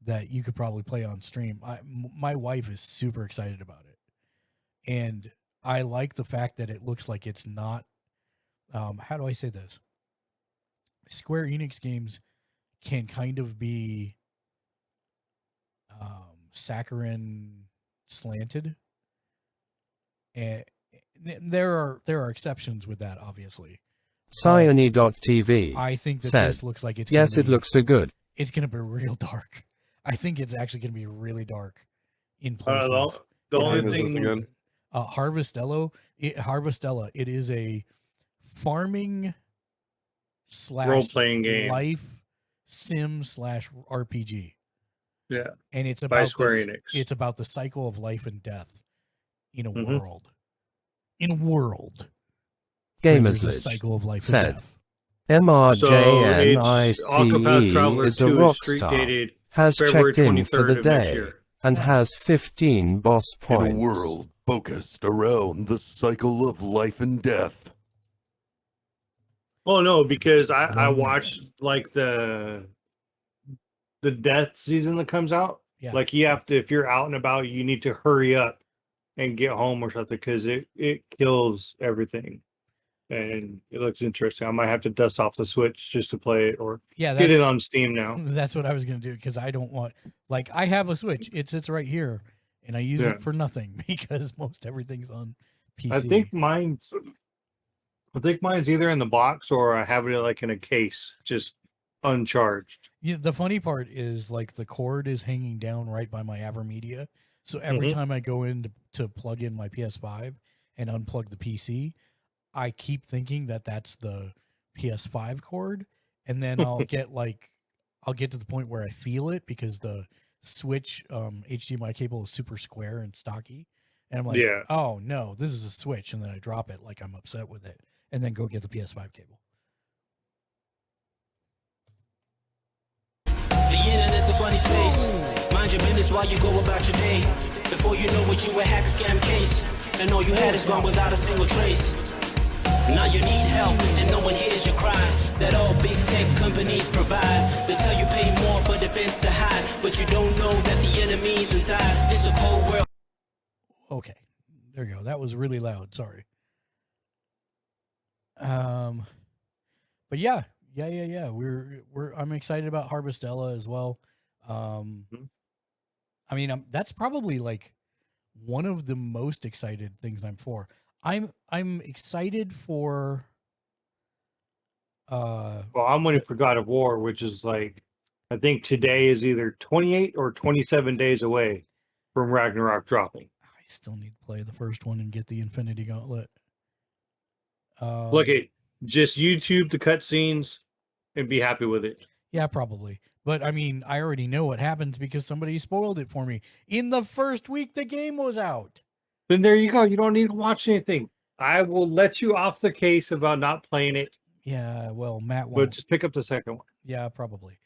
that you could probably play on stream. My wife is super excited about it. And I like the fact that it looks like it's not, how do I say this? Square Enix games can kind of be saccharine slanted. And there are exceptions with that, obviously. Cyone.tv I think that said, this looks like it's yes, it looks so good. It's going to be real dark. I think it's actually going to be really dark in places. The only thing, Harvestella, it is a farming / role-playing game, life sim / RPG. Yeah, and it's by about Square Enix. It's about the cycle of life and death in a world. In a world. Gamersledge cycle of life said, and death. MRJNICE is a rock star, has February checked in for the 23rd of next day year. and has 15 boss points. In a world focused around the cycle of life and death. Oh no, because I watched like the death season that comes out. Yeah. Like you have to, if you're out and about, you need to hurry up and get home or something because it kills everything. And it looks interesting. I might have to dust off the Switch just to play it, or Yeah, get it on Steam now. That's what I was gonna do because I don't want, like, I have a Switch. It sits right here, and I use Yeah. it for nothing because most everything's on PC. I think mine's either in the box or I have it like in a case, just uncharged. Yeah, the funny part is like the cord is hanging down right by my AverMedia, so every time I go in to plug in my PS5 and unplug the PC, I keep thinking that that's the PS5 cord, and then I'll get to the point where I feel it because the Switch HDMI cable is super square and stocky, and I'm like, Yeah. oh no, this is a Switch, and then I drop it like I'm upset with it, and then go get the PS5 cable. The internet's a funny space. Mind your business while you go about your day. Before you know it, you a hack scam case, and all you had is gone without a single trace. Now you need help, and no one hears your cry. That all big tech companies provide. They tell you pay more for defense to hide, but you don't know that the enemy's inside. It's a cold world. Okay, there you go. That was really loud. Sorry. But yeah. I'm excited about Harvestella as well. I mean, that's probably like one of the most excited things I'm for. I'm excited for. Well, I'm waiting for God of War, which is like, I think today is either 28 or 27 days away from Ragnarok dropping. I still need to play the first one and get the Infinity Gauntlet. Look at just YouTube the cutscenes and be happy with it. Yeah, probably. But I mean, I already know what happens because somebody spoiled it for me in the first week the game was out. Then there you go. You don't need to watch anything. I will let you off the case about not playing it. Yeah, well, Matt won't. But just pick up the second one. Yeah, probably.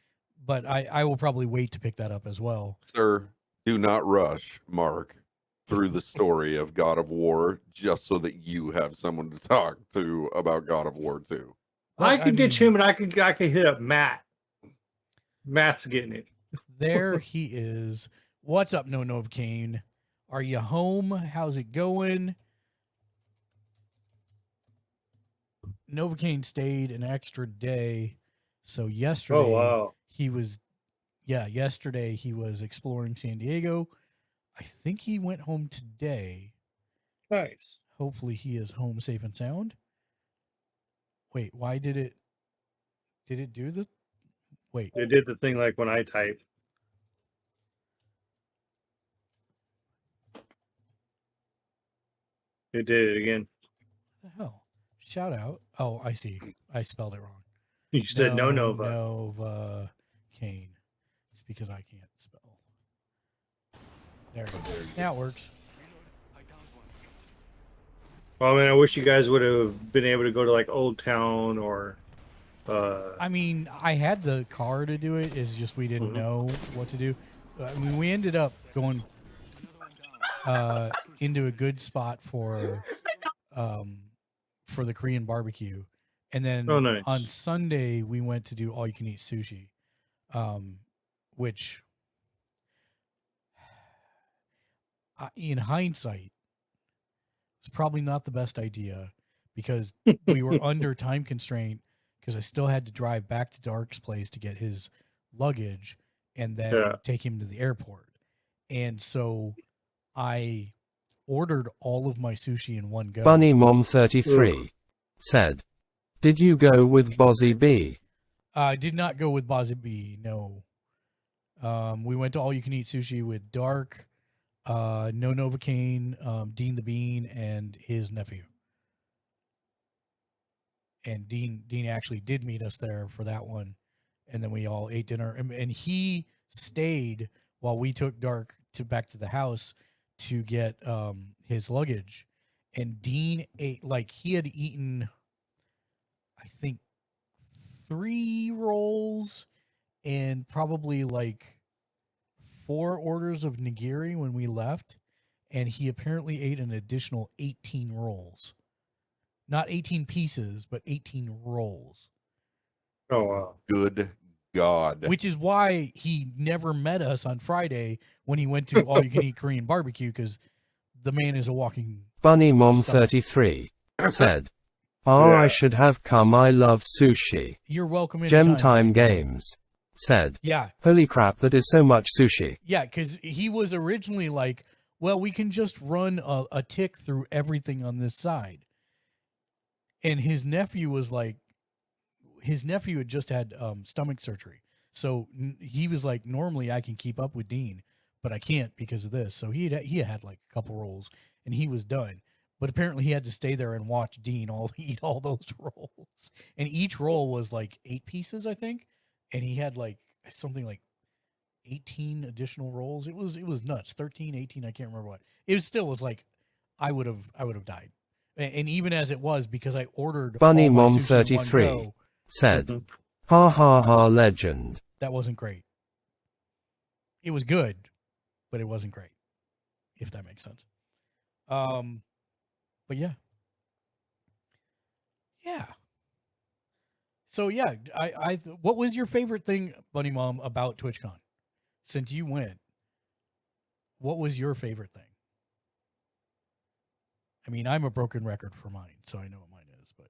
But I will probably wait to pick that up as well. Sir, do not rush Mark through the story of God of War just so that you have someone to talk to about God of War 2. I can ditch him and I can hit up Matt. Matt's getting it. There he is. What's up, No Novocaine? Are you home? How's it going? Novocaine stayed an extra day. So yesterday yesterday he was exploring San Diego. I think he went home today. Nice. Hopefully he is home safe and sound. Wait, why did it do the wait? It did the thing like when I type. It did it again. What the hell? Shout out. Oh, I see. I spelled it wrong. You said no Nova. Nova Kane. It's because I can't spell. There it goes. Now it works. Well, I mean, I wish you guys would have been able to go to like Old Town or. I mean, I had the car to do it. It's just we didn't know what to do. I mean, we ended up going into a good spot for the Korean barbecue, and then nice. on Sunday we went to do all you can eat sushi, which in hindsight is probably not the best idea because we were under time constraint because I still had to drive back to Dark's place to get his luggage and then take him to the airport. And so I ordered all of my sushi in one go. Bunny Mom 33 said, "Did you go with Bozzy B?" I did not go with Bozzy B, no. We went to all you can eat sushi with Dark, No Novocaine, Dean the Bean, and his nephew. And Dean actually did meet us there for that one. And then we all ate dinner. And he stayed while we took Dark back to the house to get his luggage. And Dean ate, like, he had eaten, I think, 3 rolls and probably like 4 orders of nigiri when we left, and he apparently ate an additional 18 rolls. Not 18 pieces, but 18 rolls. Oh, wow. Good God. Which is why he never met us on Friday when he went to All You Can Eat Korean Barbecue, because the man is a walking Bunny Mom stomach. 33 said, I should have come. I love sushi. You're welcome Gem anytime. Time Games said, Yeah. Holy crap, that is so much sushi. Yeah, because he was originally like, well, we can just run a tick through everything on this side. And his nephew was like, his nephew had just had stomach surgery. So he was like, normally I can keep up with Dean, but I can't because of this. So he had like a couple rolls and he was done. But apparently he had to stay there and watch Dean eat all those rolls. And each roll was like 8 pieces, I think. And he had like something like 18 additional rolls. It was nuts. 13, 18, I can't remember what. It still was like I would have died. And even as it was, because I ordered Bunny all my Mom sushi in one 33 go, said, ha ha ha legend. that wasn't great. It was good, but it wasn't great, if that makes sense. But yeah. Yeah. So yeah, what was your favorite thing, Bunny Mom, about TwitchCon? Since you went, what was your favorite thing? I mean, I'm a broken record for mine, so I know what mine is, but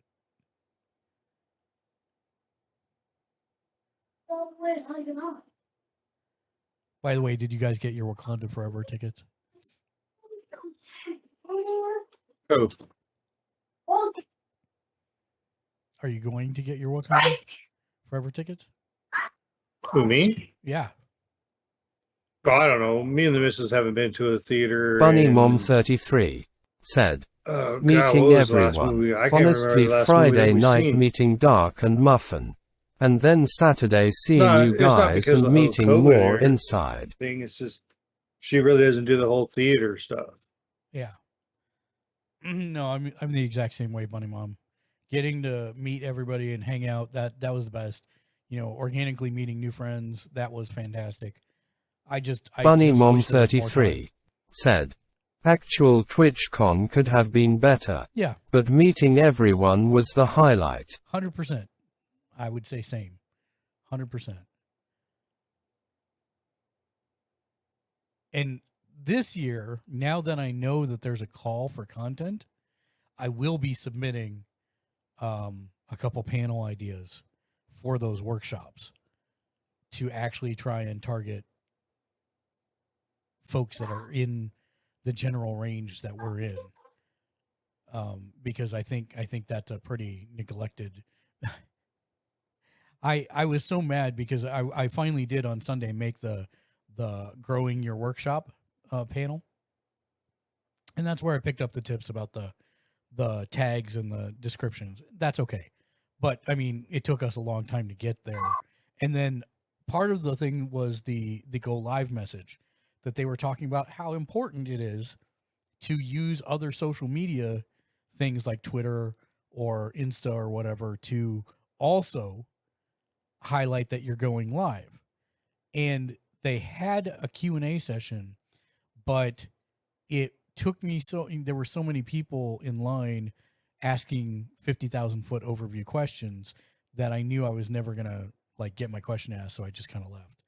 by the way, did you guys get your Wakanda Forever tickets? Oh. Are you going to get your Wakanda Forever tickets? Who, me? Yeah. Oh, I don't know. Me and the missus haven't been to a theater. Bunny Mom 33 said, God, meeting what was the last everyone. movie? I can't Honestly, remember the last movie Friday that we've night seen. meeting Dark and Muffin. And then Saturday seeing No, you it's not guys because of and the meeting COVID more era inside. thing. It's just she really doesn't do the whole theater stuff. Yeah. No, I'm the exact same way, Bunny Mom. Getting to meet everybody and hang out, that was the best. You know, organically meeting new friends, that was fantastic. Bunny just Mom wish there was more time. 33 said, actual TwitchCon could have been better. Yeah. But meeting everyone was the highlight. 100%. I would say same. 100%. And this year, now that I know that there's a call for content, I will be submitting a couple panel ideas for those workshops to actually try and target folks that are in the general range that we're in. Because I think that's a pretty neglected. I was so mad because I finally did on Sunday make the growing your workshop panel, and that's where I picked up the tips about the tags and the descriptions. That's okay, but I mean, it took us a long time to get there. And then part of the thing was the go live message that they were talking about how important it is to use other social media things like Twitter or Insta or whatever to also highlight that you're going live. And they had a Q&A session, but it took me there were so many people in line asking 50,000 foot overview questions that I knew I was never going to like get my question asked. So I just kind of left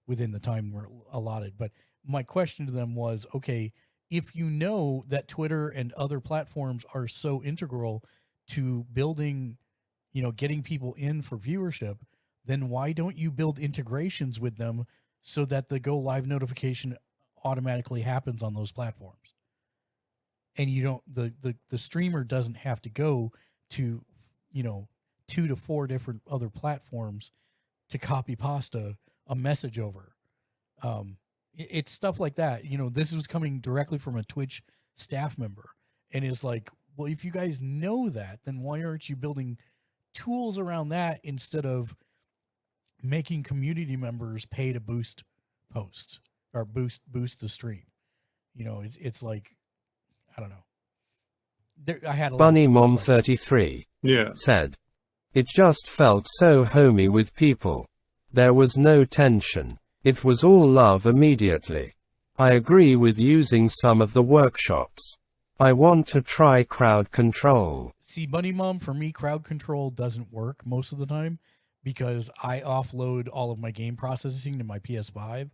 within the time we're allotted. But my question to them was, okay, if you know that Twitter and other platforms are so integral to building, getting people in for viewership, then why don't you build integrations with them so that the go live notification automatically happens on those platforms? And you don't, the streamer doesn't have to go to, 2 to 4 different other platforms to copy pasta a message over. It's stuff like that. This was coming directly from a Twitch staff member, and it's like, well, if you guys know that, then why aren't you building tools around that instead of making community members pay to boost posts or boost the stream? It's like, I don't know. I had a Bunny Mom 33 said, it just felt so homey with people. There was no tension. It was all love immediately. I agree with using some of the workshops. I want to try crowd control. See, Bunny Mom, for me, crowd control doesn't work most of the time because I offload all of my game processing to my PS5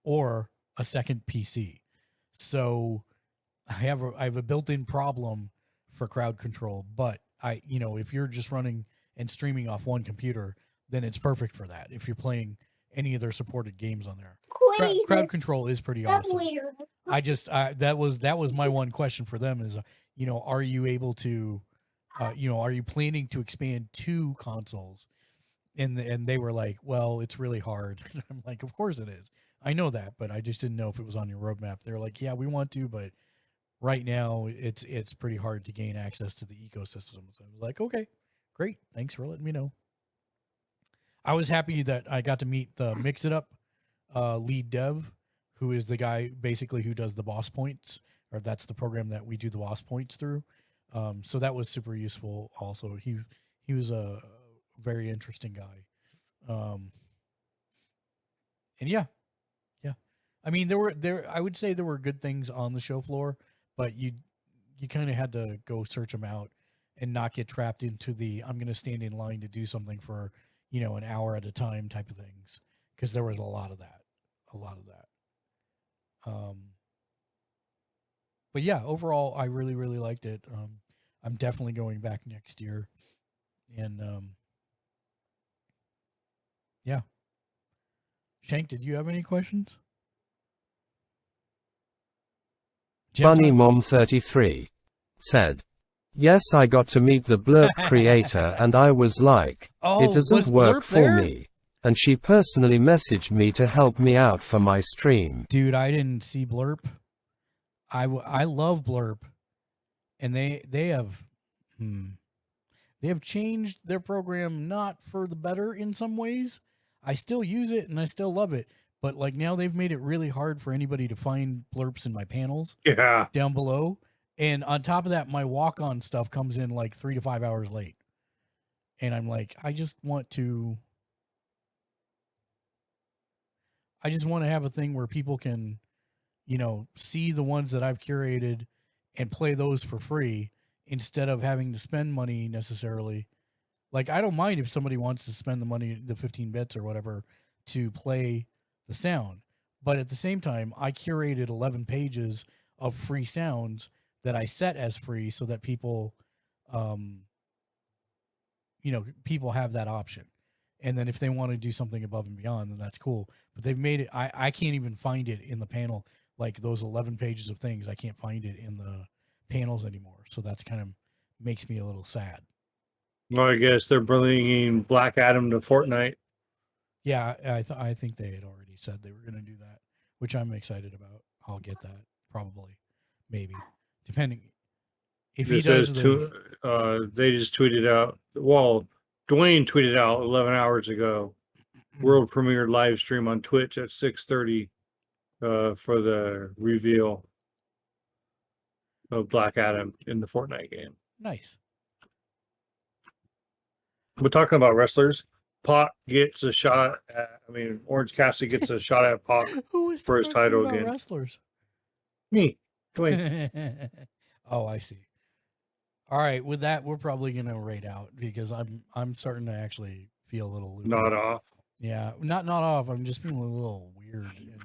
or a second PC. So I have a built-in problem for crowd control, but if you're just running and streaming off one computer, then it's perfect for that. If you're playing any of their supported games on there, crowd control is pretty awesome. That was my one question for them is, are you able to, are you planning to expand 2 consoles? And they were like, well, it's really hard. I'm like, of course it is. I know that, but I just didn't know if it was on your roadmap. They're like, yeah, we want to, but right now it's pretty hard to gain access to the ecosystem. So I was like, okay, great. Thanks for letting me know. I was happy that I got to meet the Mix It Up lead dev, who is the guy basically who does the boss points, or that's the program that we do the boss points through. So that was super useful. Also, he was a very interesting guy. And yeah. I mean, I would say there were good things on the show floor, but you kind of had to go search them out and not get trapped into the I'm going to stand in line to do something for an hour at a time type of things, because there was a lot of that. But yeah, overall, I really, really liked it. I'm definitely going back next year. And yeah. Shank, did you have any questions? Bunny Mom 33 said, yes, I got to meet the Blurp creator and I was like, it doesn't work for me. And she personally messaged me to help me out for my stream. Dude, I didn't see Blurp. I love Blurp. And they have changed their program, not for the better in some ways. I still use it and I still love it. But like now they've made it really hard for anybody to find blurps in my panels down below. And on top of that, my walk-on stuff comes in like 3 to 5 hours late. And I'm like, I just want to have a thing where people can, see the ones that I've curated and play those for free instead of having to spend money necessarily. Like, I don't mind if somebody wants to spend the money, the 15 bits or whatever, to play the sound. But at the same time, I curated 11 pages of free sounds that I set as free so that people, people have that option. And then if they want to do something above and beyond, then that's cool. But they've made it, I can't even find it in the panel. Like those 11 pages of things, I can't find it in the panels anymore. So that's kind of makes me a little sad. Well, I guess they're bringing Black Adam to Fortnite. Yeah, I think they had already said they were going to do that, which I'm excited about. I'll get that probably, maybe, depending. If he does, they just tweeted out. Well, Dwayne tweeted out 11 hours ago. World premiere live stream on Twitch at 6:30 for the reveal of Black Adam in the Fortnite game. Nice. We're talking about wrestlers. Pac gets a shot at, Orange Cassidy gets a shot at Pac for his title again. Wrestlers? Me, Dwayne. Oh, I see. All right, with that, we're probably gonna raid out because I'm starting to actually feel a little loopy. Not off. Yeah, not off. I'm just feeling a little weird, and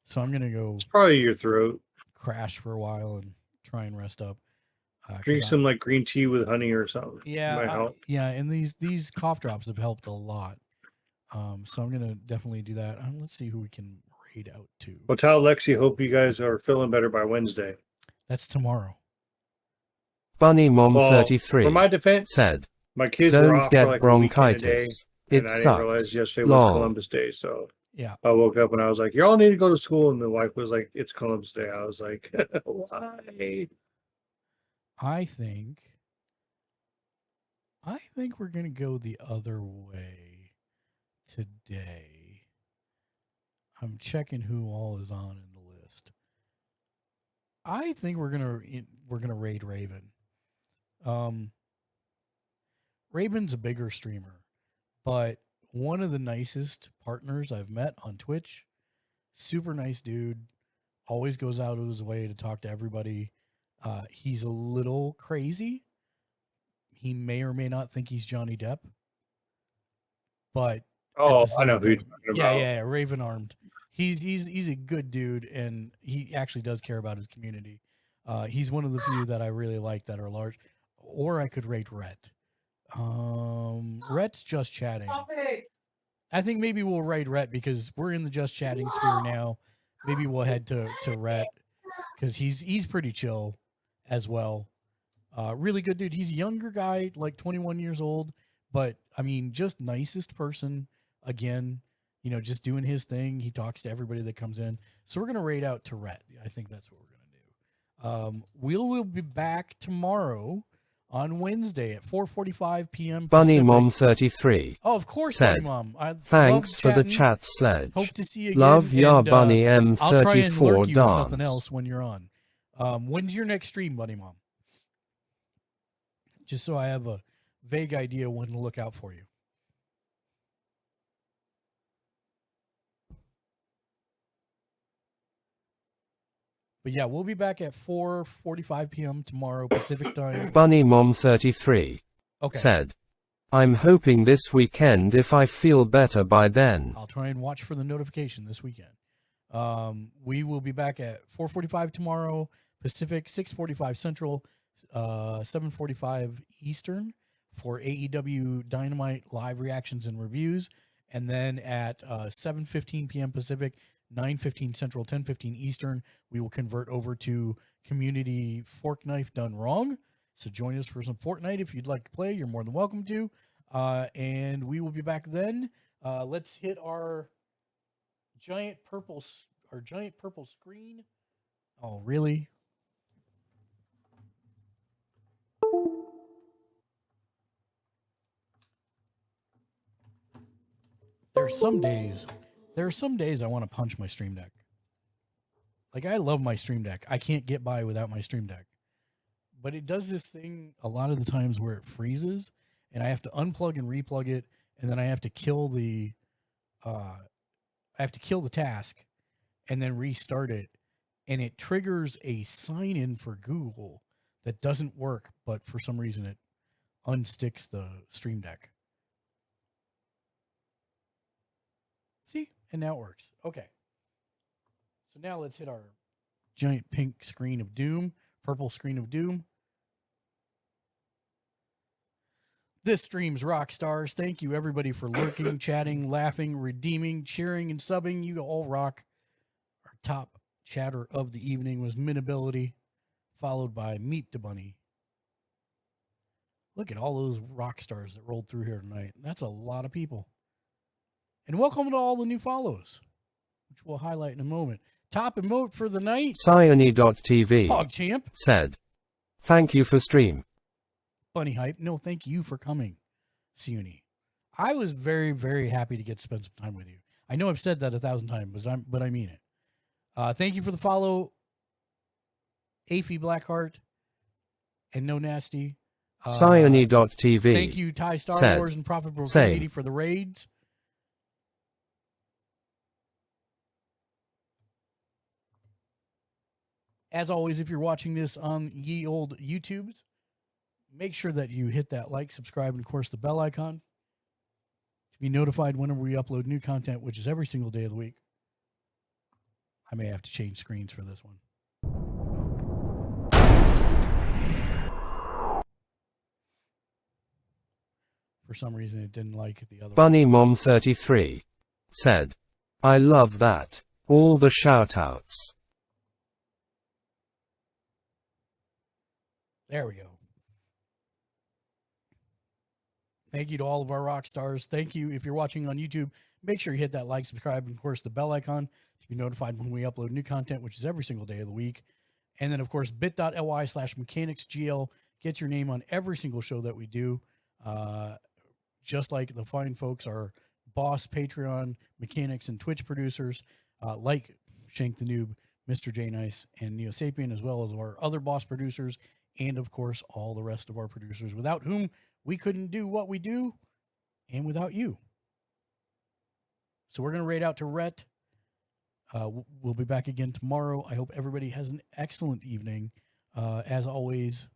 so I'm gonna go. It's probably your throat. Crash for a while and try and rest up. Drink some like green tea with honey or something. Yeah, yeah, and these cough drops have helped a lot. So I'm gonna definitely do that. Let's see who we can raid out to. Well, tell Lexi, hope you guys are feeling better by Wednesday. That's tomorrow. Bunny Mom 33 for my defense, said, my kids don't were off get for like bronchitis. A day, It and I sucks. didn't realize yesterday was Lol. Columbus Day, so yeah, I woke up and I was like, "Y'all need to go to school," and the wife was like, "It's Columbus Day." I was like, "Why?" I think we're gonna go the other way today. I'm checking who all is on in the list. I think we're gonna raid Raven. Raven's a bigger streamer, but one of the nicest partners I've met on Twitch. Super nice dude. Always goes out of his way to talk to everybody. He's a little crazy. He may or may not think he's Johnny Depp. But I know who you're talking about. Yeah, Raven Armed. He's a good dude, and he actually does care about his community. He's one of the few that I really like that are large. Or I could rate Rhett. Rhett's just chatting. I think maybe we'll rate Rhett because we're in the just chatting sphere now. Maybe we'll head to Rhett because he's pretty chill as well. Really good dude. He's a younger guy, like 21 years old, but I mean, just nicest person. Again, just doing his thing. He talks to everybody that comes in. So we're gonna rate out to Rhett. I think that's what we're gonna do. We'll be back tomorrow on Wednesday at 4:45 p.m. Bunny Pacific. Mom 33. Oh, of course, said, Bunny Mom. Thanks for the chat sledge. Hope to see you again. Love ya, and, Bunny I'll try and M34 lurk you if nothing dance. else when you're on. When's your next stream, Bunny Mom? Just so I have a vague idea when to look out for you. But yeah, we'll be back at 4:45 p.m. tomorrow Pacific time. Bunny Mom 33 said, I'm hoping this weekend if I feel better by then. I'll try and watch for the notification this weekend. We will be back at 4:45 tomorrow Pacific, 6:45 Central, 7:45 Eastern for AEW Dynamite live reactions and reviews. And then at 7:15 p.m. Pacific, 9:15 Central, 10:15 Eastern, we will convert over to Community Fork Knife Done Wrong. So join us for some Fortnite if you'd like to play. You're more than welcome to. And we will be back then. Let's hit our giant purple screen. Oh, really? There are some days I want to punch my Stream Deck. Like, I love my Stream Deck. I can't get by without my Stream Deck. But it does this thing a lot of the times where it freezes, and I have to unplug and replug it, and then I have to kill the task and then restart it, and it triggers a sign-in for Google that doesn't work, but for some reason it unsticks the Stream Deck. See? And now it works. Okay. So now let's hit our giant pink screen of doom, purple screen of doom. This stream's rock stars. Thank you, everybody, for lurking, chatting, laughing, redeeming, cheering, and subbing. You all rock. Our top chatter of the evening was Minability, followed by Meet the Bunny. Look at all those rock stars that rolled through here tonight. That's a lot of people. And welcome to all the new follows, which we'll highlight in a moment. Top emote for the night. Sione.tv PogChamp said, thank you for stream. Bunny Hype, no, thank you for coming, Sione. I was very, very happy to get to spend some time with you. I know I've said that 1,000 times, but I mean it. Thank you for the follow, Afy Blackheart, and No Nasty. Sione.tv Thank you, Ty Star said, Wars and Prophet Profanity for the raids. As always, if you're watching this on ye old YouTubes, make sure that you hit that like, subscribe, and of course the bell icon to be notified whenever we upload new content, which is every single day of the week. I may have to change screens for this one. For some reason, it didn't like the other Bunny Mom 33 said, I love that. All the shoutouts. There we go. Thank you to all of our rock stars. Thank you. If you're watching on YouTube, make sure you hit that like, subscribe, and of course the bell icon to be notified when we upload new content, which is every single day of the week. And then, of course, bit.ly/mechanicsgl gets your name on every single show that we do. Just like the fine folks, our boss, Patreon, mechanics, and Twitch producers, like Shank the Noob, Mr. J Nice, and Neo Sapien, as well as our other boss producers, and of course, all the rest of our producers, without whom we couldn't do what we do, and without you. So we're going to raid out to Rhett. We'll be back again tomorrow. I hope everybody has an excellent evening. As always,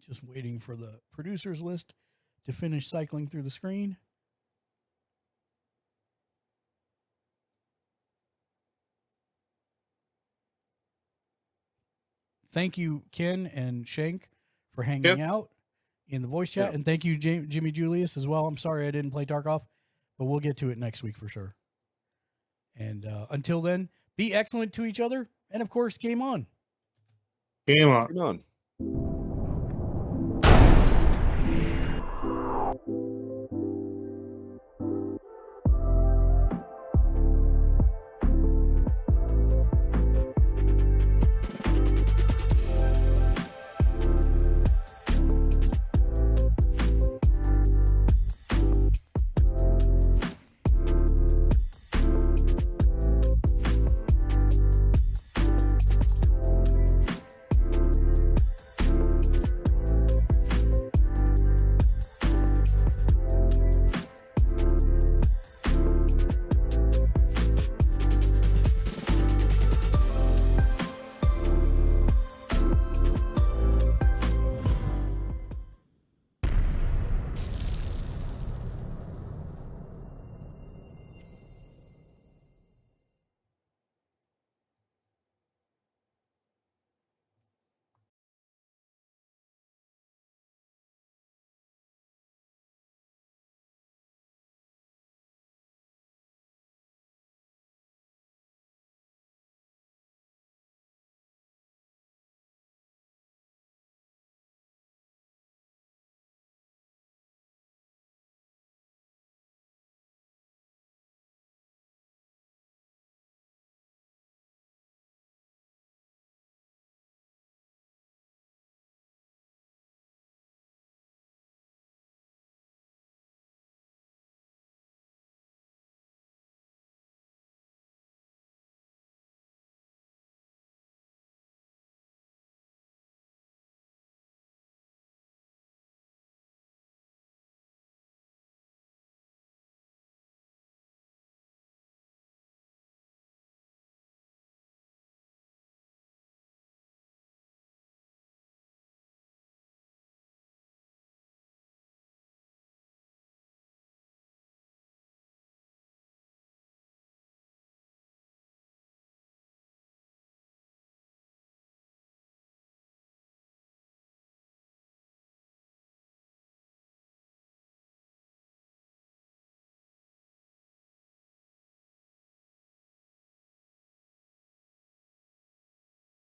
just waiting for the producers list to finish cycling through the screen. Thank you, Ken and Shank, for hanging out in the voice chat. And thank you, Jimmy Julius, as well. I'm sorry I didn't play Tarkov, but we'll get to it next week for sure. And until then, be excellent to each other. And, of course, game on. Game on. Game on.